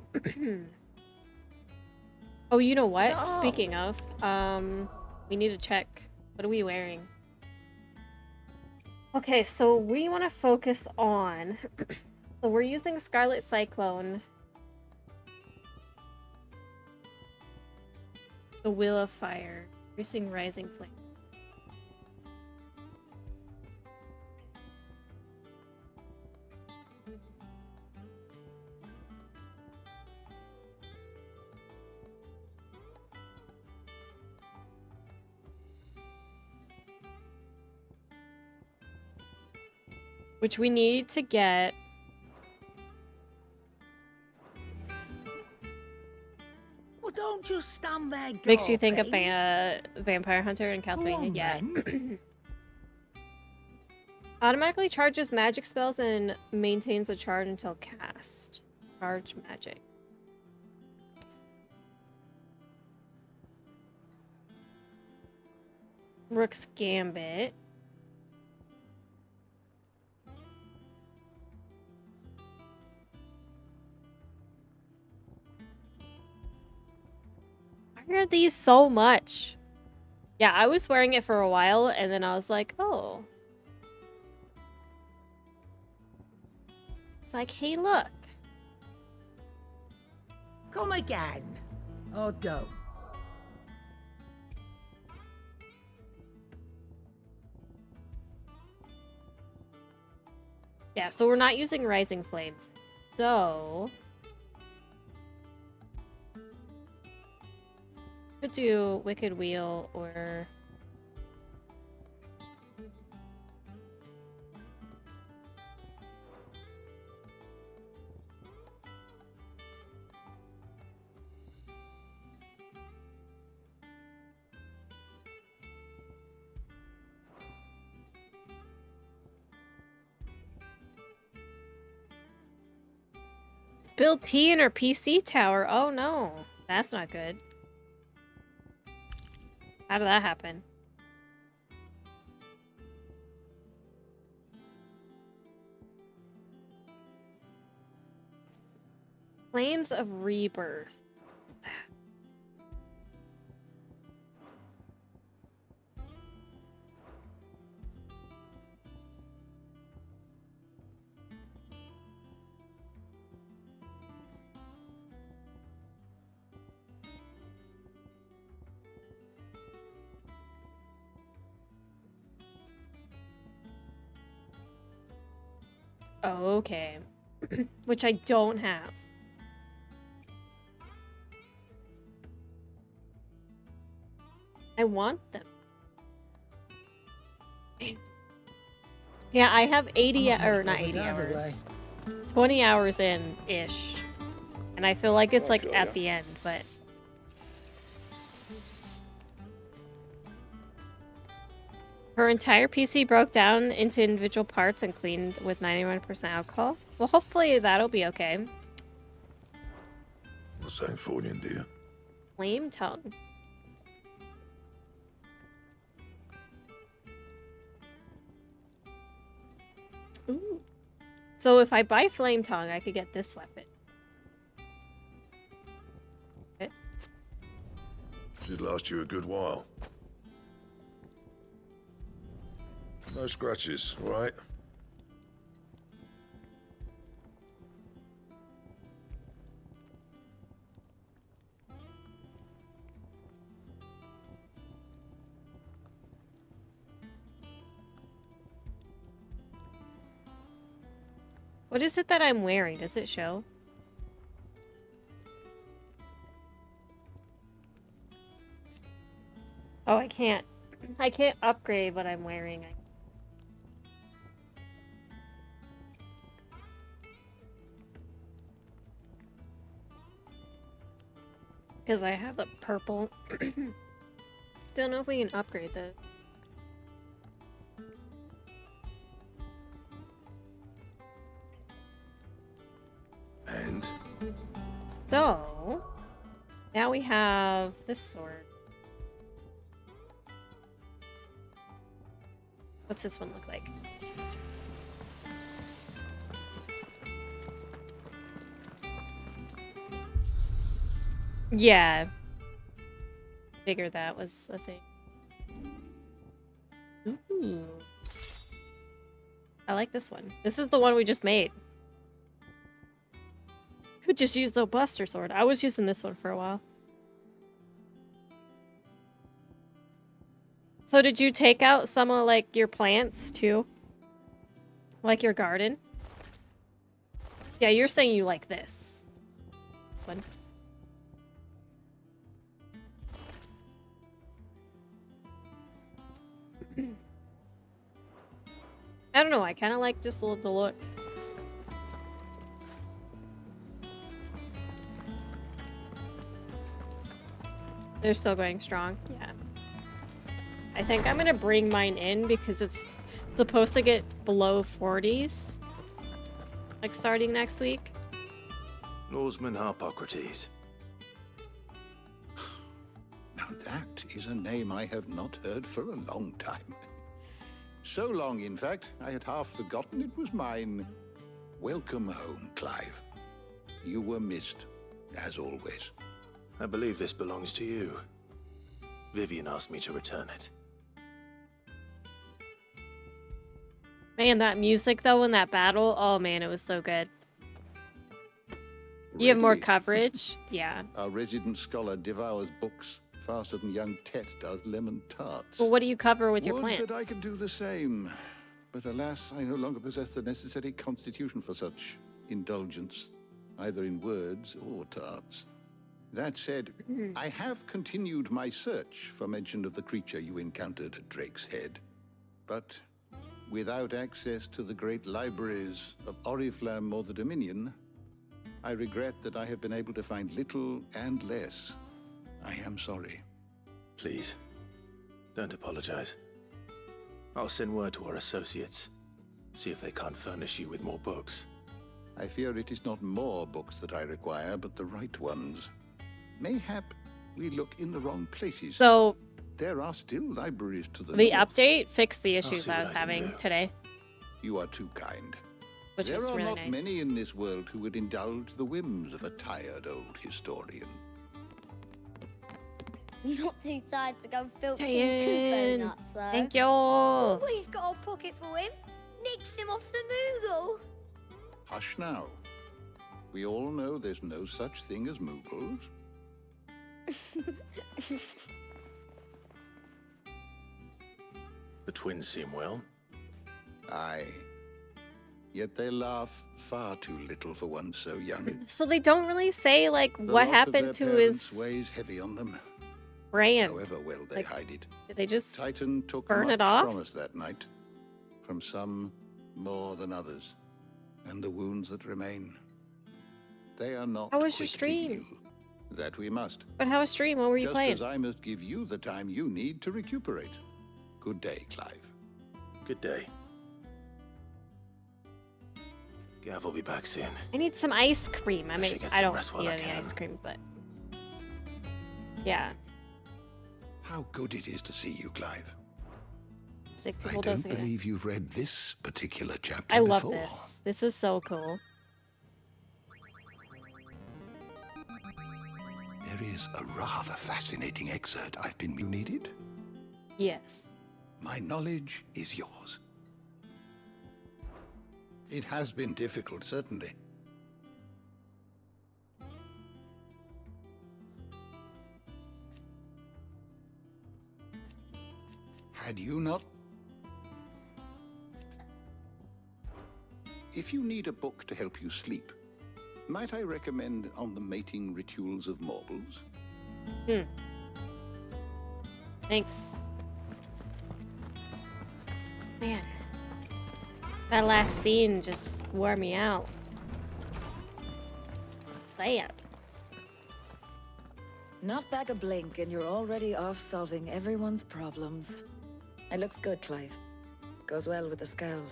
S1: Oh, you know what?
S12: So-
S1: Speaking of, we need to check. What are we wearing? Okay, so we want to focus on... So we're using Scarlet Cyclone. The Wheel of Fire. Increasing Rising Flame. Which we need to get.
S12: Well, don't just stand there
S1: Makes you think of
S12: gawping.
S1: Vampire Hunter and Castlevania.
S12: on,
S1: Yeah.
S12: then.
S1: Automatically charges magic spells and maintains the charge until cast. Charge magic. Rook's Gambit. Why are these so much? Yeah, I was wearing it for a while and then I was like, oh. It's like, hey, look.
S25: Come again. Or don't.
S1: Yeah, so we're not using Rising Flames. So... could do Wicked Wheel or... spilled tea in her PC tower. Oh no, that's not good. How did that happen? Flames of Rebirth. What's that? Oh, okay. Which I don't have. I want them. Yeah, I have 80 or not 80 hours. 20 hours in-ish. And I feel like it's like at the end, but her entire PC broke down into individual parts and cleaned with 91% alcohol. Well, hopefully that'll be okay.
S18: What's that for you, dear?
S1: Flame tongue. Ooh. So if I buy flame tongue, I could get this weapon. Okay.
S18: Should last you a good while. No scratches, all right?
S1: What is it that I'm wearing? Does it show? Oh, I can't. I can't upgrade what I'm wearing. Because I have a purple. Don't know if we can upgrade that.
S18: And?
S1: So, now we have this sword. What's this one look like? Yeah. Figured that was a thing. Ooh. I like this one. This is the one we just made. Could just use the Buster Sword. I was using this one for a while. So did you take out some of like your plants too? Like your garden? Yeah, you're saying you like this. This one. I don't know, I kind of like just the look. They're still going strong, yeah. I think I'm gonna bring mine in because it's supposed to get below 40s. Like starting next week.
S4: Norseman Harpocrates.
S5: Now that is a name I have not heard for a long time. So long, in fact, I had half forgotten it was mine. Welcome home, Clive. You were missed, as always.
S4: I believe this belongs to you. Vivian asked me to return it.
S1: Man, that music though in that battle, oh man, it was so good. You have more
S5: ready.
S1: coverage? Yeah.
S5: Our resident scholar devours books faster than young Tet does lemon tarts.
S1: Well, what do you cover with your
S5: Would
S1: plants?
S5: that I could do the same. But alas, I no longer possess the necessary constitution for such indulgence, either in words or tarts. That said, I have continued my search for mention of the creature you encountered at Drake's Head. But without access to the great libraries of Oriflamme or the Dominion, I regret that I have been able to find little and less. I am sorry.
S4: Please, don't apologize. I'll send word to our associates. See if they can't furnish you with more books.
S5: I fear it is not more books that I require, but the right ones. Mayhap we look in the wrong places.
S1: So
S5: there are still libraries to the
S1: the
S5: north.
S1: update fixed the
S5: I'll
S1: issues
S5: see
S1: I
S5: what
S1: was
S5: I can
S1: having
S5: do.
S1: today.
S5: You are too kind.
S1: Which
S5: there
S1: was
S5: are
S1: really
S5: not
S1: nice.
S5: many in this world who would indulge the whims of a tired old historian.
S6: Not too tired to go filching
S1: Tired.
S6: Kubo nuts, though.
S1: Thank you.
S6: Always got a pocket for him. Nicks him off the Moogle.
S5: Hush now. We all know there's no such thing as Moogles.
S4: The twins seem well.
S5: Aye. Yet they laugh far too little for one so young.
S1: So they don't really say like
S5: The
S1: what
S5: loss of
S1: happened
S5: their
S1: to
S5: parents
S1: his
S5: weighs heavy on them.
S1: brand.
S5: However well they
S1: Like,
S5: hide it.
S1: Did they just
S5: Titan took
S1: burn
S5: much
S1: it off?
S5: from us that night. From some more than others. And the wounds that remain. They are not
S1: How was your
S5: quick to
S1: stream?
S5: heal. That we must.
S1: But how was stream? What were you
S5: Just
S1: playing?
S5: as I must give you the time you need to recuperate. Good day, Clive.
S4: Good day. Gav will be back soon.
S1: I need some ice cream. I
S4: should
S1: mean,
S4: get
S1: I
S4: some
S1: don't
S4: rest while
S1: need
S4: I
S1: any
S4: can.
S1: ice cream, but yeah,
S5: How good it is to see you, Clive.
S1: sick
S5: I
S1: people
S5: don't
S1: doesn't.
S5: believe you've read this particular chapter
S1: I love
S5: before.
S1: this. This is so cool.
S5: There is a rather fascinating excerpt I've been needed.
S1: Yes.
S5: My knowledge is yours. It has been difficult, certainly. Had you not? If you need a book to help you sleep, might I recommend On the Mating Rituals of Mortals?
S1: Thanks. Man, that last scene just wore me out. Sad.
S10: Not back a blink and you're already off solving everyone's problems. It looks good, Clive. Goes well with the scowl.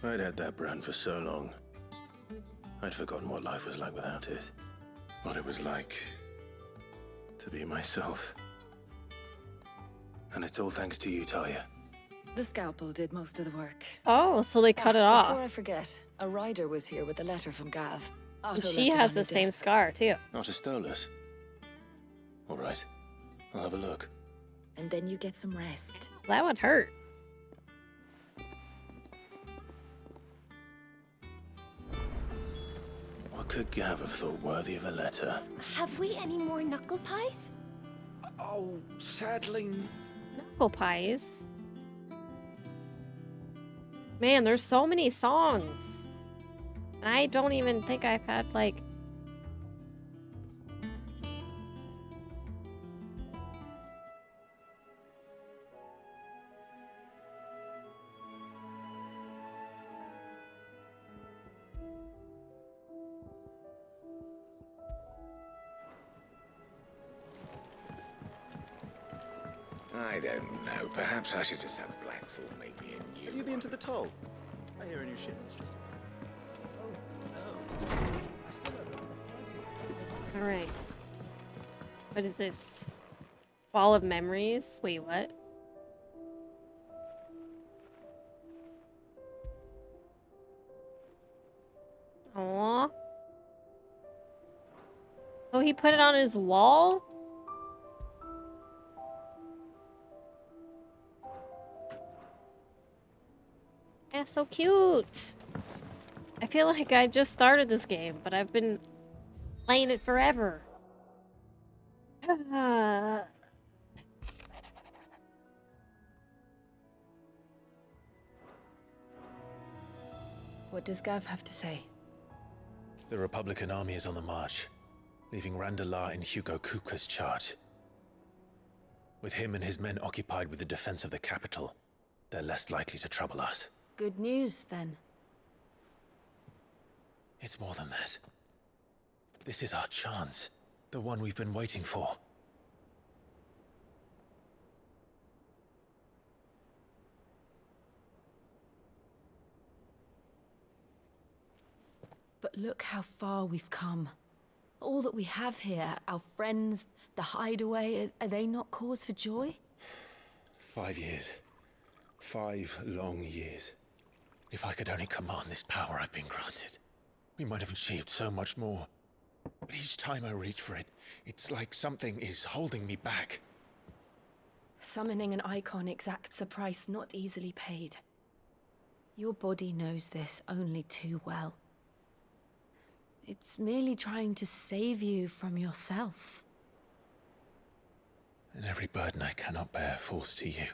S4: I'd had that brand for so long. I'd forgotten what life was like without it. What it was like to be myself. And it's all thanks to you, Talia.
S10: The scalpel did most of the work.
S1: Oh, so they cut it off.
S10: Before I forget, a rider was here with a letter from Gav.
S1: And
S10: Otto
S1: she
S10: left it
S1: has
S10: on
S1: the
S10: your
S1: same
S10: desk.
S1: scar too.
S4: Not a Stolas. All right. I'll have a look.
S10: And then you get some rest.
S1: That would hurt.
S4: What could Gav have thought worthy of a letter?
S6: Have we any more knuckle pies?
S26: Oh, sadly.
S1: Knuckle pies. Man, there's so many songs. And I don't even think I've had like.
S18: I don't know. Perhaps I should just have Blackthorn make me a new
S11: Have you been to the toll? I hear a new shipment's just...
S1: All right. What is this? Ball of memories? Wait, what? Aww. Oh, he put it on his wall? That's so cute. I feel like I just started this game, but I've been Playing it forever.
S17: What does Gav have to say?
S16: The Republican army is on the march, leaving Randalar in Hugo Kuka's charge. With him and his men occupied with the defense of the capital, they're less likely to trouble us.
S17: Good news, then.
S16: It's more than that. This is our chance, the one we've been waiting for.
S17: But look how far we've come. All that we have here, our friends, the hideaway, are they not cause for joy?
S16: 5 years. 5 long years. If I could only command this power I've been granted, we might have achieved so much more. But each time I reach for it, it's like something is holding me back.
S17: Summoning an icon exacts a price not easily paid. Your body knows this only too well. It's merely trying to save you from yourself.
S16: And every burden I cannot bear falls to you.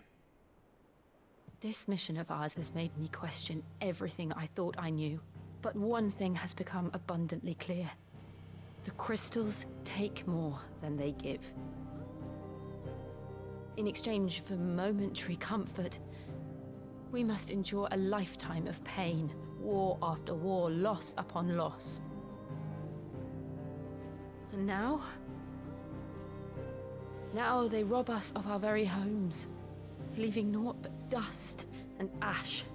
S17: This mission of ours has made me question everything I thought I knew. But one thing has become abundantly clear. The crystals take more than they give. In exchange for momentary comfort, we must endure a lifetime of pain, war after war, loss upon loss. And now they rob us of our very homes, leaving naught but dust and ash.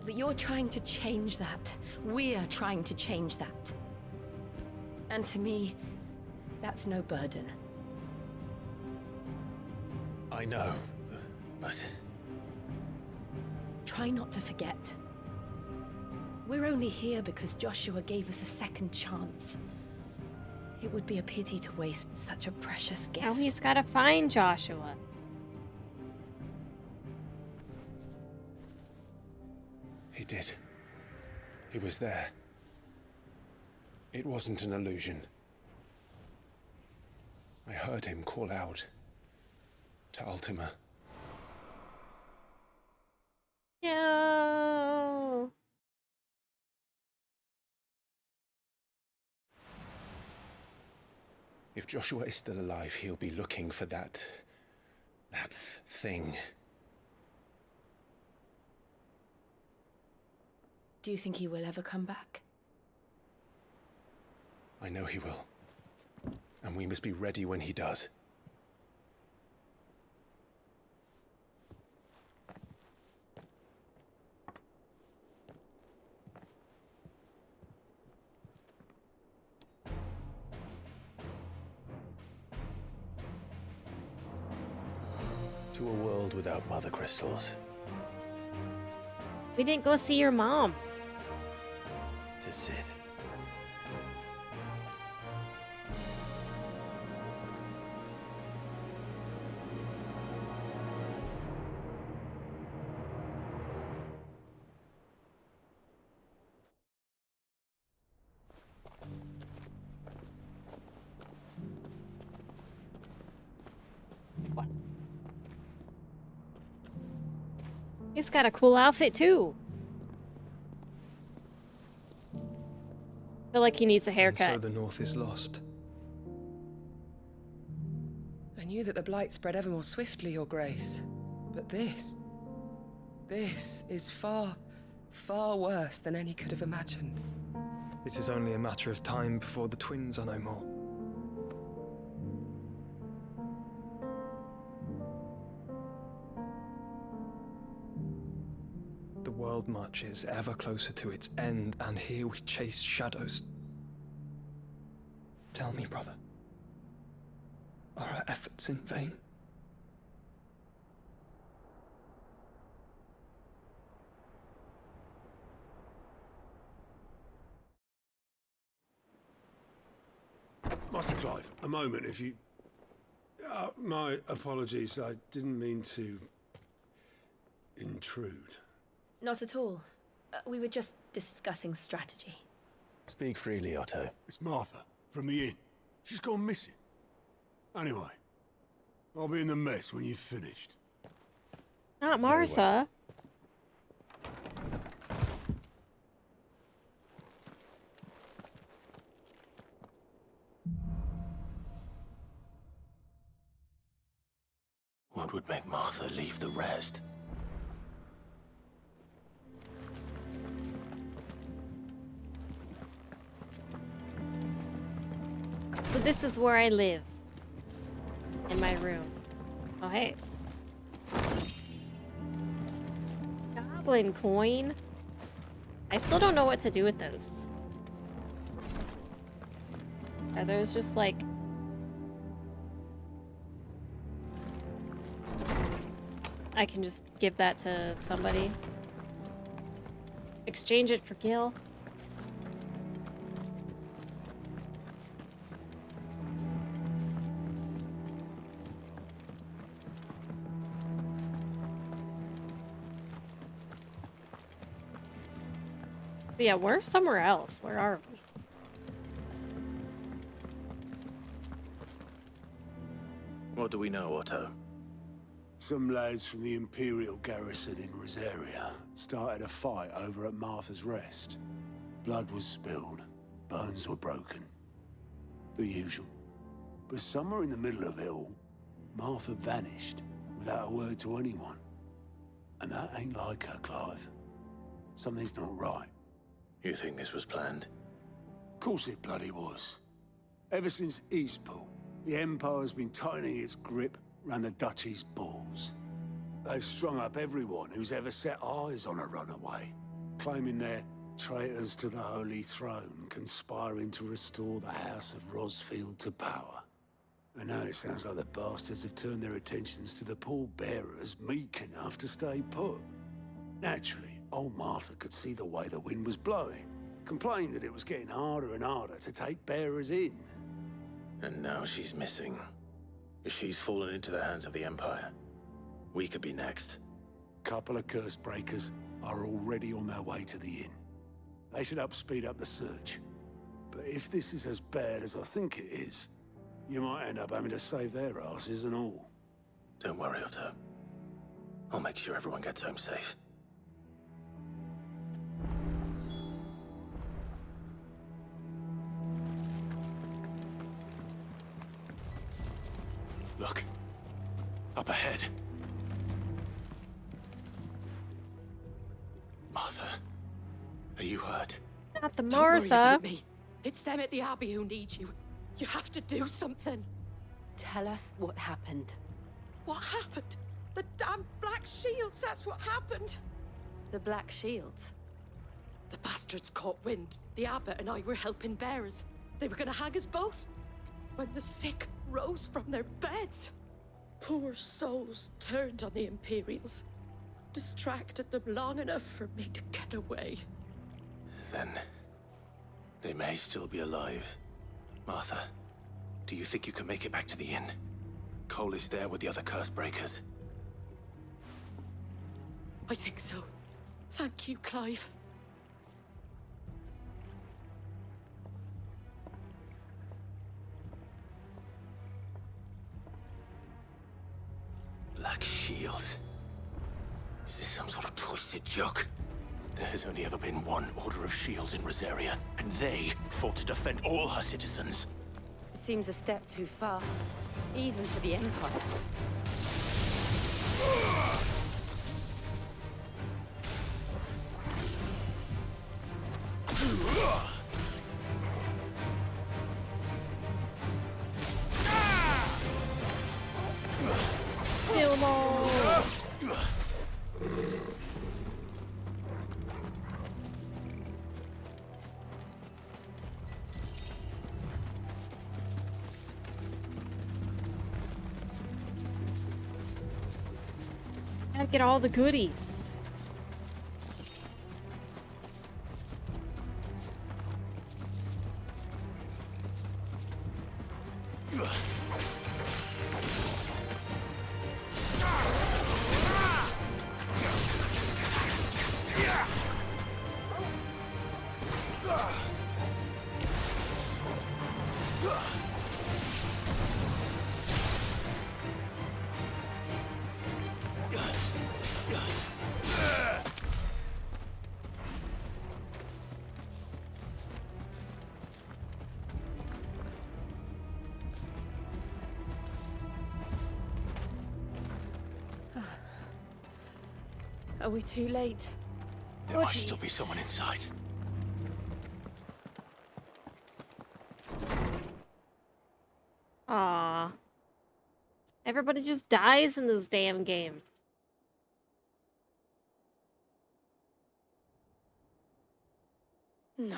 S17: But you're trying to change that. We're trying to change that. And to me, that's no burden.
S16: I know, but...
S17: Try not to forget. We're only here because Joshua gave us a second chance. It would be a pity to waste such a precious gift.
S1: Now he's gotta find Joshua.
S16: He did. He was there. It wasn't an illusion. I heard him call out to Ultima.
S1: No.
S16: If Joshua is still alive, he'll be looking for that thing.
S17: Do you think he will ever come back?
S16: I know he will. And we must be ready when he does. To a world without mother crystals.
S1: We didn't go see your mom.
S16: To Sid.
S1: He's got a cool outfit too. Feel like he needs a haircut.
S9: And so the North is lost.
S13: I knew that the Blight spread ever more swiftly, Your Grace. But this is far, far worse than any could have imagined.
S9: It is only a matter of time before the twins are no more. The world marches ever closer to its end, and here we chase shadows. Tell me, brother, are our efforts in vain?
S22: Master Clive, a moment, if you... my apologies, I didn't mean to... intrude.
S17: Not at all.
S15: We were just discussing strategy.
S16: Speak freely, Otto.
S22: It's Martha, from the inn. She's gone missing. Anyway, I'll be in the mess when you've finished.
S1: Not Martha.
S4: What would make Martha leave the rest?
S1: So this is where I live. In my room. Oh, hey. Goblin coin. I still don't know what to do with those. Are those just like... I can just give that to somebody. Exchange it for Gil. But yeah, we're somewhere else. Where are we?
S4: What do we know, Otto?
S22: Some lads from the Imperial garrison in Rosaria started a fight over at Martha's Rest. Blood was spilled, bones were broken. The usual. But somewhere in the middle of it all, Martha vanished without a word to anyone. And that ain't like her, Clive. Something's not right.
S4: You think this was planned?
S22: Of course it bloody was. Ever since Eastpool, the Empire's been tightening its grip round the Duchy's balls. They've strung up everyone who's ever set eyes on a runaway, claiming they're traitors to the Holy Throne, conspiring to restore the House of Rosfield to power. And now it sounds like the bastards have turned their attentions to the pallbearers meek enough to stay put. Naturally, old Martha could see the way the wind was blowing, complained that it was getting harder and harder to take bearers in.
S4: And now she's missing. If she's fallen into the hands of the Empire, we could be next.
S22: Couple of curse breakers are already on their way to the inn. They should speed up the search. But if this is as bad as I think it is, you might end up having to save their asses and all.
S4: Don't worry, Otto. I'll make sure everyone gets home safe. Look. Up ahead. Martha, are you hurt?
S1: Not the
S12: Don't worry
S1: Martha.
S12: about me. It's them at the Abbey who need you. You have to do something.
S17: Tell us what happened.
S12: What happened? The damn Black Shields, that's what happened.
S17: The Black Shields?
S12: The bastards caught wind. The Abbot and I were helping bearers. They were gonna hang us both. When the sick rose from their beds, poor souls turned on the Imperials. Distracted them long enough for me to get away.
S4: Then they may still be alive. Martha, do you think you can make it back to the inn? Cole is there with the other curse breakers.
S12: I think so. Thank you, Clive.
S4: Black Shields. Is this some sort of twisted joke? There has only ever been one Order of Shields in Rosaria, and they fought to defend all her citizens.
S17: It seems a step too far, even for the Empire.
S1: Kill them all. Gotta get all the goodies.
S15: Are we too late?
S4: There might still be someone inside.
S1: Aw. Everybody just dies in this damn game.
S10: No.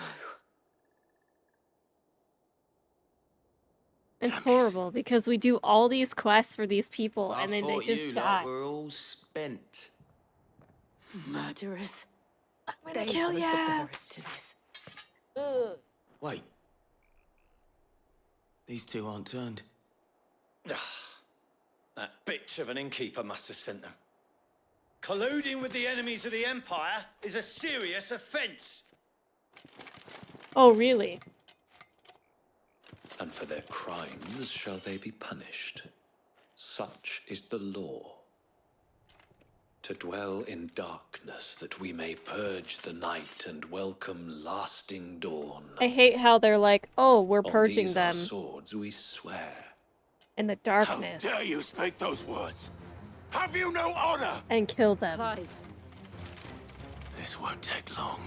S1: It's horrible because we do all these quests for these people and then they just die.
S7: We're all spent.
S10: Murderers.
S1: I'm
S10: They
S1: gonna kill
S10: are the
S1: ya.
S10: bearers to this.
S7: Wait. These two aren't turned.
S11: That bitch of an innkeeper must have sent them. Colluding with the enemies of the Empire is a serious offense.
S1: Oh, really?
S14: And for their crimes shall they be punished. Such is the law. To dwell in darkness that we may purge the night and welcome lasting dawn.
S1: I hate how they're like, oh, we're
S14: On
S1: purging
S14: these our
S1: them
S14: swords we swear.
S1: in the darkness.
S18: How dare you speak those words? Have you no honor?
S1: And kill them.
S10: Clive.
S4: This won't take long.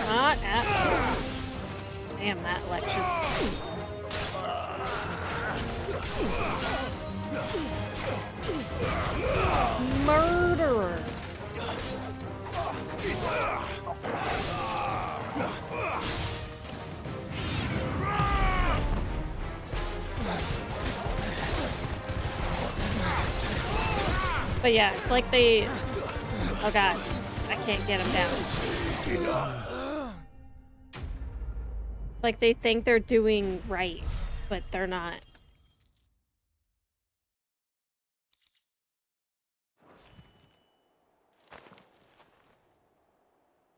S1: Not at all. Damn, that electricity. Murderers. But yeah, it's like they... Oh god, I can't get him down. It's like they think they're doing right, but they're not.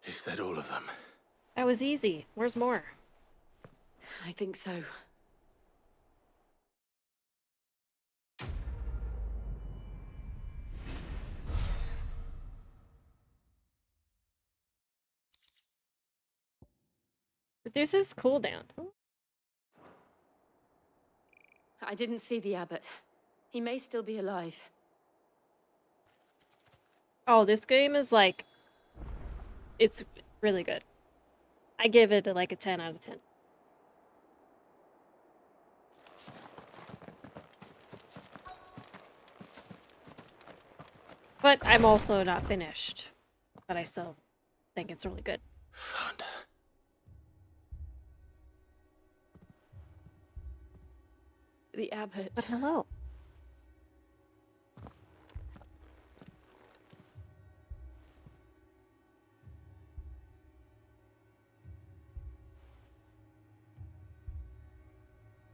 S4: Is that all of them?
S1: That was easy. Where's more?
S10: I think so.
S1: Reduces cooldown.
S10: I didn't see the abbot. He may still be alive.
S1: Oh, this game is like... It's really good. I give it like a 10 out of 10. But I'm also not finished. But I still think it's really good.
S4: Found her.
S10: The abbot.
S1: But hello.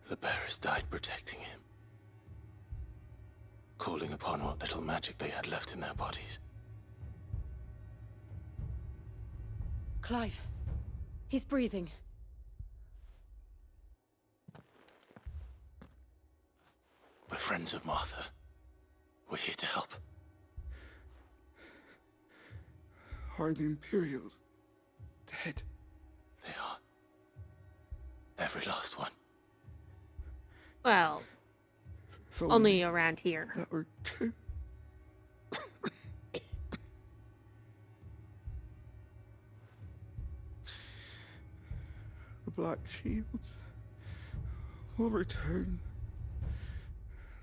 S4: The bearers died protecting him. Calling upon what little magic they had left in their bodies.
S10: Clive. He's breathing.
S4: We're friends of Martha. We're here to help.
S19: Are the Imperials dead?
S4: They are. Every last one.
S1: Well,
S19: If
S1: only around here.
S19: that were true. The Black Shields will return.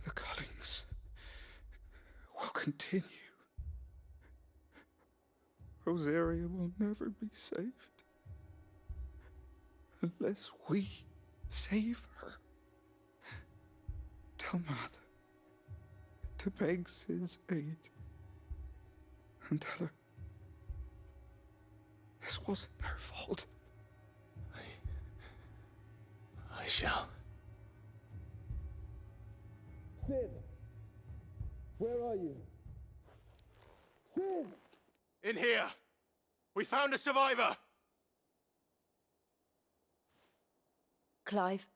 S19: The cuttings will continue. Rosaria will never be saved unless we save her. Tell Mother to beg Sid's aid and tell her this wasn't her fault.
S4: I shall.
S19: Sid, where are you? Sid!
S18: In here.
S4: We found a survivor!
S17: Clive.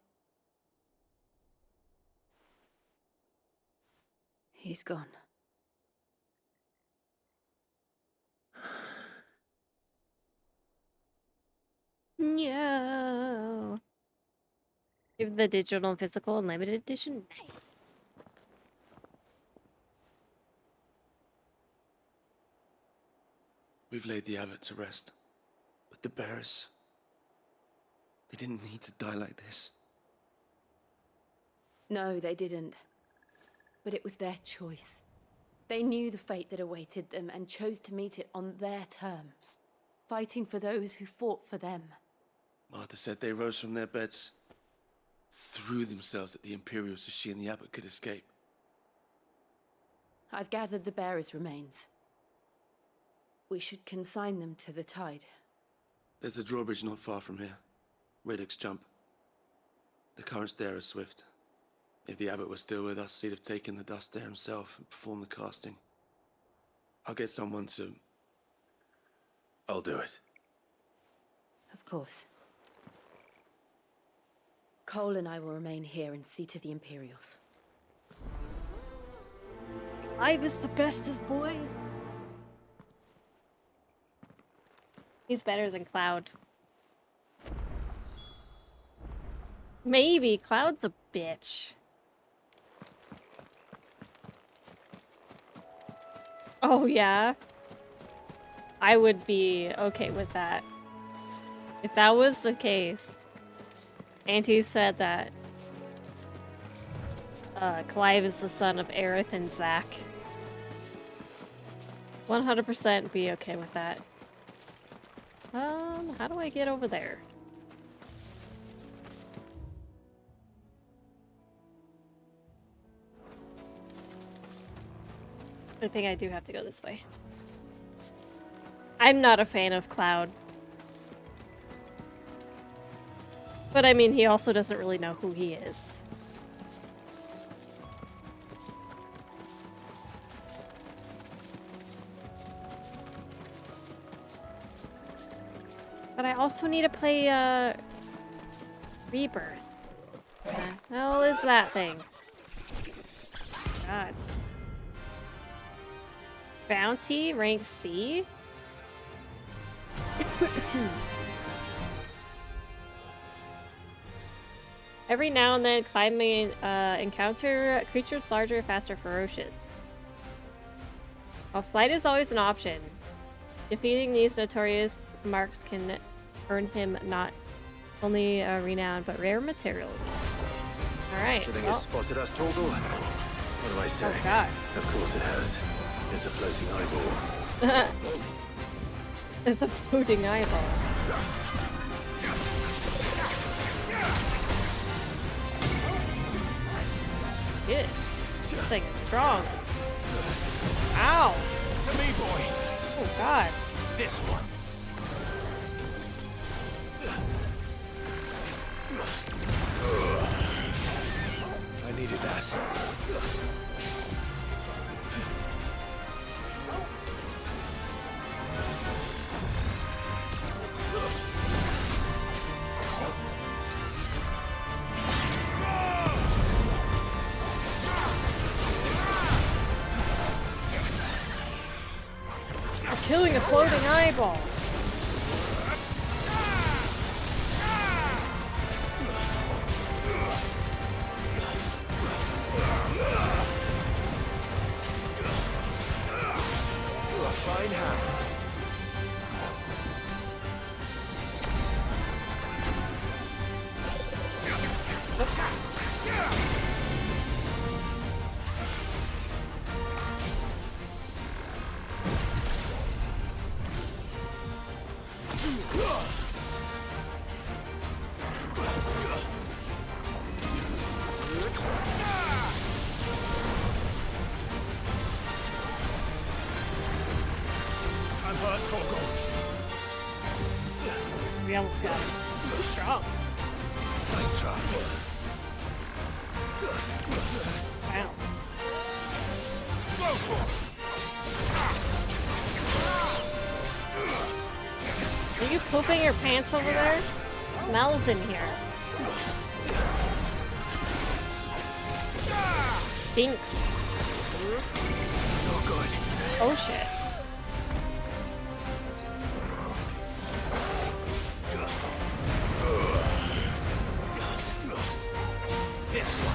S17: He's gone.
S1: No. Give the digital and physical and limited edition. Nice.
S7: We've laid the abbot to rest. But the bearers... they didn't need to die like this.
S17: No, they didn't. But it was their choice. They knew the fate that awaited them and chose to meet it on their terms, fighting for those who fought for them.
S7: Martha said they rose from their beds, threw themselves at the Imperials so she and the abbot could escape.
S17: I've gathered the bearers' remains. We should consign them to the tide.
S7: There's a drawbridge not far from here. Radix Jump. The currents there are swift. If the abbot was still with us, he'd have taken the dust there himself and performed the casting. I'll get someone to...
S4: I'll do it.
S17: Of course. Cole and I will remain here and see to the Imperials.
S1: Clive is the bestest boy. He's better than Cloud. Maybe. Cloud's a bitch. Oh, yeah? I would be okay with that. If that was the case. Auntie said that Clive is the son of Aerith and Zack. 100% be okay with that. How do I get over there? I think I do have to go this way. I'm not a fan of Cloud. But I mean, he also doesn't really know who he is. But I also need to play, Rebirth. What the hell is that thing? God. Bounty, rank C? Every now and then, Clive may encounter creatures larger, faster, ferocious. While flight is always an option, defeating these notorious marks can earn him not only renown, but rare materials. Alright,
S4: Do you think it's spotted us, Torgal? What do I say?
S1: Oh, God.
S4: Of course it has. It's a floating eyeball.
S1: It's a floating eyeball. Good. This thing is strong. Ow!
S4: To me, boy.
S1: Oh, God.
S4: This one. I needed that.
S1: Killing a floating eyeball.
S4: Fine hand. I'm hurt, Torgal.
S1: We almost got him. He's strong.
S4: Nice try.
S1: Wow.
S4: Go for it.
S1: you pooping your pants over there? Smells in here. Stinks.
S11: Oh, good.
S1: Oh, shit.
S11: This one.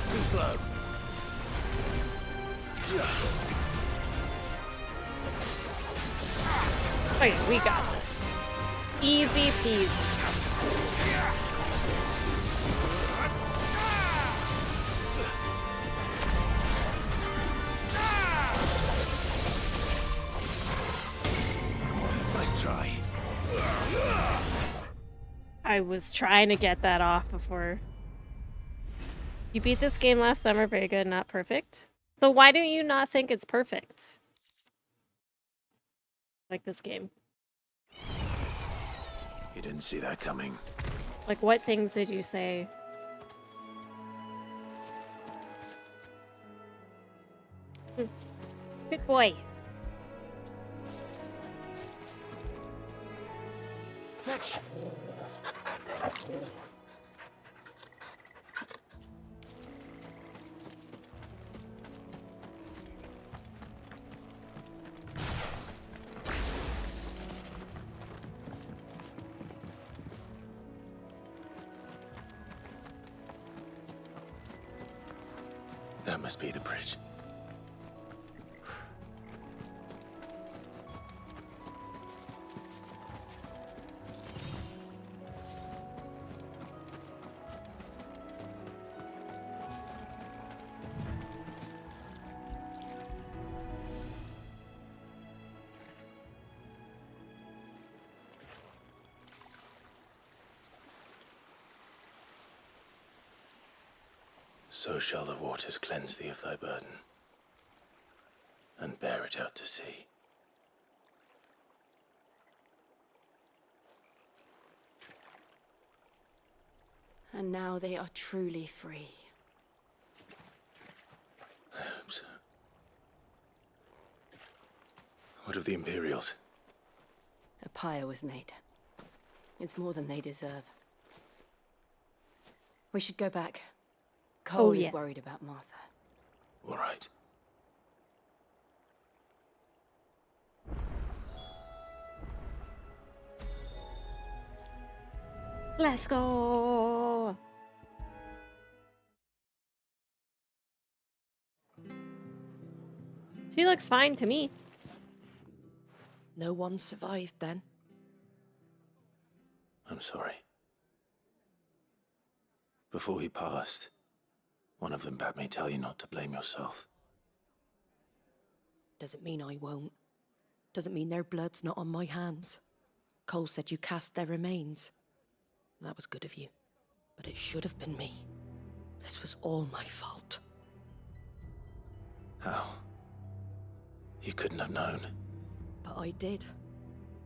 S11: Too slow.
S1: Okay, we got this. Easy peasy.
S11: Nice try.
S1: I was trying to get that off before. You beat this game last summer, very good, not perfect. So why do you not think it's perfect? Like this game.
S4: You didn't see that coming.
S1: Like what things did you say? Good boy.
S11: Fetch.
S4: That must be the bridge. So shall the waters cleanse thee of thy burden, and bear it out to sea.
S17: And now they are truly free.
S4: I hope so. What of the Imperials?
S17: A pyre was made. It's more than they deserve. We should go back. Cole is worried about Martha.
S4: All right.
S1: Let's go. She looks fine to me.
S12: No one survived then?
S4: I'm sorry. Before he passed, one of them bade me tell you not to blame yourself.
S12: Doesn't mean I won't. Doesn't mean their blood's not on my hands. Cole said you cast their remains. That was good of you. But it should have been me. This was all my fault.
S4: How? You couldn't have known.
S12: But I did.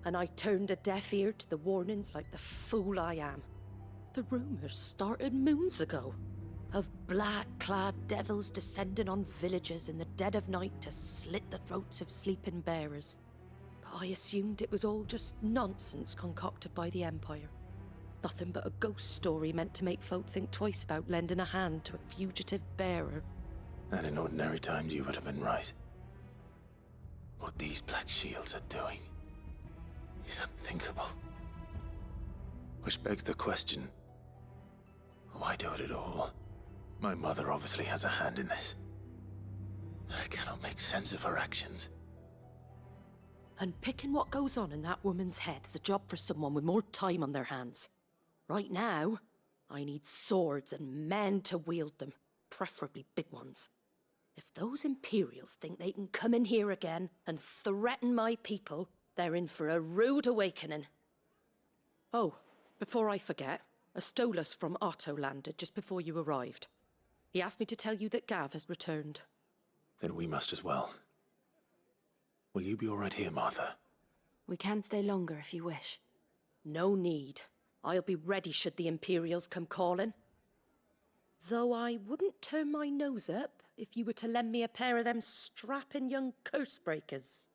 S12: And I turned a deaf ear to the warnings like the fool I am. The rumors started moons ago. Of black-clad devils descending on villages in the dead of night to slit the throats of sleeping bearers. But I assumed it was all just nonsense concocted by the Empire. Nothing but a ghost story meant to make folk think twice about lending a hand to a fugitive bearer.
S4: And in ordinary times you would have been right. What these Black Shields are doing is unthinkable. Which begs the question, why do it at all? My mother obviously has a hand in this. I cannot make sense of her actions.
S12: And picking what goes on in that woman's head is a job for someone with more time on their hands. Right now, I need swords and men to wield them, preferably big ones. If those Imperials think they can come in here again and threaten my people, they're in for a rude awakening. Oh, before I forget, a Stolas from Otto landed just before you arrived. He asked me to tell you that Gav has returned.
S4: Then we must as well. Will you be all right here, Martha?
S17: We can stay longer if you wish.
S12: No need. I'll be ready should the Imperials come calling. Though I wouldn't turn my nose up if you were to lend me a pair of them strapping young curse breakers.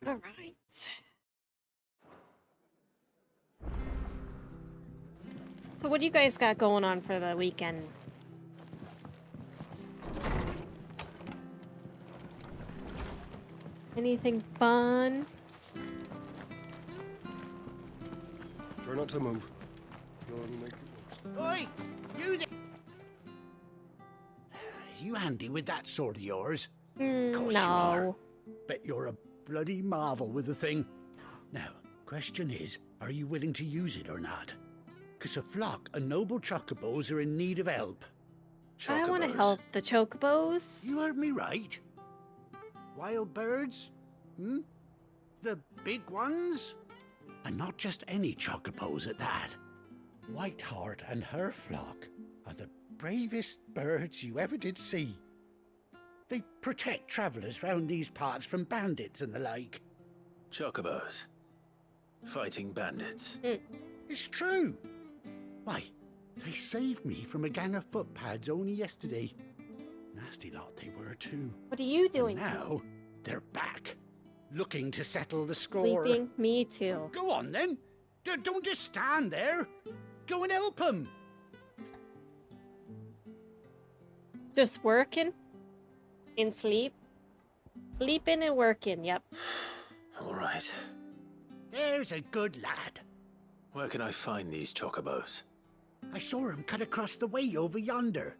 S1: All right. So what do you guys got going on for the weekend? Anything fun?
S2: Try not to move.
S25: Oi! You there! You handy with that sword of yours? Course you are.
S1: No.
S25: Bet you're a bloody marvel with the thing. Now, question is, are you willing to use it or not? 'Cause a flock of noble chocobos are in need of help.
S1: I want to help the chocobos.
S25: You heard me right. Wild birds? The big ones? And not just any chocobos at that. Whiteheart and her flock are the bravest birds you ever did see. They protect travellers round these parts from bandits and the like.
S4: Chocobos. Fighting bandits.
S25: It's true. Why, they saved me from a gang of footpads only yesterday. Nasty lot they were too.
S1: What are you doing?
S25: And now they're back, looking to settle the score.
S1: Sleeping? Me too.
S25: Go on then. Don't just stand there. Go and help them.
S1: Just working and sleep. Sleeping and working, yep.
S4: All right.
S25: There's a good lad.
S4: Where can I find these chocobos?
S25: I saw him cut across the way over yonder.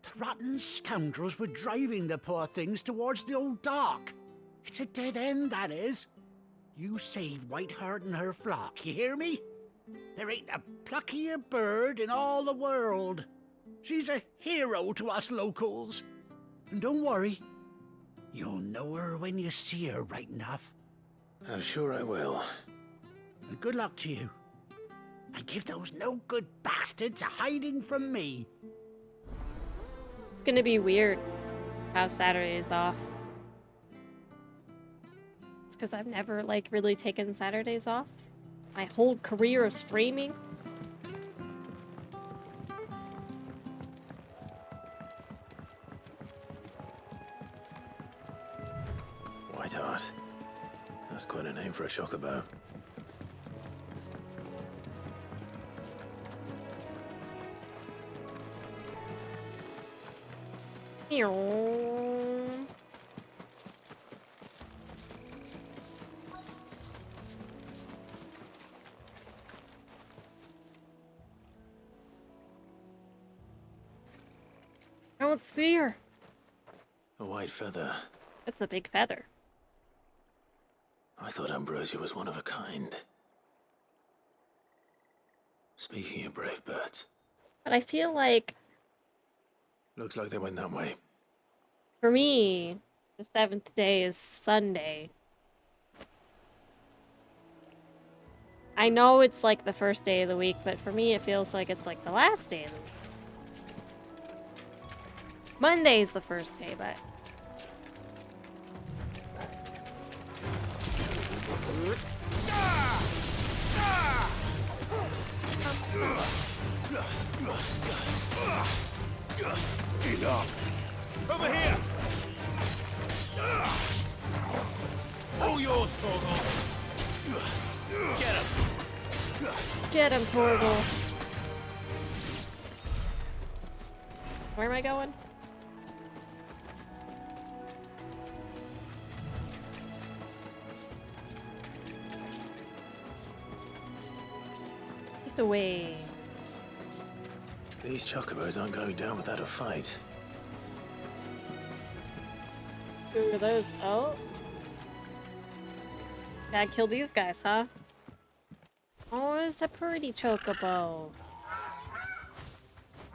S25: The rotten scoundrels were driving the poor things towards the old dock. It's a dead end, that is. You save Whiteheart and her flock, you hear me? There ain't a pluckier bird in all the world. She's a hero to us locals. And don't worry, you'll know her when you see her right enough.
S4: I'm sure I will.
S25: And good luck to you. And give those no-good bastards a hiding from me.
S1: It's gonna be weird have Saturdays off. It's because I've never, like, really taken Saturdays off. My whole career of streaming.
S4: Whiteheart. That's quite a name for a chocobo.
S1: I don't see her.
S4: A white feather.
S1: It's a big feather.
S4: I thought Ambrosia was one of a kind. Speaking of brave birds.
S1: But I feel like,
S4: Looks like they went that way.
S1: for me, the 7th day is Sunday. I know it's like the first day of the week, but for me it feels like it's like the last day of the week. Monday's the first day, but...
S11: Enough! Over here! All yours, Torgal! Get him!
S1: Get him, Torgal! Where am I going? Just away.
S4: These chocobos aren't going down without a fight.
S1: Who are those? Oh, Gotta kill these guys, huh? Oh, it's a pretty chocobo.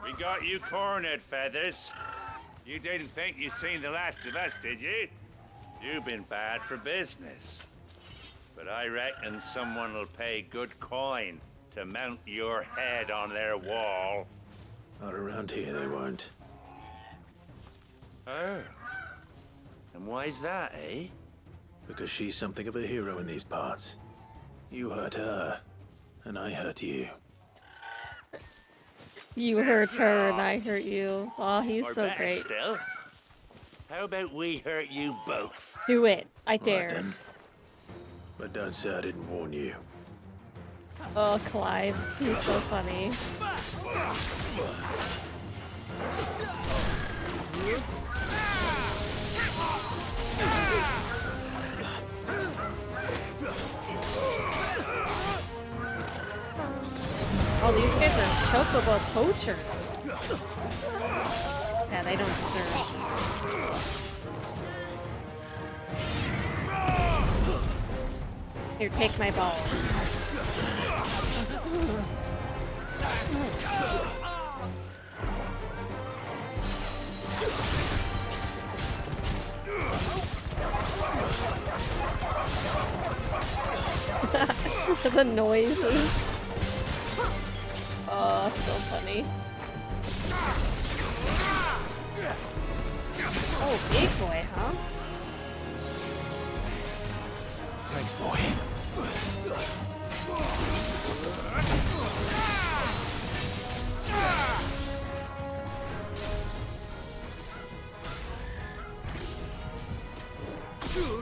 S3: We got you cornered, Feathers. You didn't think you'd seen the last of us, did you? You've been bad for business. But I reckon someone will pay good coin to mount your head on their wall.
S4: Not around here, they won't.
S3: Oh. And why's that, eh?
S4: Because she's something of a hero in these parts. You hurt her, and I hurt you.
S1: You hurt her and I hurt you. Oh, he's
S3: Or
S1: so
S3: better
S1: great.
S3: still, how about we hurt you both?
S1: Do it. I
S4: Right
S1: dare.
S4: then. But don't say I didn't warn you.
S1: Oh, Clive. He's so funny. Oh, these guys are chocobo poachers. Yeah, they don't deserve it. Here, take my balls. The noises. Oh, so funny. Oh, big boy, huh?
S4: Thanks, boy.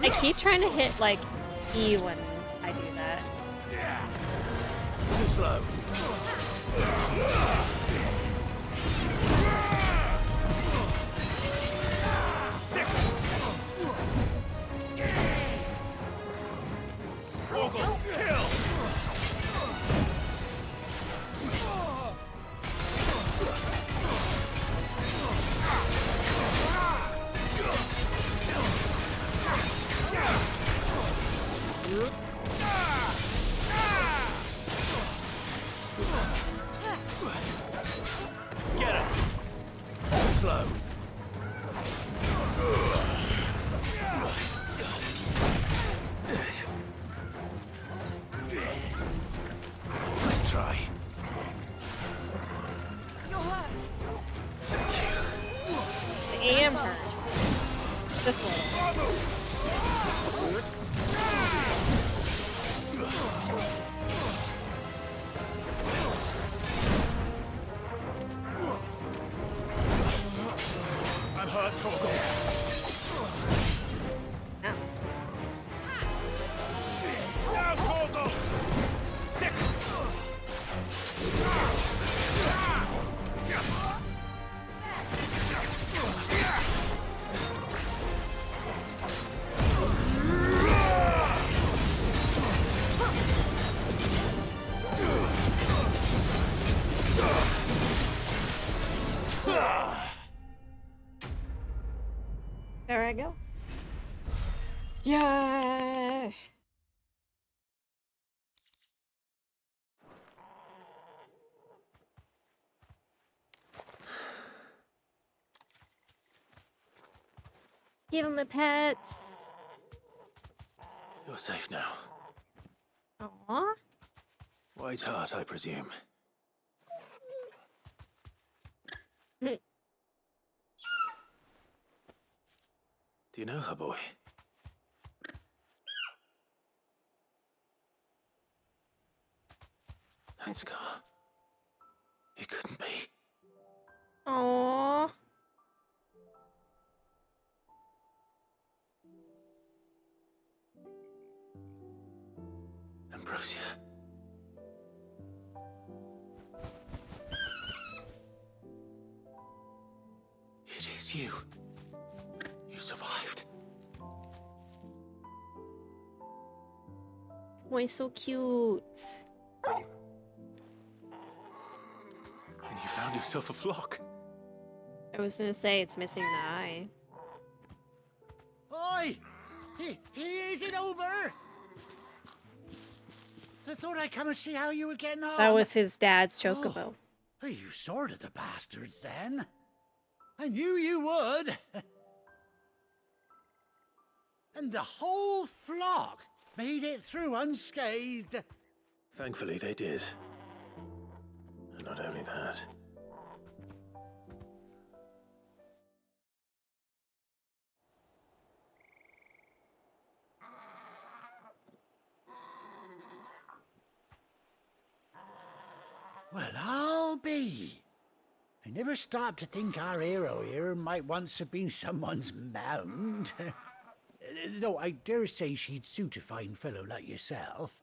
S1: I keep trying to hit, like, E when I do that.
S4: Too slow.
S3: Get him!
S4: Too slow. Nice try.
S1: I am hurt. Just a little.
S4: I'm hurt, Torgal.
S3: Now, Torgal! Sick!
S1: There I go. Yay! Give him the pets.
S4: You're safe now.
S1: Aww.
S4: White heart, I presume. Do you know her, boy? That scar. It couldn't be.
S1: Aww.
S4: Ambrosia. It is you. You survived.
S1: Boy, so cute.
S4: And you found yourself a flock.
S1: I was gonna say it's missing the eye.
S25: Oi! Is it over? I thought I'd come and see how you were getting on.
S1: That was his dad's chocobo.
S25: Oh, you sorted the bastards then. I knew you would. And the whole flock made it through unscathed.
S4: Thankfully, they did. And not only that.
S25: Well, I'll be. I never stopped to think our hero here might once have been someone's mount. Though I dare say she'd suit a fine fellow like yourself.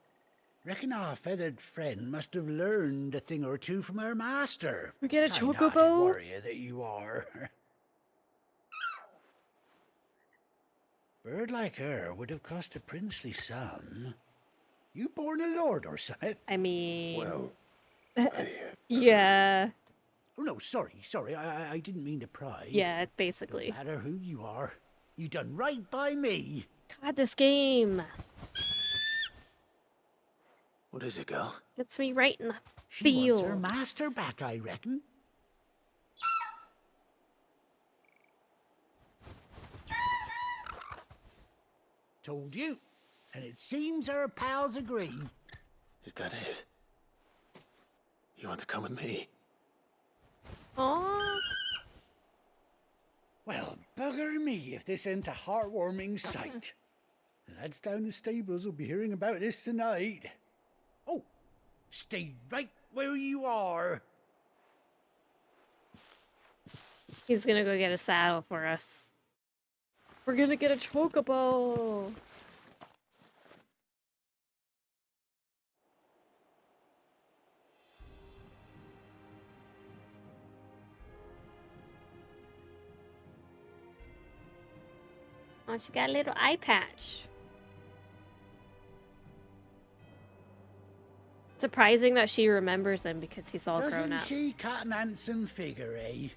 S25: Reckon our feathered friend must have learned a thing or two from her master.
S1: We get a
S25: Kind-hearted
S1: chocobo?
S25: warrior that you are. Bird like her would have cost a princely sum. You born a lord or something?
S1: I mean...
S4: Well,
S1: yeah.
S25: Oh, no, sorry. I didn't mean to pry.
S1: Yeah, basically.
S25: No matter who you are, you done right by me.
S1: God, this game
S4: What is it, girl?
S1: gets me right in the
S25: She
S1: feels.
S25: wants her master back, I reckon. Told you. And it seems her pals agree.
S4: Is that it? You want to come with me?
S1: Aww.
S25: Well, bugger me if this ain't a heartwarming sight. The lads down the stables will be hearing about this tonight. Oh, stay right where you are.
S1: He's gonna go get a saddle for us. We're gonna get a chocobo. Oh, she got a little eye patch. Surprising that she remembers him because he's all grown
S25: Doesn't
S1: up.
S25: she cut an handsome figure, eh?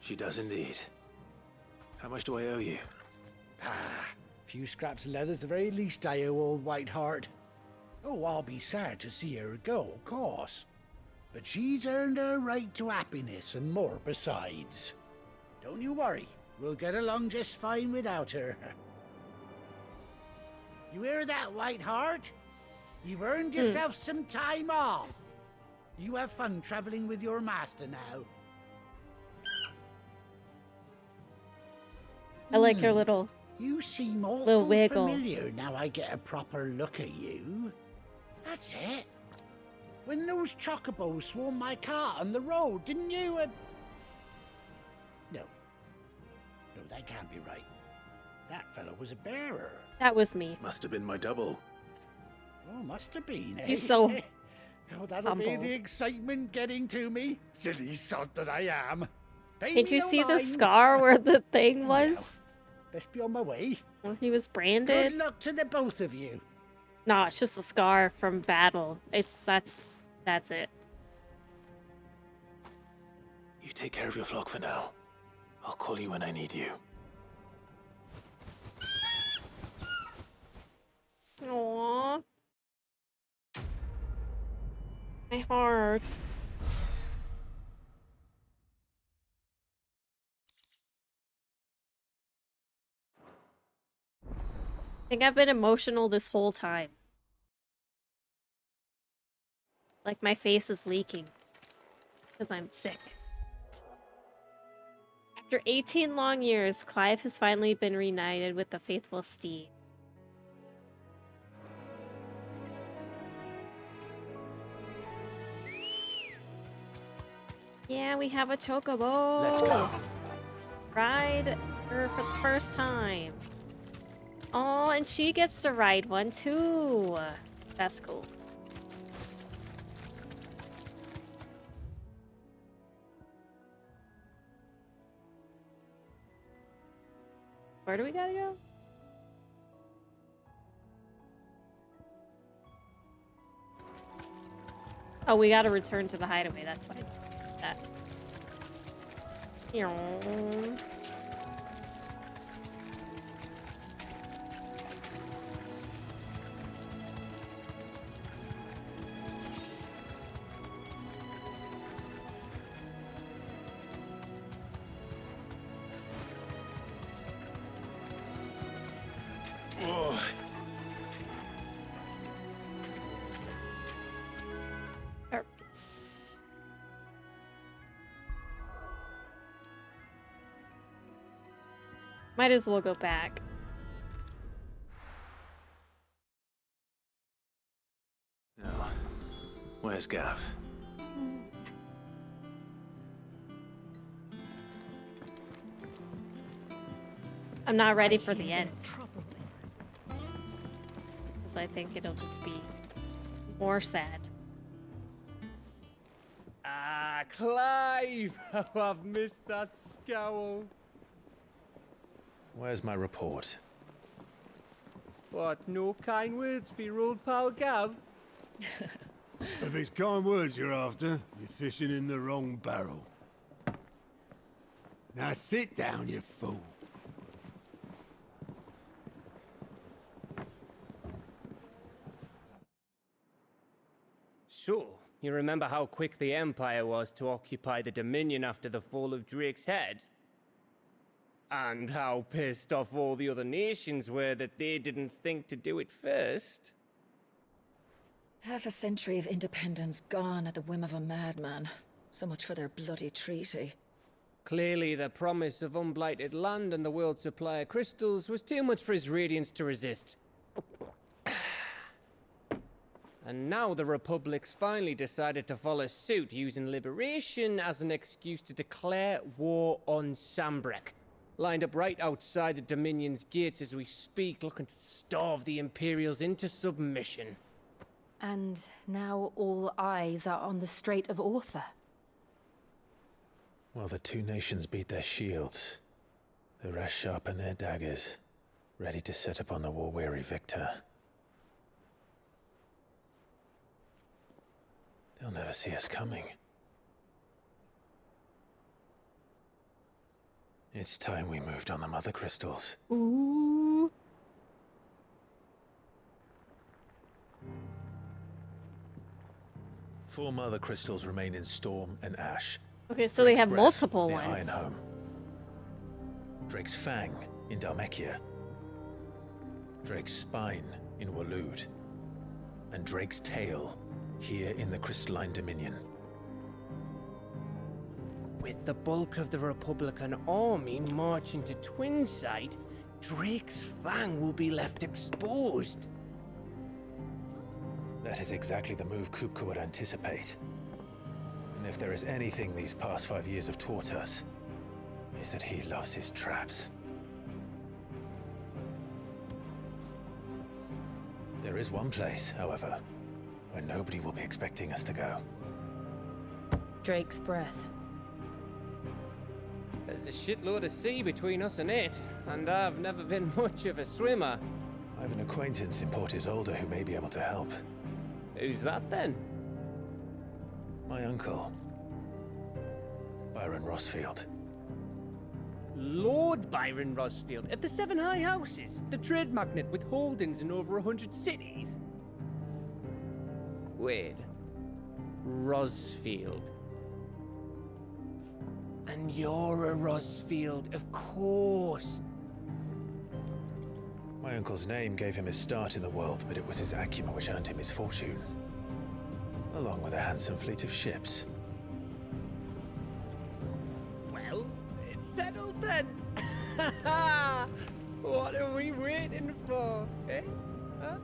S4: She does indeed. How much do I owe you?
S25: Ah, a few scraps of leather's the very least I owe old Whiteheart. Oh, I'll be sad to see her go, of course. But she's earned her right to happiness and more besides. Don't you worry, we'll get along just fine without her. You hear that, Whiteheart? You've earned yourself some time off. You have fun traveling with your master now.
S1: I like her little
S25: You seem awful
S1: little wiggle.
S25: familiar now I get a proper look at you. That's it. When those chocobos swarmed my cart on the road, didn't you? No, that can't be right. That fellow was a bearer.
S1: That was me.
S4: Must have been my double.
S25: Oh, must have been, eh?
S1: He's so
S25: Oh, that'll be
S1: humble.
S25: the excitement getting to me. Silly sod that I am. Pay
S1: Did
S25: me
S1: you
S25: no
S1: see the
S25: mind.
S1: scar where the thing was?
S25: Best be on my way.
S1: Where he was branded?
S25: Good luck to the both of you.
S1: No, it's just a scar from battle. That's it.
S4: You take care of your flock for now. I'll call you when I need you.
S1: Aww. My heart. I think I've been emotional this whole time. Like my face is leaking. Because I'm sick. After 18 long years, Clive has finally been reunited with the faithful steed. Yeah, we have a chocobo.
S4: Let's go.
S1: Ride her for the first time. Oh, and she gets to ride one too. That's cool. Where do we gotta go? Oh, we gotta return to the hideaway. That's fine. That. Might as well go back.
S4: Now, where's Gav?
S1: I'm not ready for the end. Because I think it'll just be more sad.
S5: Ah, Clive! How I've missed that scowl.
S16: Where's my report?
S5: What, no kind words for your old pal Gav?
S22: If it's kind words you're after, you're fishing in the wrong barrel. Now sit down, you fool.
S5: So, you remember how quick the Empire was to occupy the Dominion after the fall of Drake's head? And how pissed off all the other nations were that they didn't think to do it first?
S10: Half a century of independence gone at the whim of a madman. So much for their bloody treaty.
S5: Clearly, the promise of unblighted land and the world's supply of crystals was too much for his radiance to resist. And now the Republic's finally decided to follow suit, using liberation as an excuse to declare war on Sambrek. Lined up right outside the Dominion's gates as we speak, looking to starve the Imperials into submission.
S17: And now all eyes are on the Strait of Author.
S16: Well, the two nations beat their shields. The rest sharpen their daggers, ready to set upon the war-weary victor. They'll never see us coming. It's time we moved on the mother crystals.
S1: Ooh.
S16: Four mother crystals remain in Storm and Ash.
S1: Okay, so they have
S16: Breath
S1: multiple
S16: near
S1: ones.
S16: Ironhome. Drake's Fang in Dhalmekia. Drake's Spine in Waloed. And Drake's Tail here in the Crystalline Dominion.
S5: With the bulk of the Republican army marching to Twinside, Drake's Fang will be left exposed.
S16: That is exactly the move Kupka would anticipate. And if there is anything these past 5 years have taught us, is that he loves his traps. There is one place, however, where nobody will be expecting us to go.
S17: Drake's breath.
S5: There's a shitload of sea between us and it, and I've never been much of a swimmer.
S16: I have an acquaintance in Port Isolde who may be able to help.
S5: Who's that then?
S16: My uncle, Byron Rossfield.
S5: Lord Byron Rossfield of the Seven High Houses, the trade magnate with holdings in over 100 cities. Wait, Rossfield. And you're a Rossfield, of course.
S16: My uncle's name gave him his start in the world, but it was his acumen which earned him his fortune. Along with a handsome fleet of ships.
S5: Well, it's settled then. What are we waiting for, eh? Huh?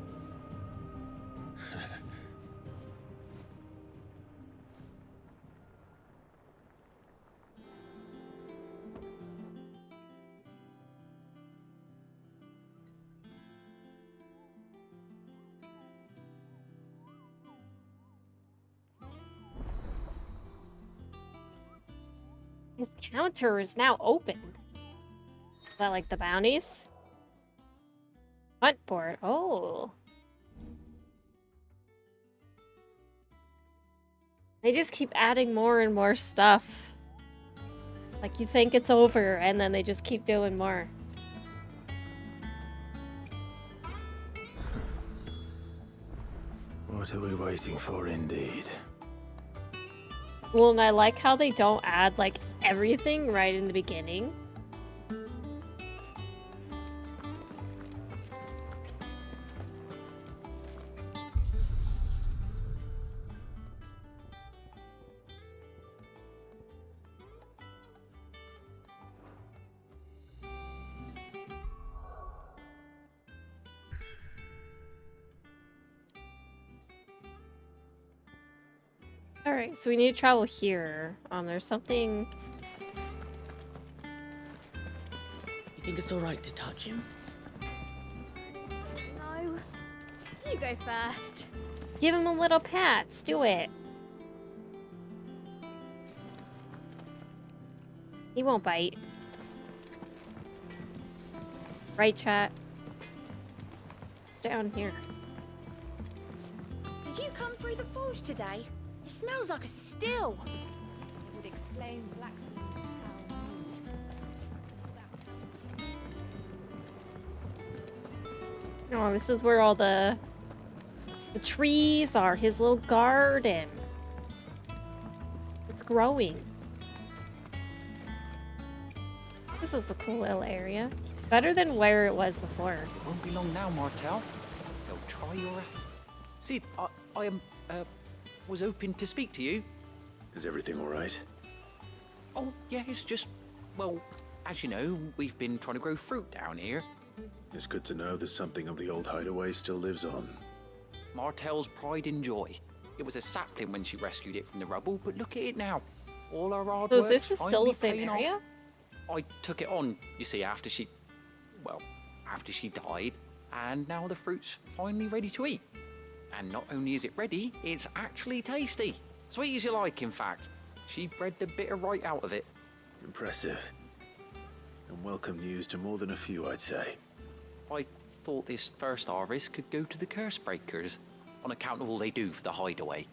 S1: His counter is now open. Is that like the bounties? Hunt board. Oh. They just keep adding more and more stuff. Like you think it's over, and then they just keep doing more.
S4: What are we waiting for, indeed?
S1: Well, and I like how they don't add, like, everything right in the beginning. Alright, so we need to travel here. There's something...
S6: You think it's alright to touch him?
S8: No. You go first.
S1: Give him a little pats. Do it. He won't bite. Right, chat? It's down here.
S8: Did you come through the forge today? It smells like a still. It would explain Blacksmith's foul mood.
S1: Oh, this is where all the trees are. His little garden. It's growing. This is a cool little area. It's better than where it was before.
S20: It won't be long now, Martel. They'll try your... Sid, I was hoping to speak to you.
S4: Is everything all right?
S20: Oh, yeah, it's just... Well, as you know, we've been trying to grow fruit down here.
S4: It's good to know that something of the old hideaway still lives on.
S20: Martel's pride and joy. It was a sapling when she rescued it from the rubble, but look at it now. All our hard
S1: So
S20: work's
S1: this is still
S20: finally
S1: the same
S20: paying
S1: area?
S20: off. I took it on, you see, after she died, and now the fruit's finally ready to eat. And not only is it ready, it's actually tasty. Sweet as you like, in fact. She bred the bitter right out of it.
S4: Impressive. And welcome news to more than a few, I'd say.
S20: I thought this first harvest could go to the curse breakers, on account of all they do for the hideaway.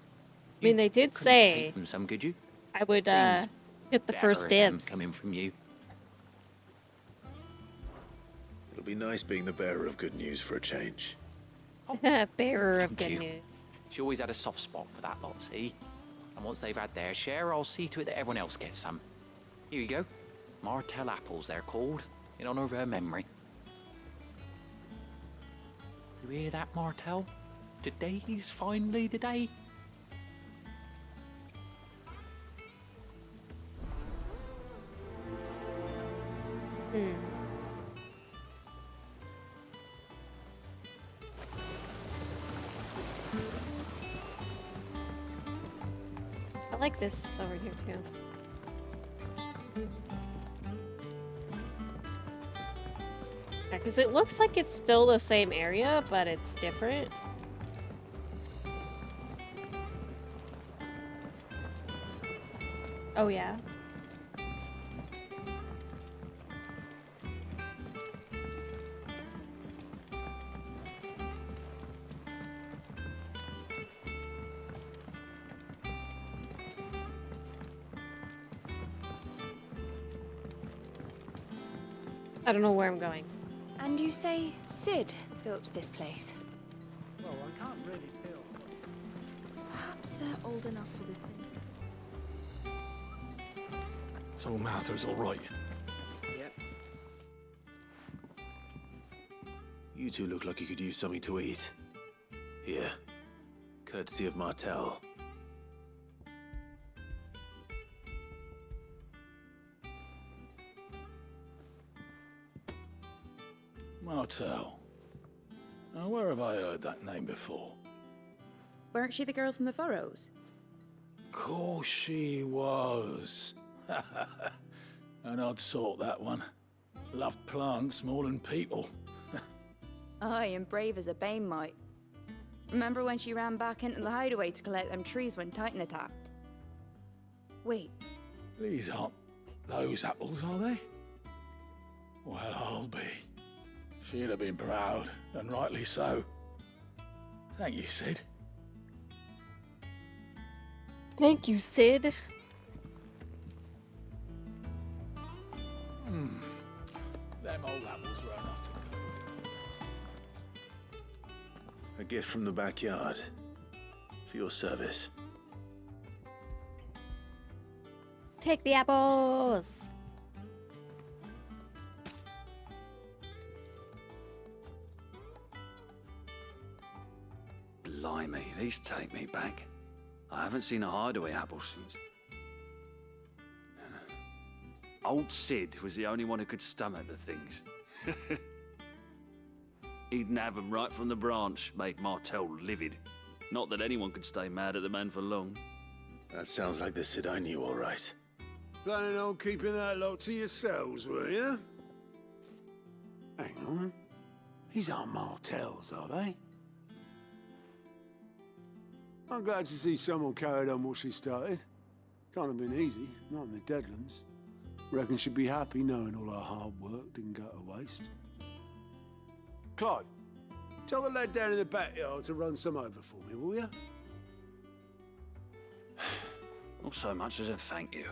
S1: I mean, they did
S20: Couldn't
S1: say
S20: take them some, could you?
S1: I would
S20: Seems
S1: get the first
S20: better them
S1: dibs.
S20: coming from you.
S4: It'll be nice being the bearer of good news for a change.
S1: Bearer of
S20: Thank
S1: good
S20: you.
S1: news.
S20: She always had a soft spot for that lot, see? And once they've had their share, I'll see to it that everyone else gets some. Here you go. Martel apples, they're called, in honor of her memory. You hear that, Martel? Today's finally the day.
S1: I like this over here too. Yeah, because it looks like it's still the same area, but it's different. Oh yeah. I don't know where I'm going.
S8: And you say Sid built this place?
S25: Well, I can't really build.
S8: Perhaps they're old enough for the census.
S26: So Martha's all right.
S25: Yep.
S4: You two look like you could use something to eat. Here. Courtesy of Martel.
S26: Martel. Now, where have I heard that name before?
S12: Weren't she the girl from the Furrows?
S26: Course she was. An odd sort, that one. Loved plants more than people.
S8: Aye, and brave as a bane might. Remember when she ran back into the hideaway to collect them trees when Titan attacked? Wait,
S26: These aren't those apples, are they? Well, I'll be. She'd have been proud, and rightly so. Thank you, Sid.
S1: Thank you, Sid.
S26: Them old apples were enough to coat.
S4: A gift from the backyard. For your service.
S1: Take the apples.
S21: Blimey, these take me back. I haven't seen a hideaway apple since. Old Sid was the only one who could stomach the things. He'd nab 'em right from the branch, made Martel livid. Not that anyone could stay mad at the man for long.
S4: That sounds like the Sid I knew, all right.
S22: Planning on keeping that lot to yourselves, were you? Hang on. These aren't Martells, are they? I'm glad to see someone carried on what she started. Can't have been easy, not in the Deadlands. Reckon she'd be happy knowing all her hard work didn't go to waste. Clive, tell the lad down in the backyard to run some over for me, will you?
S21: Not so much as a thank you.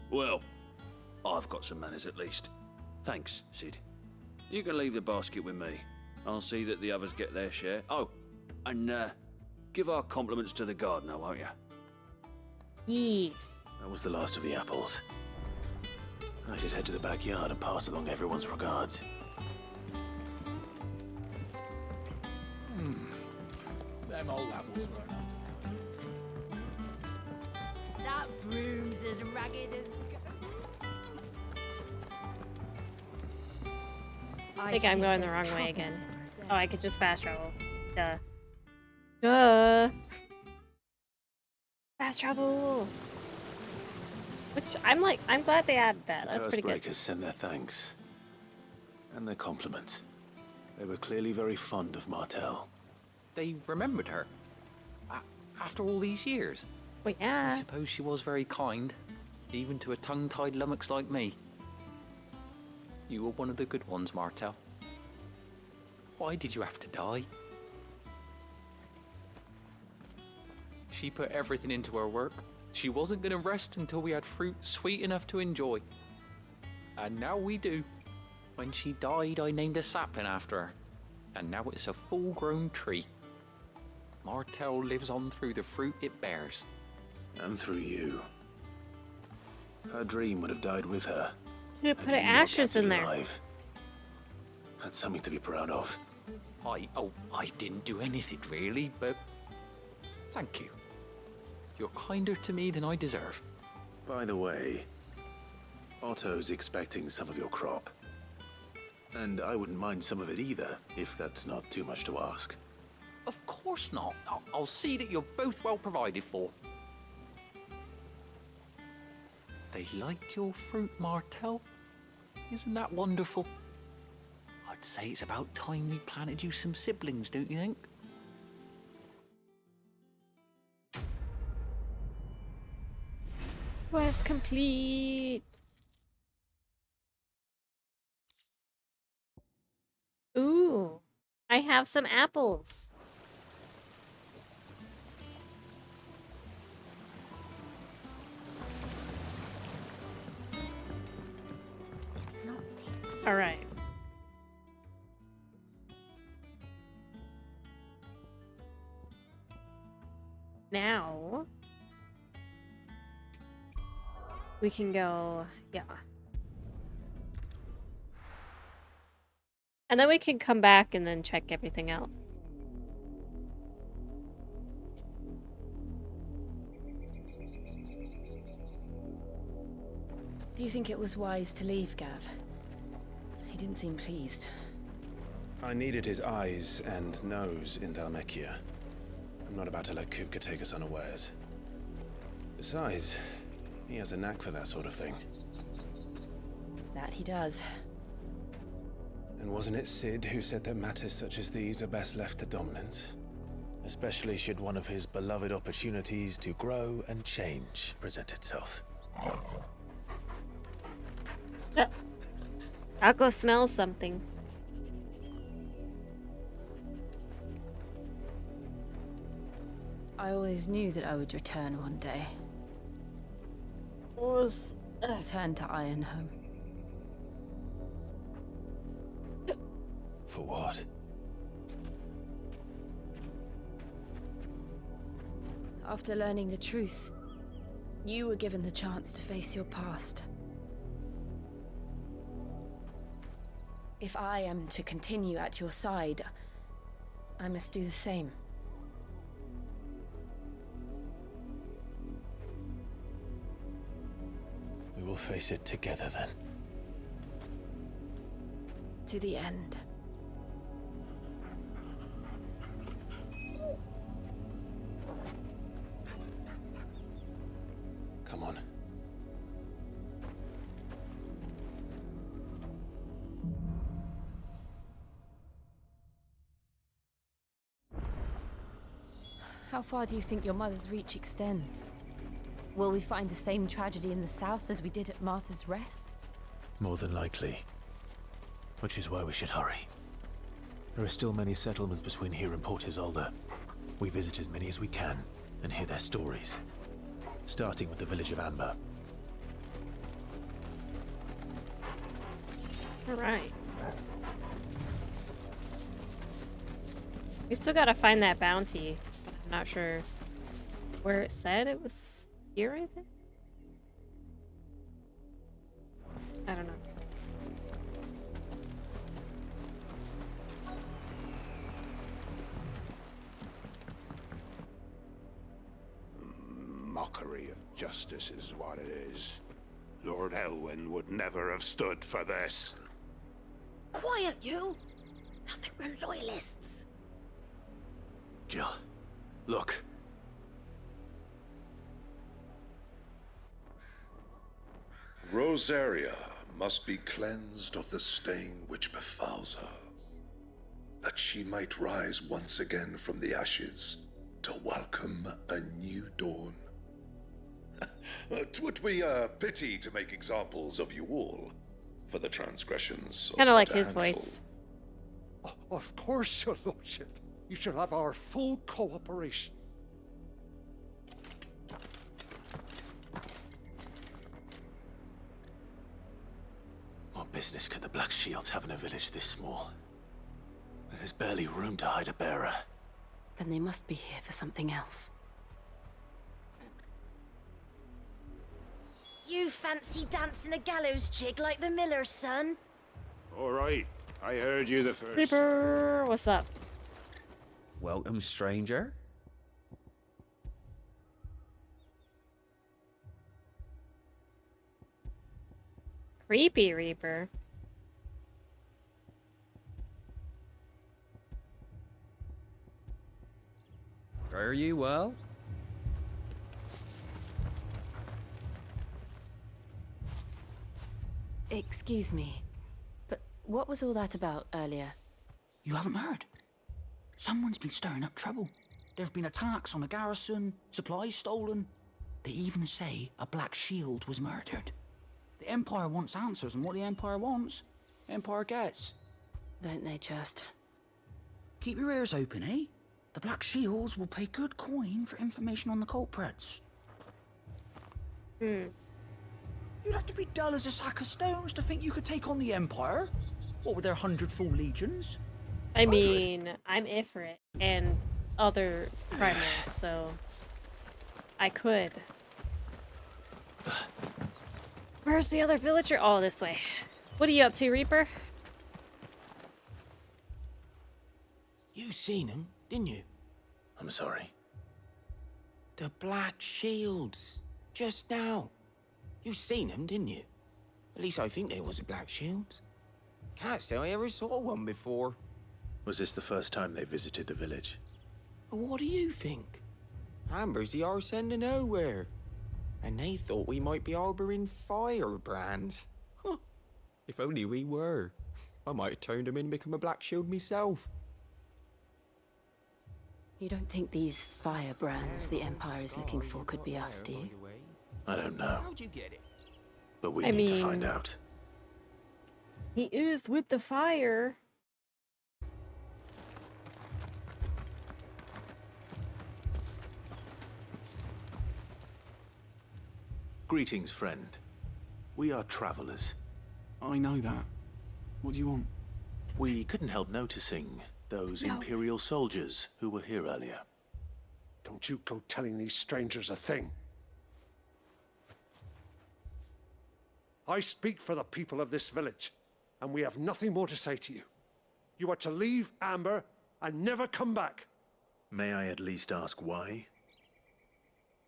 S21: Well, I've got some manners at least. Thanks, Sid. You can leave the basket with me. I'll see that the others get their share. Oh, and give our compliments to the gardener, won't you?
S1: Yes.
S4: That was the last of the apples. I should head to the backyard and pass along everyone's regards.
S21: Them old apples were enough.
S17: That broom's as ragged as...
S1: I think I'm going the wrong way again. Oh, I could just fast travel. Duh. Duh. Fast travel. Which I'm glad they added that. That's pretty good.
S4: Breakers sent their thanks. And their compliments. They were clearly very fond of Martell.
S20: They remembered her. After all these years.
S1: Well, yeah.
S20: I suppose she was very kind, even to a tongue-tied lummox like me. You were one of the good ones, Martell. Why did you have to die? She put everything into her work. She wasn't going to rest until we had fruit sweet enough to enjoy. And now we do. When she died, I named a sapling after her. And now it's a full-grown tree. Martell lives on through the fruit it bears.
S4: And through you. Her dream would have died with her.
S1: Should have put ashes in there.
S4: Alive. That's something to be proud of.
S20: I didn't do anything really, but thank you. You're kinder to me than I deserve.
S4: By the way, Otto's expecting some of your crop. And I wouldn't mind some of it either, if that's not too much to ask.
S20: Of course not. I'll see that you're both well provided for. They like your fruit, Martell. Isn't that wonderful? I'd say it's about time we planted you some siblings, don't you think?
S1: Quest complete. Ooh, I have some apples.
S12: It's not there.
S1: All right. Now we can go, yeah. And then we can come back and then check everything out.
S12: Do you think it was wise to leave, Gav? He didn't seem pleased.
S16: I needed his eyes and nose in Dhalmekia. I'm not about to let Kupka take us unawares. Besides, he has a knack for that sort of thing.
S12: That he does.
S16: And wasn't it Sid who said that matters such as these are best left to dominance? Especially should one of his beloved opportunities to grow and change present itself.
S1: I'll go smell something.
S17: I always knew that I would return one day. Return to Ironhome.
S16: For what?
S17: After learning the truth, you were given the chance to face your past.
S12: If I am to continue at your side, I must do the same.
S16: We will face it together then.
S17: To the end. How far do you think your mother's reach extends? Will we find the same tragedy in the south as we did at Martha's Rest?
S16: More than likely. Which is why we should hurry. There are still many settlements between here and Port Isolde. We visit as many as we can and hear their stories. Starting with the village of Amber.
S1: Alright. We still gotta find that bounty, but I'm not sure where it said it was here, I think? I don't know.
S9: Mockery of justice is what it is. Lord Elwyn would never have stood for this.
S12: Quiet, you! I think we're loyalists.
S16: Jill, look.
S18: Rosaria must be cleansed of the stain which befouls her, that she might rise once again from the ashes to welcome a new dawn. 'Twould be a pity to make examples of you all for the transgressions.
S1: Kind of like
S18: but a
S1: his
S18: handful.
S1: voice.
S13: Of course, your lordship. You shall have our full cooperation.
S16: What business could the Black Shields have in a village this small? There's barely room to hide a bearer.
S17: Then they must be here for something else.
S12: You fancy dancing a gallows jig like the miller's son?
S9: All right, I heard you the first.
S1: Reaper, what's up?
S14: Welcome, stranger.
S1: Creepy Reaper.
S14: Fare you well?
S17: Excuse me, but what was all that about earlier?
S6: You haven't heard? Someone's been stirring up trouble. There have been attacks on the garrison, supplies stolen. They even say a Black Shield was murdered. The Empire wants answers, and what the Empire wants, Empire gets.
S17: Don't they just?
S6: Keep your ears open, eh? The Black Shields will pay good coin for information on the culprits. You'd have to be dull as a sack of stones to think you could take on the Empire. What with their 100 full legions?
S1: I mean, I'm Ifrit and other primaries, so I could. Where's the other villager? Oh, this way. What are you up to, Reaper?
S11: You seen him, didn't you?
S16: I'm sorry.
S11: The Black Shields. Just now. You seen them, didn't you? At least I think there was a Black Shields. Can't say I ever saw one before.
S16: Was this the first time they visited the village?
S11: What do you think? Amber's the arse end of nowhere. And they thought we might be harboring firebrands. Huh. If only we were. I might have turned them in and become a Black Shield myself.
S17: You don't think these firebrands the Empire is looking for could be us, do you?
S16: I don't know.
S11: How'd you get it?
S16: But we
S1: I
S16: need to
S1: mean-
S16: find out.
S1: He is with the fire.
S16: Greetings, friend. We are travelers.
S19: I know that. What do you want?
S16: We couldn't help noticing those
S13: No.
S16: Imperial soldiers who were here earlier.
S13: Don't you go telling these strangers a thing. I speak for the people of this village, and we have nothing more to say to you. You are to leave Amber and never come back.
S16: May I at least ask why?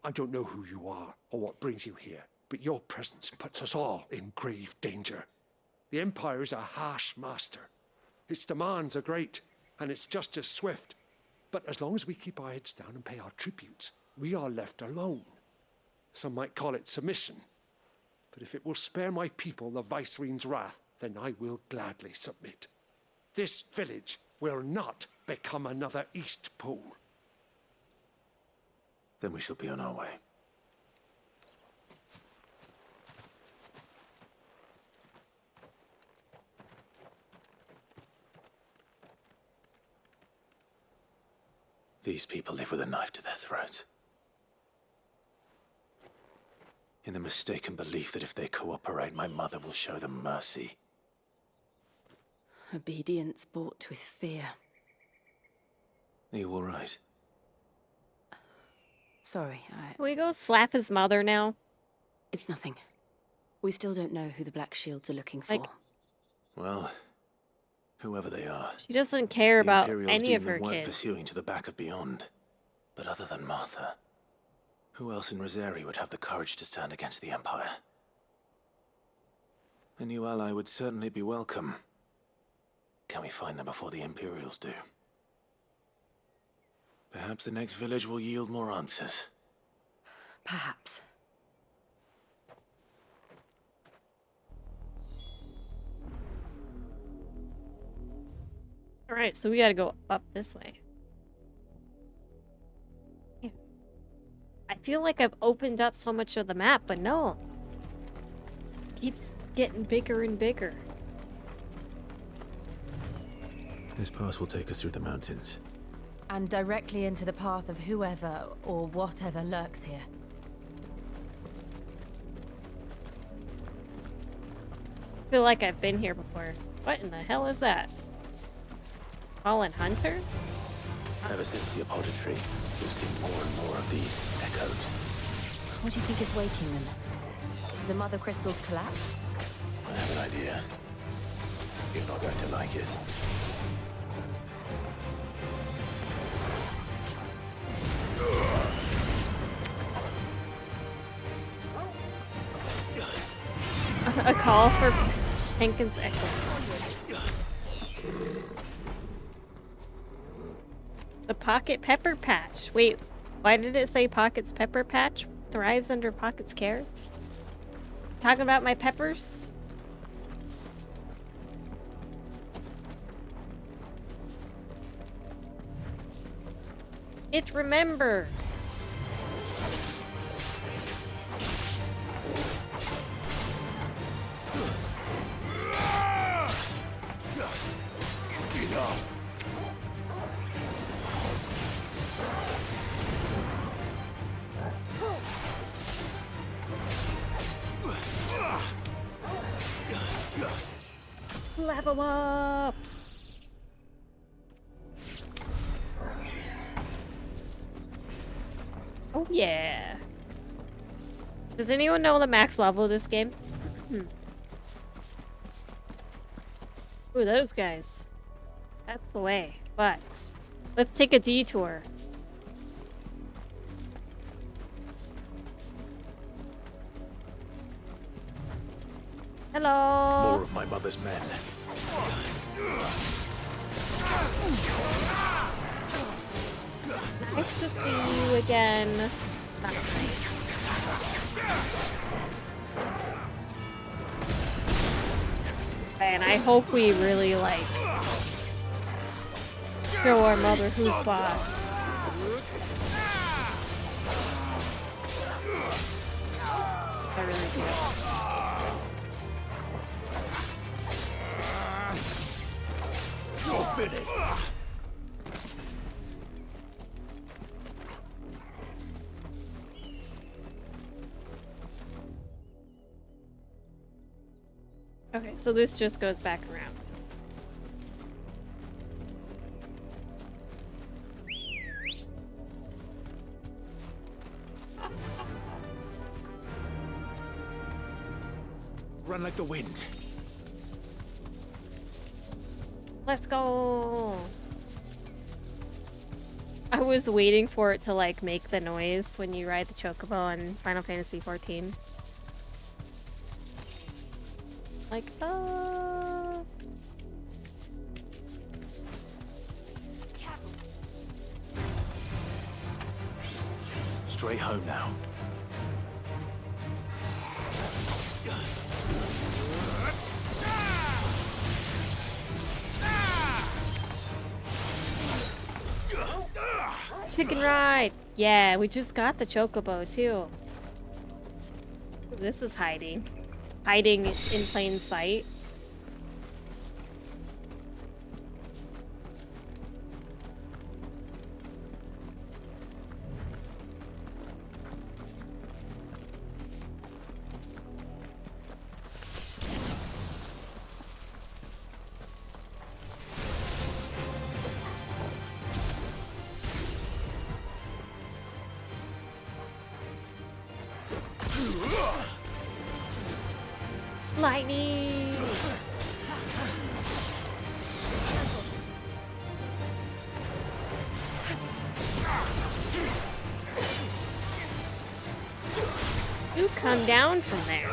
S13: I don't know who you are or what brings you here, but your presence puts us all in grave danger. The Empire is a harsh master. Its demands are great, and its justice swift. But as long as we keep our heads down and pay our tributes, we are left alone. Some might call it submission. But if it will spare my people the Viceroy's wrath, then I will gladly submit. This village will not become another East Pool.
S4: Then we shall be on our way. These people live with a knife to their throats. In the mistaken belief that if they cooperate, my mother will show them mercy.
S17: Obedience bought with fear.
S4: Are you all right?
S17: Sorry,
S1: Can we go slap his mother now?
S17: It's nothing. We still don't know who the Black Shields are looking for.
S4: Well, whoever they are.
S1: She doesn't care about
S4: Imperials
S1: any
S4: deem
S1: of her
S4: them worth
S1: kids.
S4: pursuing to the back of beyond. But other than Martha, who else in Rosari would have the courage to stand against the Empire? A new ally would certainly be welcome. Can we find them before the Imperials do? Perhaps the next village will yield more answers.
S17: Perhaps.
S1: Alright, so we gotta go up this way. Yeah. I feel like I've opened up so much of the map, but no. It just keeps getting bigger and bigger.
S4: This pass will take us through the mountains.
S17: And directly into the path of whoever or whatever lurks here.
S1: I feel like I've been here before. What in the hell is that? Fallen Hunter?
S4: Ever since the Apoditry, we've seen more and more of these echoes.
S17: What do you think is waking them? The Mother Crystal's collapse?
S4: I have an idea. You're not going to like it.
S1: A call for Penkin's Echoes. The Pocket Pepper Patch. Wait, why did it say Pocket's Pepper Patch thrives under Pocket's care? Talking about my peppers? It remembers. Level up! Oh yeah. Does anyone know the max level of this game? Ooh, those guys. That's the way. But let's take a detour. Hello.
S4: More of my mother's men.
S1: Nice to see you again. And I hope we really like show our mother who's boss. I really do.
S18: You're finished.
S1: Okay, so this just goes back around.
S4: Run like the wind.
S1: Let's go. I was waiting for it to like make the noise when you ride the chocobo on Final Fantasy XIV. Like,
S4: Straight home now.
S1: Chicken ride! Yeah, we just got the chocobo too. Ooh, this is hiding. Hiding in plain sight. Lightning! You come down from there.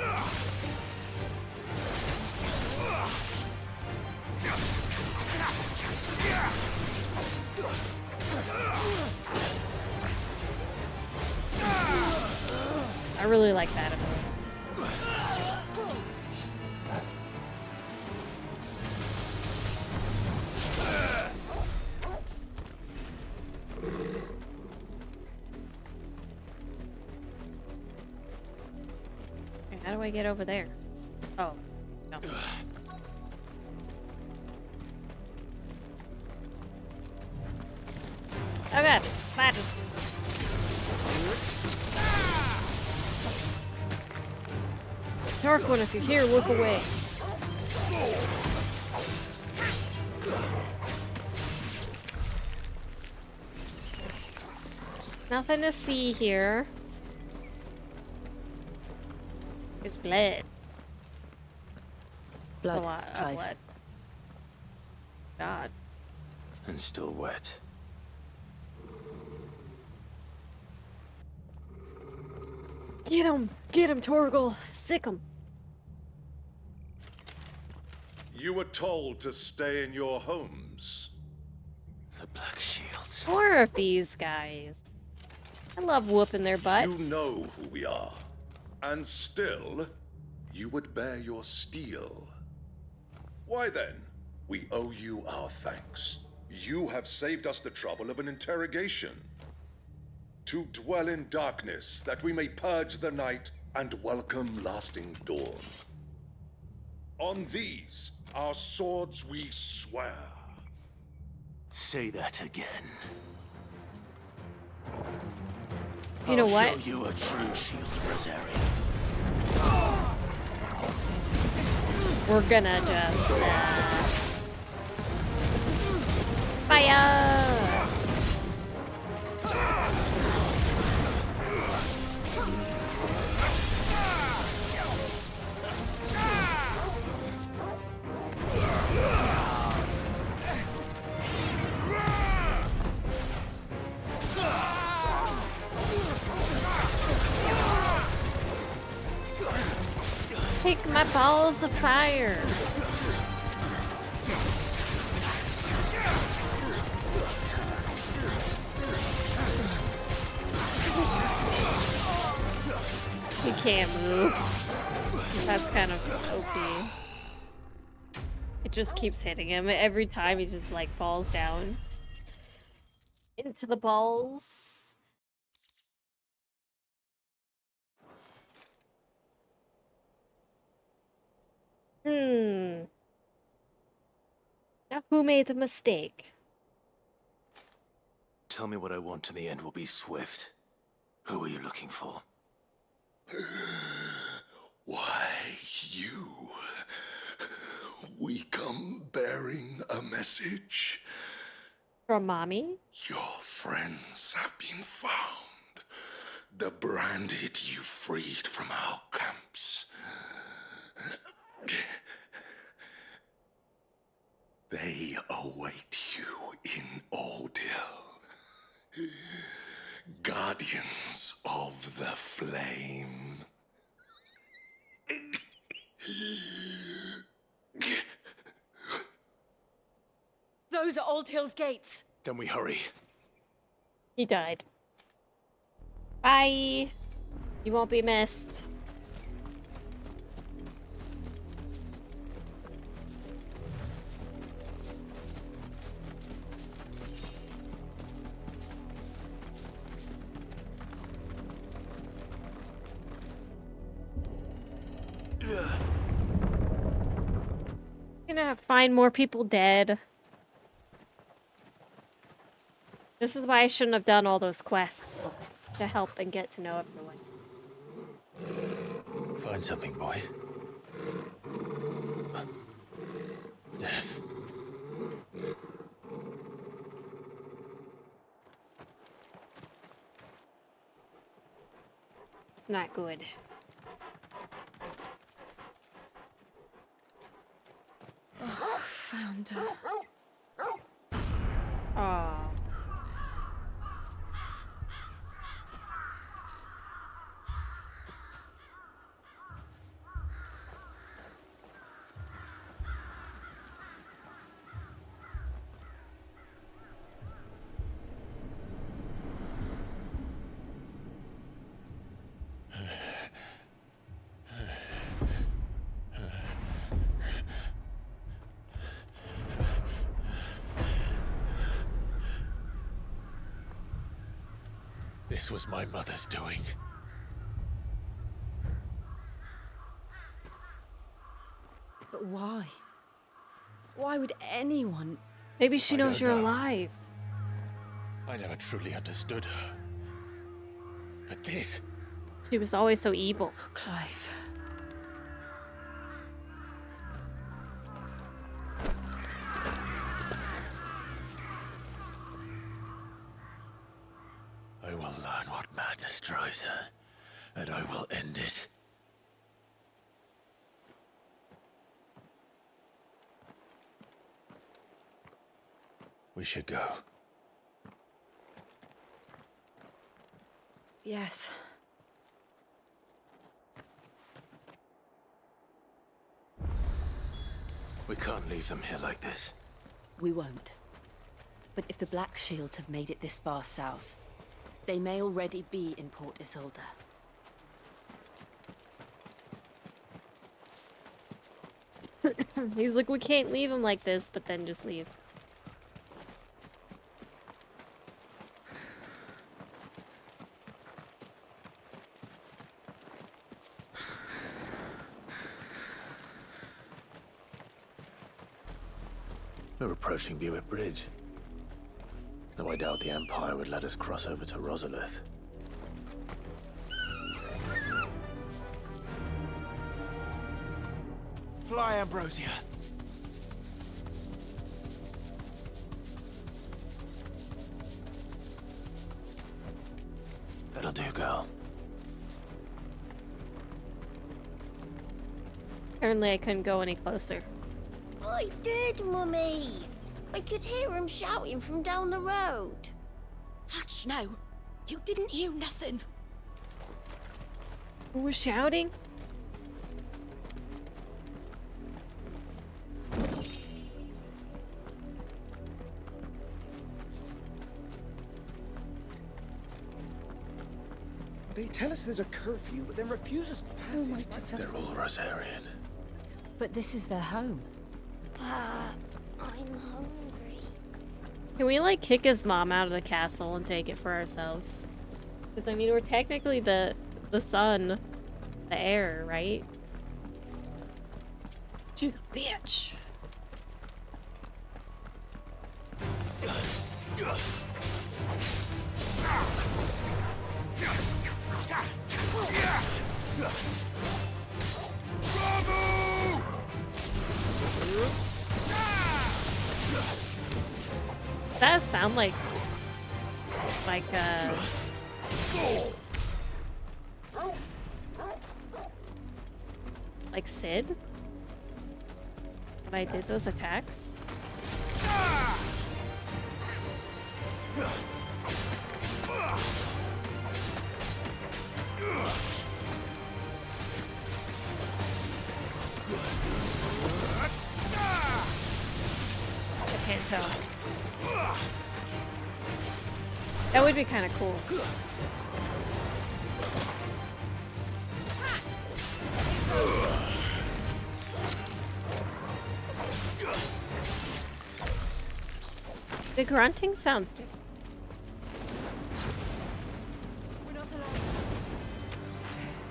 S1: I really like that ability. How do I get over there? Oh, no. Oh god, spiders. Dark one, if you're here, look away. Nothing to see here. There's blood.
S12: Blood.
S1: That's a lot of blood. God.
S4: And still wet.
S1: Get him! Get him, Torgal! Sick him!
S2: You were told to stay in your homes.
S4: The Black Shields.
S1: More of these guys. I love whooping their butts.
S2: You know who we are. And still, you would bear your steel. Why then, we owe you our thanks. You have saved us the trouble of an interrogation. To dwell in darkness, that we may purge the night and welcome lasting dawn. On these, our swords we swear.
S4: Say that again.
S1: You know
S4: I'll
S1: what?
S4: show you a true shield Rosaria.
S1: We're gonna just fire! Take my balls of fire. He can't move. That's kind of OP. It just keeps hitting him. Every time he just like falls down into the balls. Now who made the mistake?
S4: Tell me what I want and the end will be swift. Who are you looking for?
S18: Why, you. We come bearing a message.
S1: From Mommy?
S18: Your friends have been found. The branded you freed from our camps. They await you in Odil. Guardians of the Flame.
S17: Those are Old Hill's gates.
S4: Then we hurry.
S1: He died. Bye. You won't be missed. gonna find more people dead. This is why I shouldn't have done all those quests to help and get to know everyone.
S16: Find something, boy. Death.
S1: It's not good.
S17: Oh, found her.
S1: Aww.
S16: This was my mother's doing.
S17: But why? Why would anyone...
S1: Maybe she
S16: I
S1: knows
S16: don't
S1: you're
S16: know.
S1: alive.
S16: I never truly understood her. But this...
S1: She was always so evil.
S17: Oh, Clive.
S16: I will learn what madness drives her, and I will end it. We should go.
S17: Yes.
S4: We can't leave them here like this.
S17: We won't. But if the Black Shields have made it this far south, they may already be in Port Isolde.
S1: He's like, we can't leave him like this, but then just leave.
S4: We're approaching Buick Bridge. Though I doubt the Empire would let us cross over to Rosalith.
S11: Fly, Ambrosia.
S4: That'll do, girl.
S1: Apparently I couldn't go any closer.
S3: I did, Mummy. I could hear him shouting from down the road.
S12: Hush now. You didn't hear nothing.
S1: Who was shouting?
S7: They tell us there's a curfew, but then refuse us passage.
S4: They're all Rosarian.
S17: But this is their home.
S3: I'm hungry.
S1: Can we, like, kick his mom out of the castle and take it for ourselves? Because, I mean, we're technically the son, the heir, right? She's a bitch. That sound like Sid when I did those attacks. I can't tell. That would be kind of cool. The grunting sounds different.
S17: We're not allowed.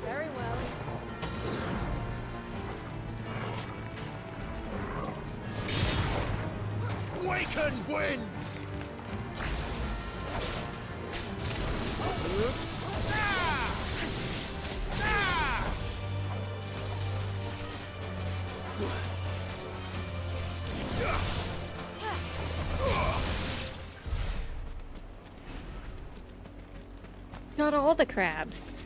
S1: Very well.
S18: Kraken wins!
S1: Got all the crabs.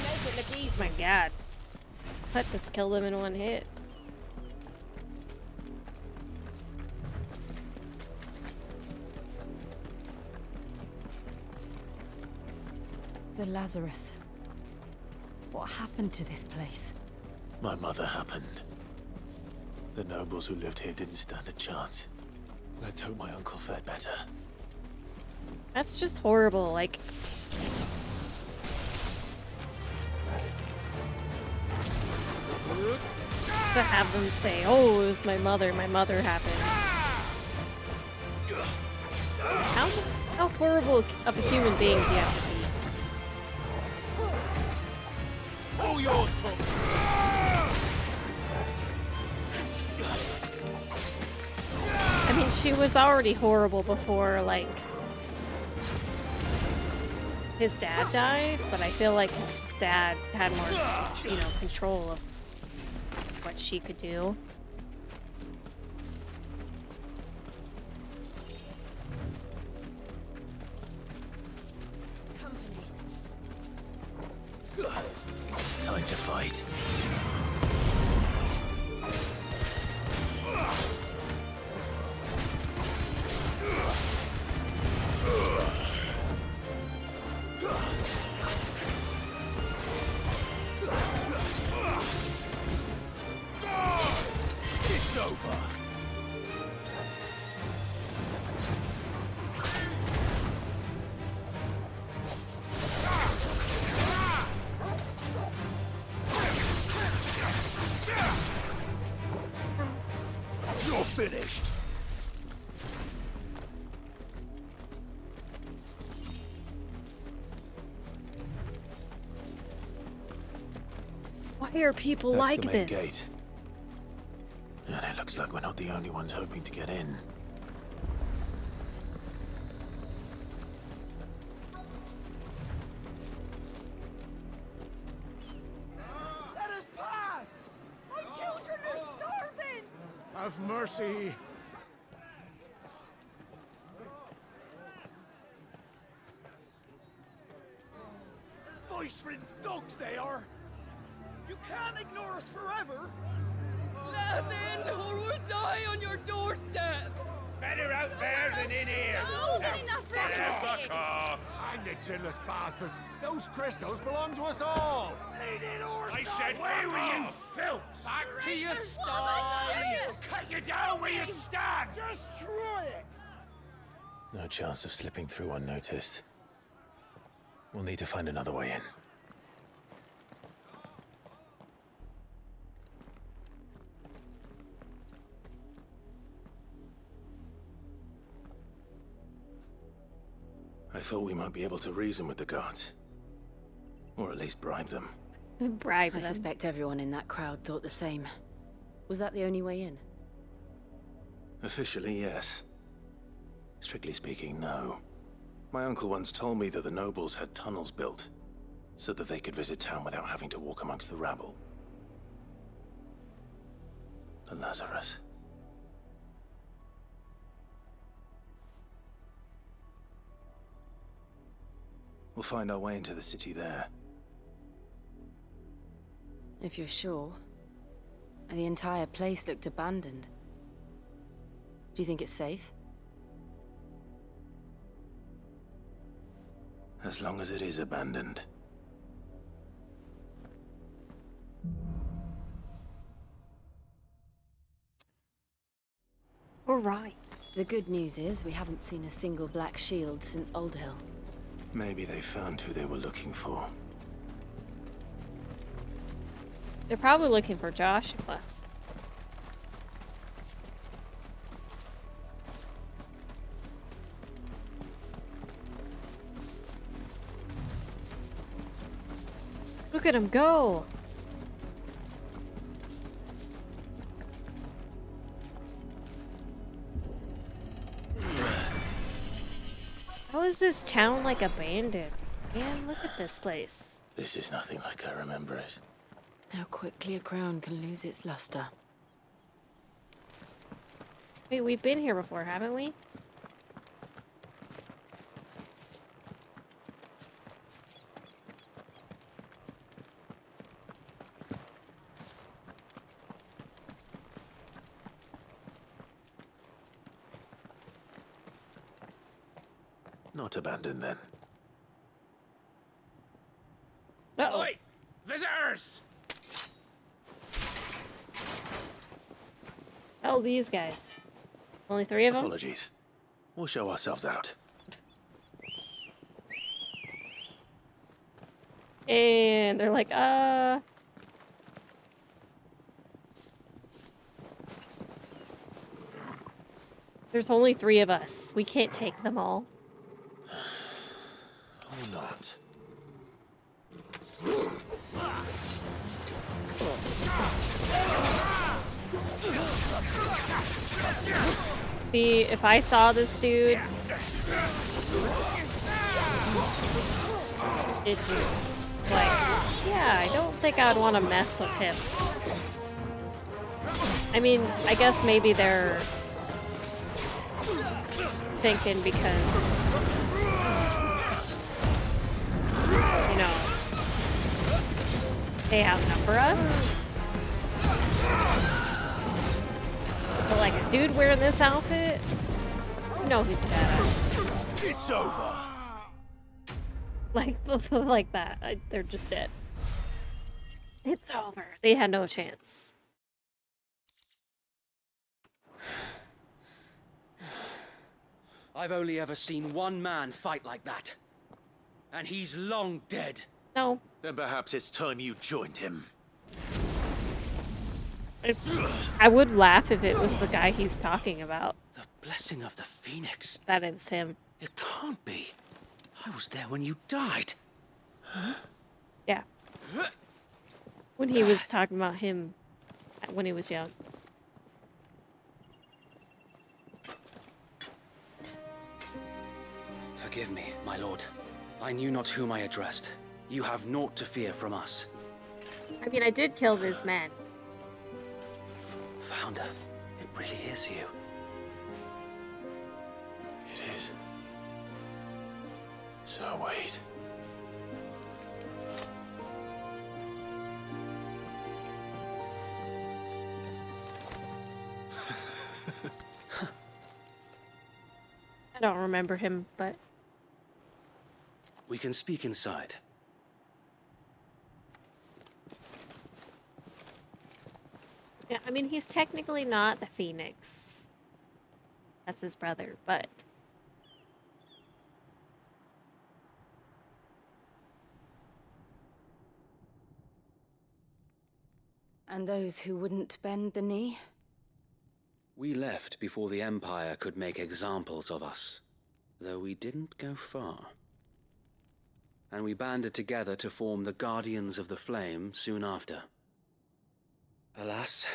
S1: Make it look easy. My god. That just killed him in one hit.
S17: The Lazarus. What happened to this place?
S16: My mother happened. The nobles who lived here didn't stand a chance. Let's hope my uncle fared better.
S1: That's just horrible, like... To have them say, oh, it was my mother happened. How horrible of a human being do you have to be?
S18: All yours, Tom.
S1: I mean, she was already horrible before, like, his dad died, but I feel like his dad had more, you know, control of what she could do.
S16: Time to fight.
S18: It's over. You're finished.
S1: Why are people
S16: That's
S1: like
S16: the main
S1: this?
S16: gate. And it looks like we're not the only ones hoping to get in.
S7: Let us pass! My children are starving!
S13: Have mercy.
S7: Voice-rin's dogs they are! You can't ignore us forever!
S5: Let us in, or we'll die on your doorstep!
S9: Better out there than in here.
S3: Oh, enough
S9: Fuck off.
S13: Find the chinless bastards. Those crystals belong to us all.
S9: I said, where were you, filth? Back to your sties. Cut you down where you stand.
S7: Destroy it!
S16: No chance of slipping through unnoticed. We'll need to find another way in. I thought we might be able to reason with the guards. Or at least bribe them.
S1: Bribe
S17: I
S1: them.
S17: suspect everyone in that crowd thought the same. Was that the only way in?
S16: Officially, yes. Strictly speaking, no. My uncle once told me that the nobles had tunnels built, so that they could visit town without having to walk amongst the rabble. The Lazarus. We'll find our way into the city there.
S17: If you're sure. The entire place looked abandoned. Do you think it's safe?
S16: As long as it is abandoned.
S1: All right.
S17: The good news is we haven't seen a single black shield since Old Hill.
S16: Maybe they found who they were looking for.
S1: They're probably looking for Joshua. Look at him go! How is this town like abandoned? Man, look at this place.
S4: This is nothing like I remember it.
S17: How quickly a crown can lose its luster.
S1: Wait, we've been here before, haven't we?
S4: Not abandoned then.
S1: Uh-oh.
S21: Oi! Visitors!
S1: Oh, these guys. Only 3 of them?
S4: Apologies. We'll show ourselves out.
S1: And they're like, There's only 3 of us. We can't take them all.
S4: Or not.
S1: See, if I saw this dude, it just, like, yeah, I don't think I'd want to mess with him. I mean, I guess maybe they're thinking because, you know, they outnumber us. But like a dude wearing this outfit, you know he's a badass.
S18: It's over.
S1: Like that. They're just dead. It's over. They had no chance.
S11: I've only ever seen one man fight like that. And he's long dead.
S1: No.
S4: Then perhaps it's time you joined him.
S1: I would laugh if it was the guy he's talking about.
S11: The blessing of the Phoenix.
S1: That is him.
S11: It can't be. I was there when you died.
S1: Yeah. When he was talking about him when he was young.
S11: Forgive me, my lord. I knew not whom I addressed. You have naught to fear from us.
S1: I mean, I did kill his men.
S11: Founder, it really is you.
S4: It is. So wait.
S1: I don't remember him, but...
S11: We can speak inside.
S1: Yeah, I mean, he's technically not the Phoenix. That's his brother, but...
S17: And those who wouldn't bend the knee?
S11: We left before the Empire could make examples of us, though we didn't go far. And we banded together to form the Guardians of the Flame soon after. Alas,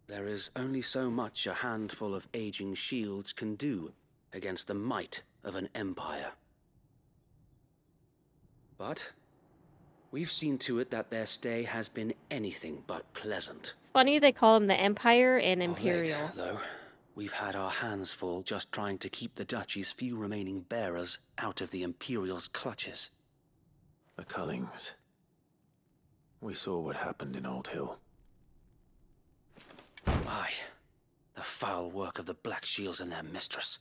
S11: there is only so much a handful of aging shields can do against the might of an empire. But we've seen to it that their stay has been anything but pleasant.
S1: It's funny they call him the Empire and Imperial.
S11: Of late, though, we've had our hands full just trying to keep the Duchy's few remaining bearers out of the Imperial's clutches.
S4: The Cullings. We saw what happened in Old Hill.
S11: Aye, the foul work of the Black Shields and their mistress.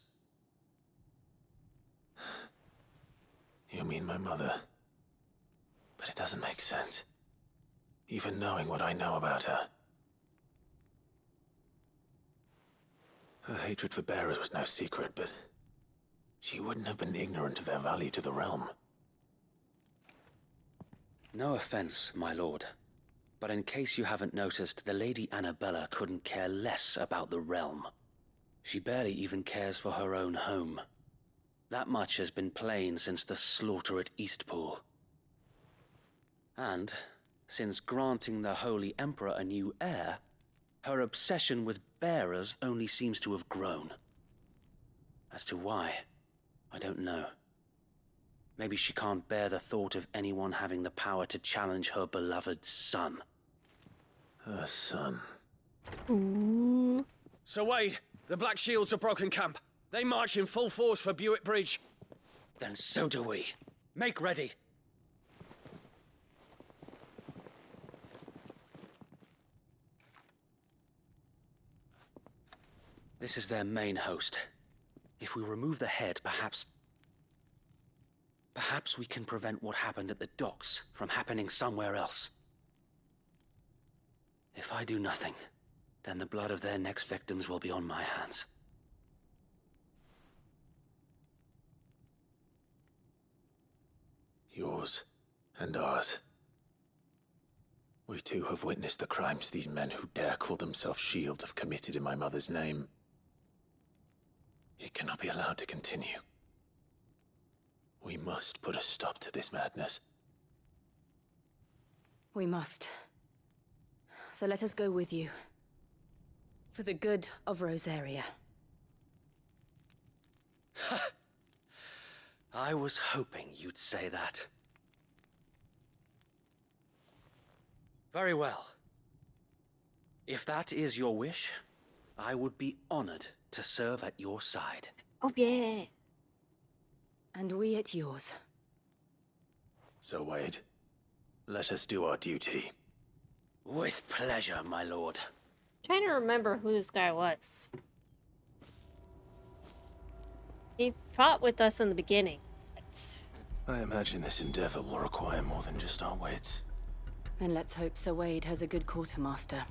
S4: You mean my mother? But it doesn't make sense. Even knowing what I know about her. Her hatred for bearers was no secret, but she wouldn't have been ignorant of their value to the realm.
S11: No offense, my lord. But in case you haven't noticed, the Lady Annabella couldn't care less about the realm. She barely even cares for her own home. That much has been plain since the slaughter at Eastpool.
S8: And, since granting the Holy Emperor a new heir, her obsession with bearers only seems to have grown. As to why, I don't know. Maybe she can't bear the thought of anyone having the power to challenge her beloved son.
S16: Her son.
S1: Ooh.
S21: Sir Wade, the Black Shields have broken camp. They march in full force for Buick Bridge.
S8: Then so do we. Make ready. This is their main host. If we remove the head, perhaps we can prevent what happened at the docks from happening somewhere else. If I do nothing, then the blood of their next victims will be on my hands.
S16: Yours and ours. We too have witnessed the crimes these men who dare call themselves shields have committed in my mother's name. It cannot be allowed to continue. We must put a stop to this madness.
S17: We must. So let us go with you. For the good of Rosaria.
S8: I was hoping you'd say that. Very well. If that is your wish, I would be honored to serve at your side.
S1: Oh, yeah.
S17: And we at yours.
S16: So, Wade, let us do our duty.
S8: With pleasure, my lord.
S1: Trying to remember who this guy was. He fought with us in the beginning. But...
S16: I imagine this endeavor will require more than just our wits.
S17: Then let's hope Sir Wade has a good quartermaster.